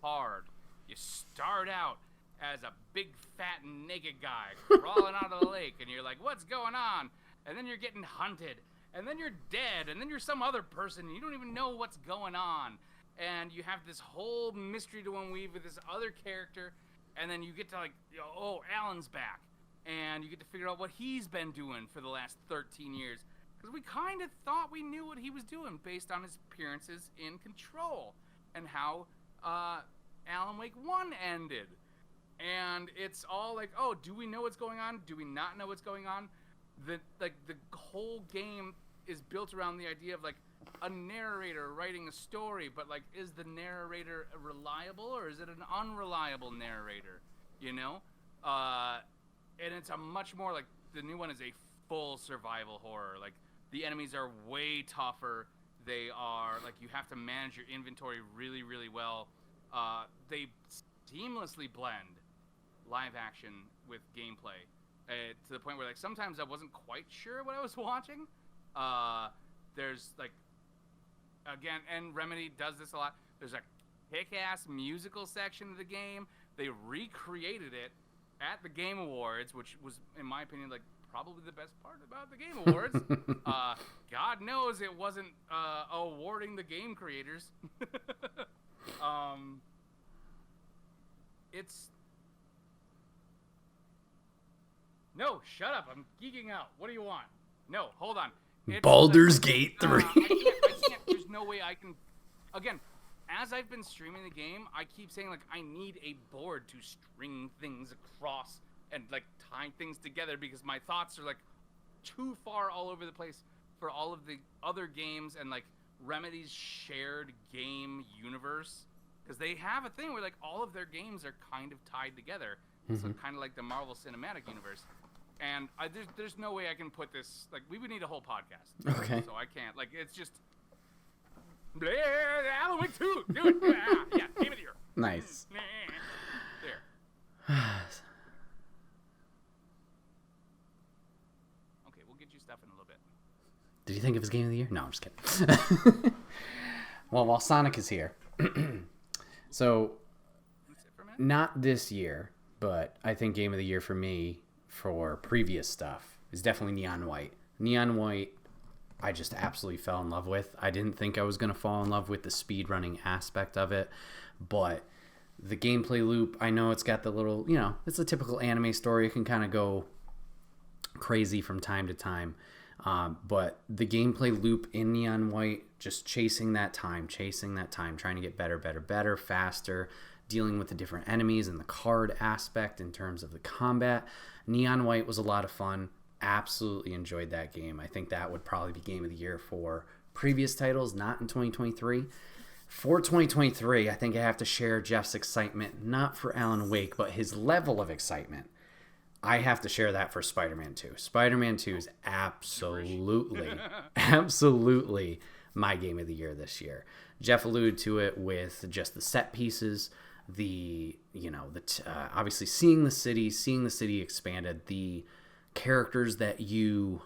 hard. You start out as a big, fat, naked guy crawling out of the lake, and you're like, what's going on? And then you're getting hunted, and then you're dead, and then you're some other person, and you don't even know what's going on. And you have this whole mystery to unweave with this other character, and then you get to, like, oh, Alan's back. And you get to figure out what he's been doing for the last 13 years. Because we kind of thought we knew what he was doing based on his appearances in Control and how Alan Wake 1 ended. And it's all like, oh, do we know what's going on? Do we not know what's going on? The whole game is built around the idea of, like, a narrator writing a story, but, like, is the narrator reliable or is it an unreliable narrator? You know? And it's a much more, like, the new one is a full survival horror. Like, the enemies are way tougher. They are, like, you have to manage your inventory really, really well. They seamlessly blend live action with gameplay to the point where, like, sometimes I wasn't quite sure what I was watching. There's, like, again, and Remedy does this a lot. There's a kick-ass musical section of the game. They recreated it at the Game Awards, which was, in my opinion, like, probably the best part about the Game Awards. God knows it wasn't awarding the game creators. It's... No, shut up. I'm geeking out. What do you want? No, hold on. Baldur's Gate 3. I can't. There's no way I can... Again, as I've been streaming the game, I keep saying, like, I need a board to string things across and, like, tie things together because my thoughts are, like, too far all over the place for all of the other games and, like, Remedy's shared game universe. Because they have a thing where, like, all of their games are kind of tied together. So kind of like the Marvel Cinematic Universe. And there's no way I can put this... Like, we would need a whole podcast. Okay. So I can't. Like, it's just... Alan Wake 2! Do it! Yeah, Game of the Year. Nice. There. Okay, we'll get you stuff in a little bit. Did you think it was Game of the Year? No, I'm just kidding. Well, while Sonic is here... So, not this year, but I think Game of the Year for me, for previous stuff, is definitely Neon White. Neon White, I just absolutely fell in love with. I didn't think I was going to fall in love with the speedrunning aspect of it, but the gameplay loop, I know it's got the little, you know, it's a typical anime story. It can kind of go crazy from time to time. But the gameplay loop in Neon White, just chasing that time, trying to get better, faster, dealing with the different enemies and the card aspect in terms of the combat. Neon White was a lot of fun. Absolutely enjoyed that game. I think that would probably be Game of the Year for previous titles, not in 2023. For 2023, I think I have to share Jeff's excitement, not for Alan Wake, but his level of excitement. I have to share that for Spider-Man 2. Spider-Man 2 is absolutely my Game of the Year this year. Jeff alluded to it with just the set pieces, obviously seeing the city expanded, the characters that you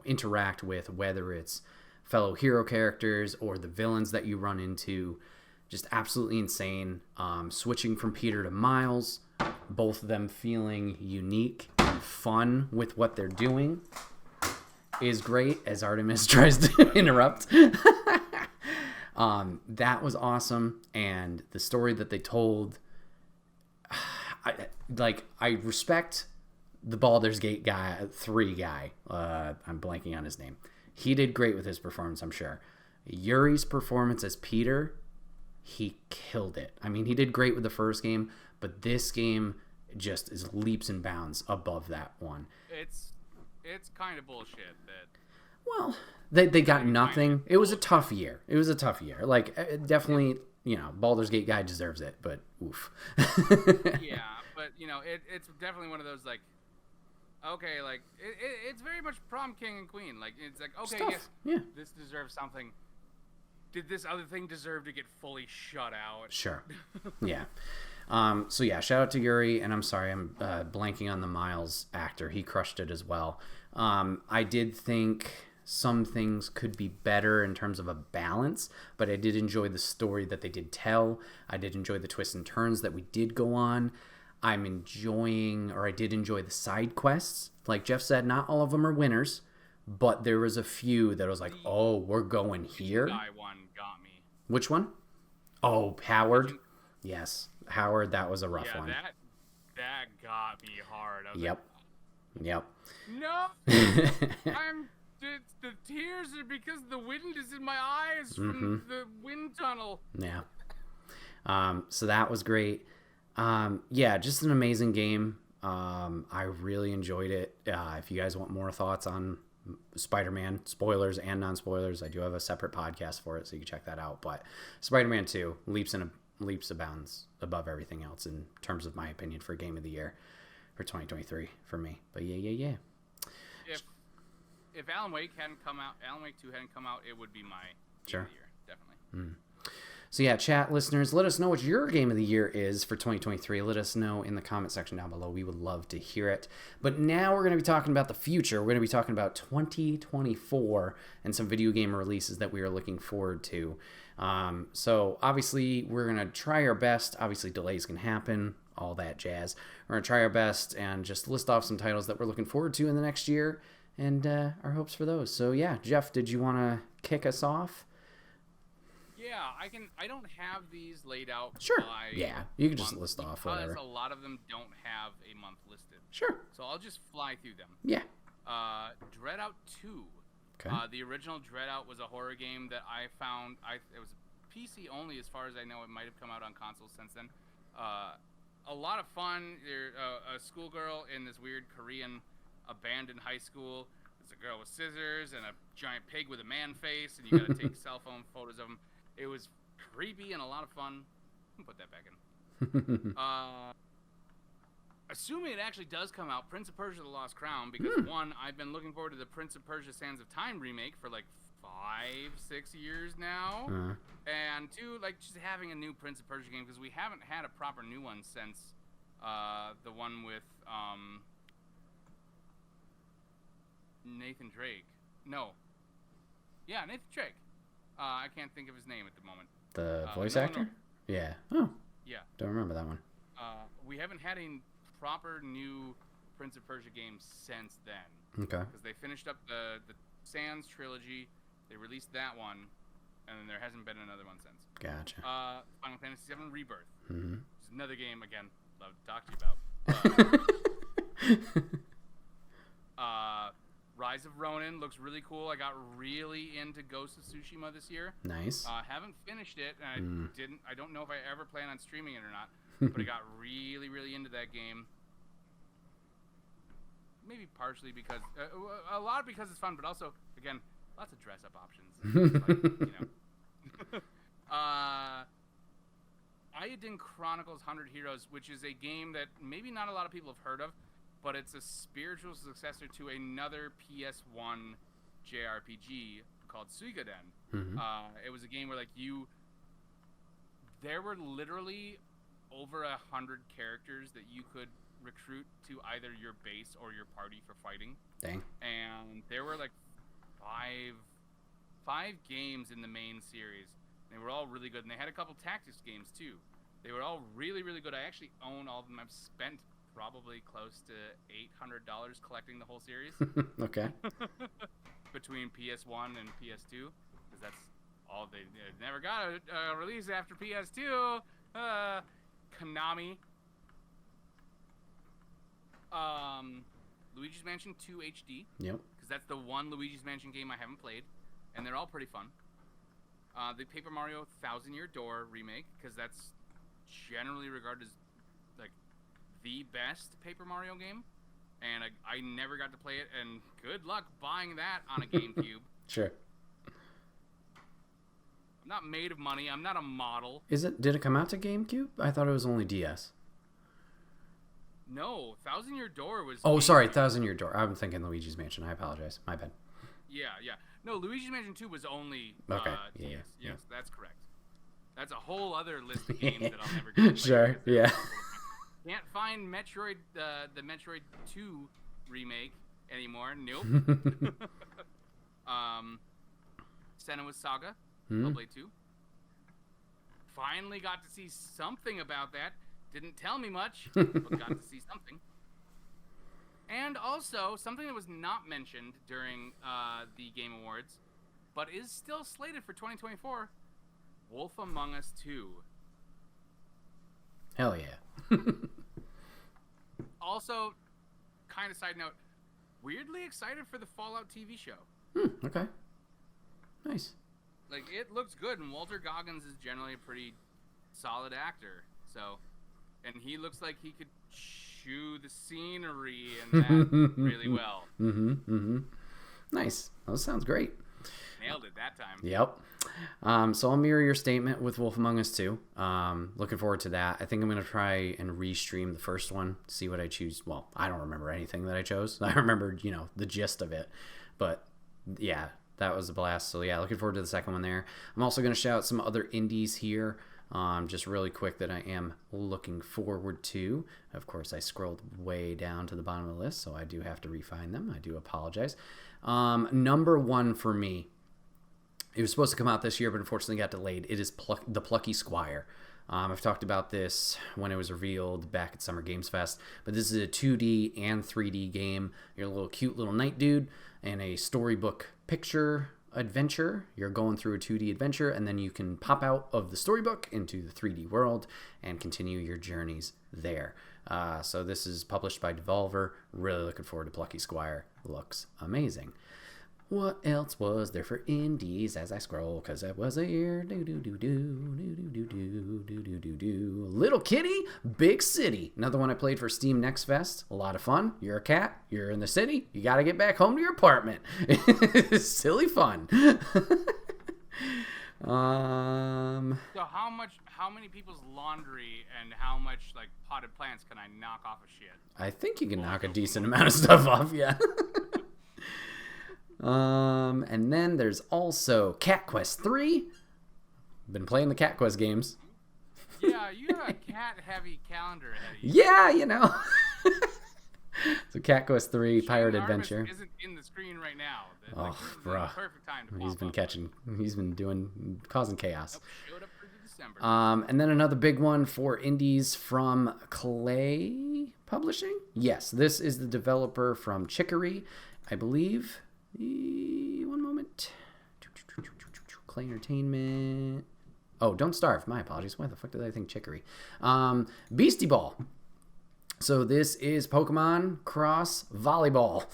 interact with, whether it's fellow hero characters or the villains that you run into, just absolutely insane. Switching from Peter to Miles, both of them feeling unique and fun with what they're doing is great, as Artemis tries to interrupt. That was awesome, and the story that they told, I respect the Baldur's Gate 3 guy. I'm blanking on his name. He did great with his performance, I'm sure. Yuri's performance as Peter, he killed it. I mean, he did great with the first game, but this game just is leaps and bounds above that one. It's kind of bullshit that... Well, They got Fine. nothing. It was a tough year. Like, definitely, Baldur's Gate guy deserves it, but oof. Yeah, but it's definitely one of those like, okay, like it's very much prom king and queen. Like it's like, okay, Stuff. yes, Yeah. this deserves something. Did this other thing deserve to get fully shut out? Sure. Yeah. So yeah, shout out to Yuri, and I'm sorry, I'm blanking on the Miles actor. He crushed it as well. I did think some things could be better in terms of a balance, but I did enjoy the story that they did tell. I did enjoy the twists and turns that we did go on. I did enjoy the side quests. Like Jeff said, not all of them are winners, but there was a few that was like, oh, we're going here. Guy one got me. Which one? Oh, Howard. Yes, Howard. That was a rough one. That got me hard. I was Yep. like, no, the tears are because the wind is in my eyes from the wind tunnel. Yeah. So that was great. Yeah, just an amazing game. I really enjoyed it. If you guys want more thoughts on Spider-Man, spoilers and non-spoilers, I do have a separate podcast for it, so you can check that out. But Spider-Man 2 leaps and bounds above everything else in terms of my opinion for Game of the Year for 2023 for me. But yeah. If Alan Wake 2 hadn't come out, it would be my Game of the Year, definitely. So yeah, chat listeners, let us know what your Game of the Year is for 2023. Let us know in the comment section down below. We would love to hear it. But now we're going to be talking about the future. We're going to be talking about 2024 and some video game releases that we are looking forward to. So obviously we're going to try our best. Obviously delays can happen, all that jazz. We're going to try our best and just list off some titles that we're looking forward to in the next year and our hopes for those. So yeah, Jeff, did you want to kick us off? Yeah, I don't have these laid out. Sure. By Yeah, you can just month list off because whatever. a lot of them don't have a month listed. Sure. So I'll just fly through them. Yeah. Dreadout 2. Okay. The original Dreadout was a horror game that I found. It was PC only, as far as I know. It might have come out on consoles since then. A lot of fun. You're a schoolgirl in this weird Korean abandoned high school. There's a girl with scissors and a giant pig with a man face, and you got to take cell phone photos of them. It was creepy and a lot of fun. Put that back in. Assuming it actually does come out, Prince of Persia: The Lost Crown, because one, I've been looking forward to the Prince of Persia: Sands of Time remake for like 5-6 years now, and two, like just having a new Prince of Persia game, because we haven't had a proper new one since the one with Nathan Drake. Nathan Drake. I can't think of his name at the moment. The voice no, actor? no. Yeah. Oh. Yeah. Don't remember that one. We haven't had a proper new Prince of Persia game since then. Okay. Because they finished up the Sands trilogy, they released that one, and then there hasn't been another one since. Gotcha. Final Fantasy VII Rebirth. Mm-hmm. Which is another game, again, love to talk to you about. Rise of Ronin looks really cool. I got really into Ghost of Tsushima this year. Nice. Haven't finished it, and I don't know if I ever plan on streaming it or not, but I got really, really into that game. Maybe partially because, a lot because it's fun, but also, again, lots of dress-up options. Iodine Chronicles 100 Heroes, which is a game that maybe not a lot of people have heard of, but it's a spiritual successor to another PS1 JRPG called Suikoden. It was a game where there were literally over 100 characters that you could recruit to either your base or your party for fighting. Dang. And there were like five games in the main series. They were all really good, and they had a couple tactics games too. They were all really, really good. I actually own all of them. I've spent probably close to $800 collecting the whole series. Okay. Between PS1 and PS2, because that's all they never got a release after PS2. Konami. Luigi's Mansion 2 HD. Yep. Because that's the one Luigi's Mansion game I haven't played, and they're all pretty fun. The Paper Mario Thousand Year Door remake, because that's generally regarded as like the best Paper Mario game, and I never got to play it, and good luck buying that on a GameCube. Sure. I'm not made of money. I'm not a model. Did it come out to GameCube? I thought it was only DS. No, Thousand Year Door was. Oh, sorry, GameCube. Thousand Year Door. I'm thinking Luigi's Mansion. I apologize. My bad. Yeah. No, Luigi's Mansion 2 was only Okay. DS. Yeah. Yes, that's correct. That's a whole other list of games that I'll never get to play. Sure. Yeah. Can't find Metroid, the Metroid 2 remake anymore. Nope. Senua's Saga, Hellblade 2. Finally got to see something about that. Didn't tell me much, but got to see something. And also, something that was not mentioned during the Game Awards, but is still slated for 2024, Wolf Among Us 2. Hell yeah. Also, kind of side note, weirdly excited for the Fallout TV show. Okay. Nice. Like, it looks good, and Walter Goggins is generally a pretty solid actor. So, and he looks like he could chew the scenery and that really well. Nice. That sounds great. Nailed it that time. Yep. So I'll mirror your statement with Wolf Among Us 2. Looking forward to that. I think I'm going to try and restream the first one, see what I choose. Well, I don't remember anything that I chose. I remembered, the gist of it. But yeah, that was a blast. So yeah, looking forward to the second one there. I'm also going to shout out some other indies here. Just really quick that I am looking forward to. Of course, I scrolled way down to the bottom of the list, so I do have to refine them. I do apologize. Number one for me, it was supposed to come out this year, but unfortunately got delayed. It is The Plucky Squire. I've talked about this when it was revealed back at Summer Games Fest, but this is a 2D and 3D game. You're a little cute little knight dude in a storybook picture adventure. You're going through a 2D adventure, and then you can pop out of the storybook into the 3D world and continue your journeys there. So this is published by Devolver. Really looking forward to Plucky Squire. Looks amazing. What else was there for indies as I scroll? Because it was a year. Little Kitty, Big City. Another one I played for Steam Next Fest. A lot of fun. You're a cat. You're in the city. You got to get back home to your apartment. Silly fun. So how many people's laundry and how much like potted plants can I knock off of shit? I think you can knock a decent amount of stuff off, yeah. And then there's also Cat Quest 3. Been playing the Cat Quest games. Yeah, you have a cat-heavy calendar ahead of you. Yeah, So Cat Quest 3, Pirate Shane Adventure. Harvest isn't in the screen right now. Oh, this is bruh. the perfect time to He's pop been up. he's been causing chaos. Nope, showed up for December. And then another big one for indies from Clay Publishing. Yes, this is the developer from Chicory, I believe. One moment. Clay Entertainment. Oh, Don't Starve. My apologies. Why the fuck did I think Chicory? Beastie Ball. So this is Pokemon Cross Volleyball.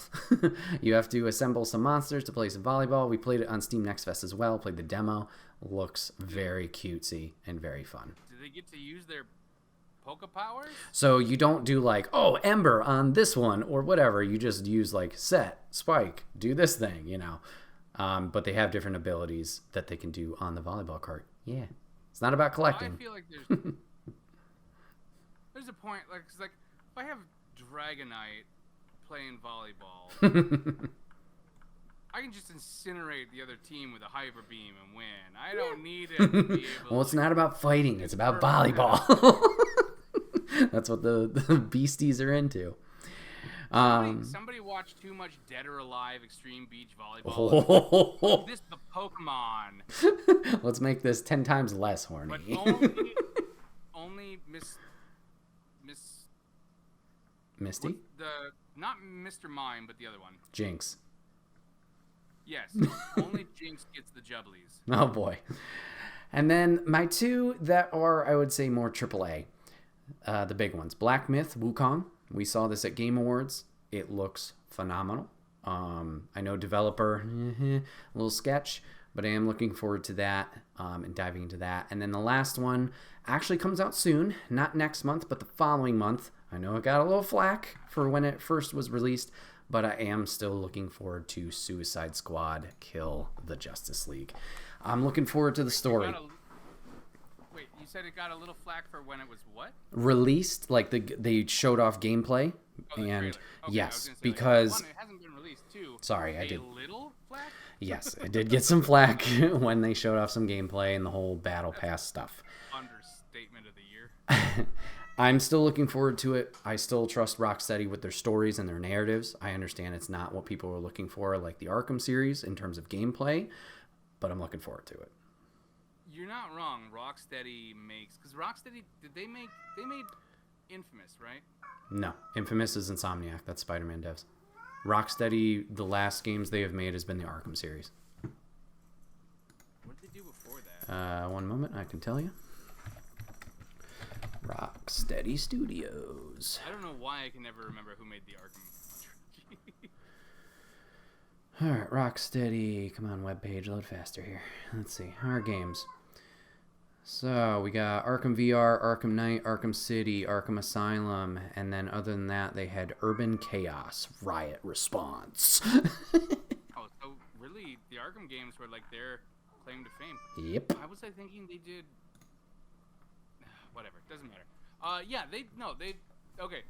You have to assemble some monsters to play some volleyball. We played it on Steam Next Fest as well. Played the demo. Looks very cutesy and very fun. Do they get to use their Poke powers? So you don't do like, oh, Ember on this one or whatever. You just use like set, spike, do this thing, But they have different abilities that they can do on the volleyball court. Yeah. It's not about collecting. I feel like there's a point, like, 'cause, like, if I have Dragonite playing volleyball, I can just incinerate the other team with a Hyper Beam and win. I don't need it to be able Well, it's to, not about fighting. It's about volleyball. That's what the beasties are into. Somebody watched too much Dead or Alive Extreme Beach Volleyball. This the Pokemon. Let's make this 10 times less horny. But only Miss Misty? not Mr. Mime, but the other one. Jinx. Yes, only Jinx gets the jubblies. Oh boy. And then my two that are, I would say, more AAA. The big ones. Black Myth, Wukong. We saw this at Game Awards. It looks phenomenal. I know developer, a little sketch, but I am looking forward to that and diving into that. And then the last one actually comes out soon. Not next month, but the following month. I know it got a little flack for when it first was released, but I am still looking forward to Suicide Squad Kill the Justice League. I'm looking forward to the story. Wait, you said it got a little flack for when it was what? Released, like they showed off gameplay, Oh, the and trailer. Okay, I was yes, gonna say, because one, it hasn't been released too. sorry, I did. A little flack? Yes, I did get some flack when they showed off some gameplay and the whole battle pass stuff. Understatement of the year. I'm still looking forward to it. I still trust Rocksteady with their stories and their narratives. I understand it's not what people were looking for, like the Arkham series in terms of gameplay, but I'm looking forward to it. You're not wrong. Rocksteady makes, because Rocksteady they made Infamous, right? No, Infamous is Insomniac. That's Spider-Man devs. Rocksteady, the last games they have made has been the Arkham series. What did they do before that? One moment, I can tell you. Rocksteady Studios. I don't know why I can never remember who made the Arkham trilogy. All right, Rocksteady. Come on, webpage, load faster here. Let's see. Our games. So we got Arkham VR, Arkham Knight, Arkham City, Arkham Asylum, and then other than that, they had Urban Chaos, Riot Response. Oh, so really, the Arkham games were like their claim to fame. Yep. Why was I thinking they did? Whatever, doesn't matter. Yeah, okay.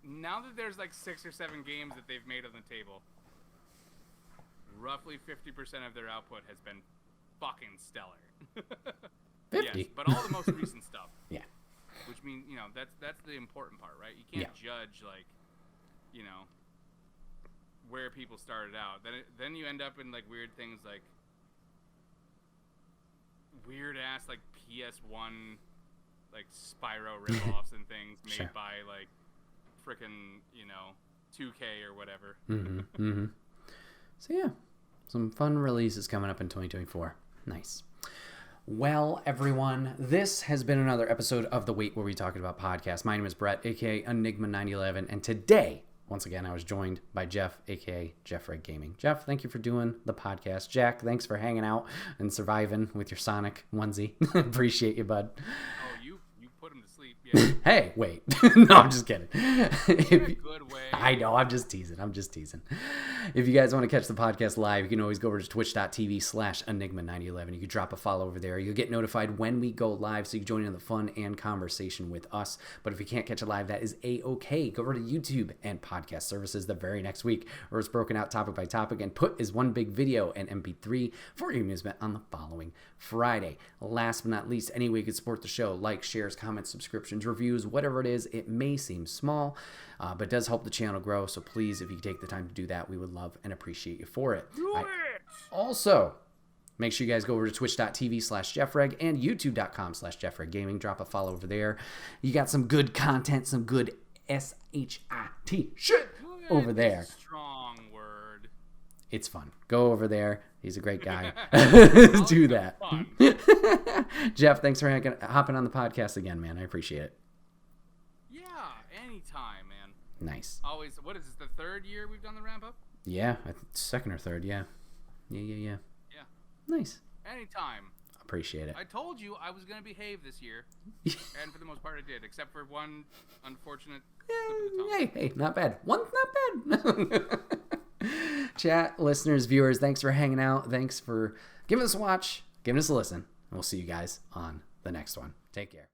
Now that there's like 6 or 7 games that they've made on the table, roughly 50% of their output has been fucking stellar. 50? Yes, but all the most recent stuff. Yeah. Which means, that's the important part, right? You can't judge, like, where people started out. Then you end up in, like, weird things like weird-ass, like, PS1, like, Spyro ripoffs and things made Sure. by, like, frickin', 2K or whatever. Mm-hmm. Mm-hmm. So, yeah. Some fun releases coming up in 2024. Nice. Well, everyone, this has been another episode of the Wait Where We Talking About podcast. My name is Bret, a.k.a. Enigma911, and today, once again, I was joined by Jeff, a.k.a. Jeff Red Gaming. Jeff, thank you for doing the podcast. Jack, thanks for hanging out and surviving with your Sonic onesie. Appreciate you, bud. Oh, you put him to sleep. Yeah. Hey, wait. No, I'm just kidding. In a good way. I know, I'm just teasing. If you guys want to catch the podcast live, you can always go over to twitch.tv/Enigma911. You can drop a follow over there. You'll get notified when we go live, so you can join in the fun and conversation with us. But if you can't catch it live, that is A-OK. Go over to YouTube and podcast services the very next week, where it's broken out topic by topic and put as one big video and MP3 for your amusement on the following Friday. Last but not least, any way you can support the show, like, shares, comments, subscriptions, reviews, whatever it is. It may seem small, but it does help the channel grow. So please, if you take the time to do that, we would love and appreciate you for it. Do it! Also, make sure you guys go over to twitch.tv/JeffReg and youtube.com/JeffRegGaming. Drop a follow over there. You got some good content, some good SHIT shit over there. Strong word. It's fun. Go over there. He's a great guy. I'll Do have that. fun. Jeff, thanks for hopping on the podcast again, man. I appreciate it. Yeah, anytime, man. Nice. Always. What is this? The 3rd year we've done the ramp up? Yeah, second or third. Yeah. Yeah. Nice. Anytime. Appreciate it. I told you I was gonna behave this year, and for the most part I did, except for one unfortunate slip of the tongue. Hey, not bad. One's not bad. Chat, listeners, viewers, thanks for hanging out. Thanks for giving us a watch, giving us a listen. And we'll see you guys on the next one. Take care.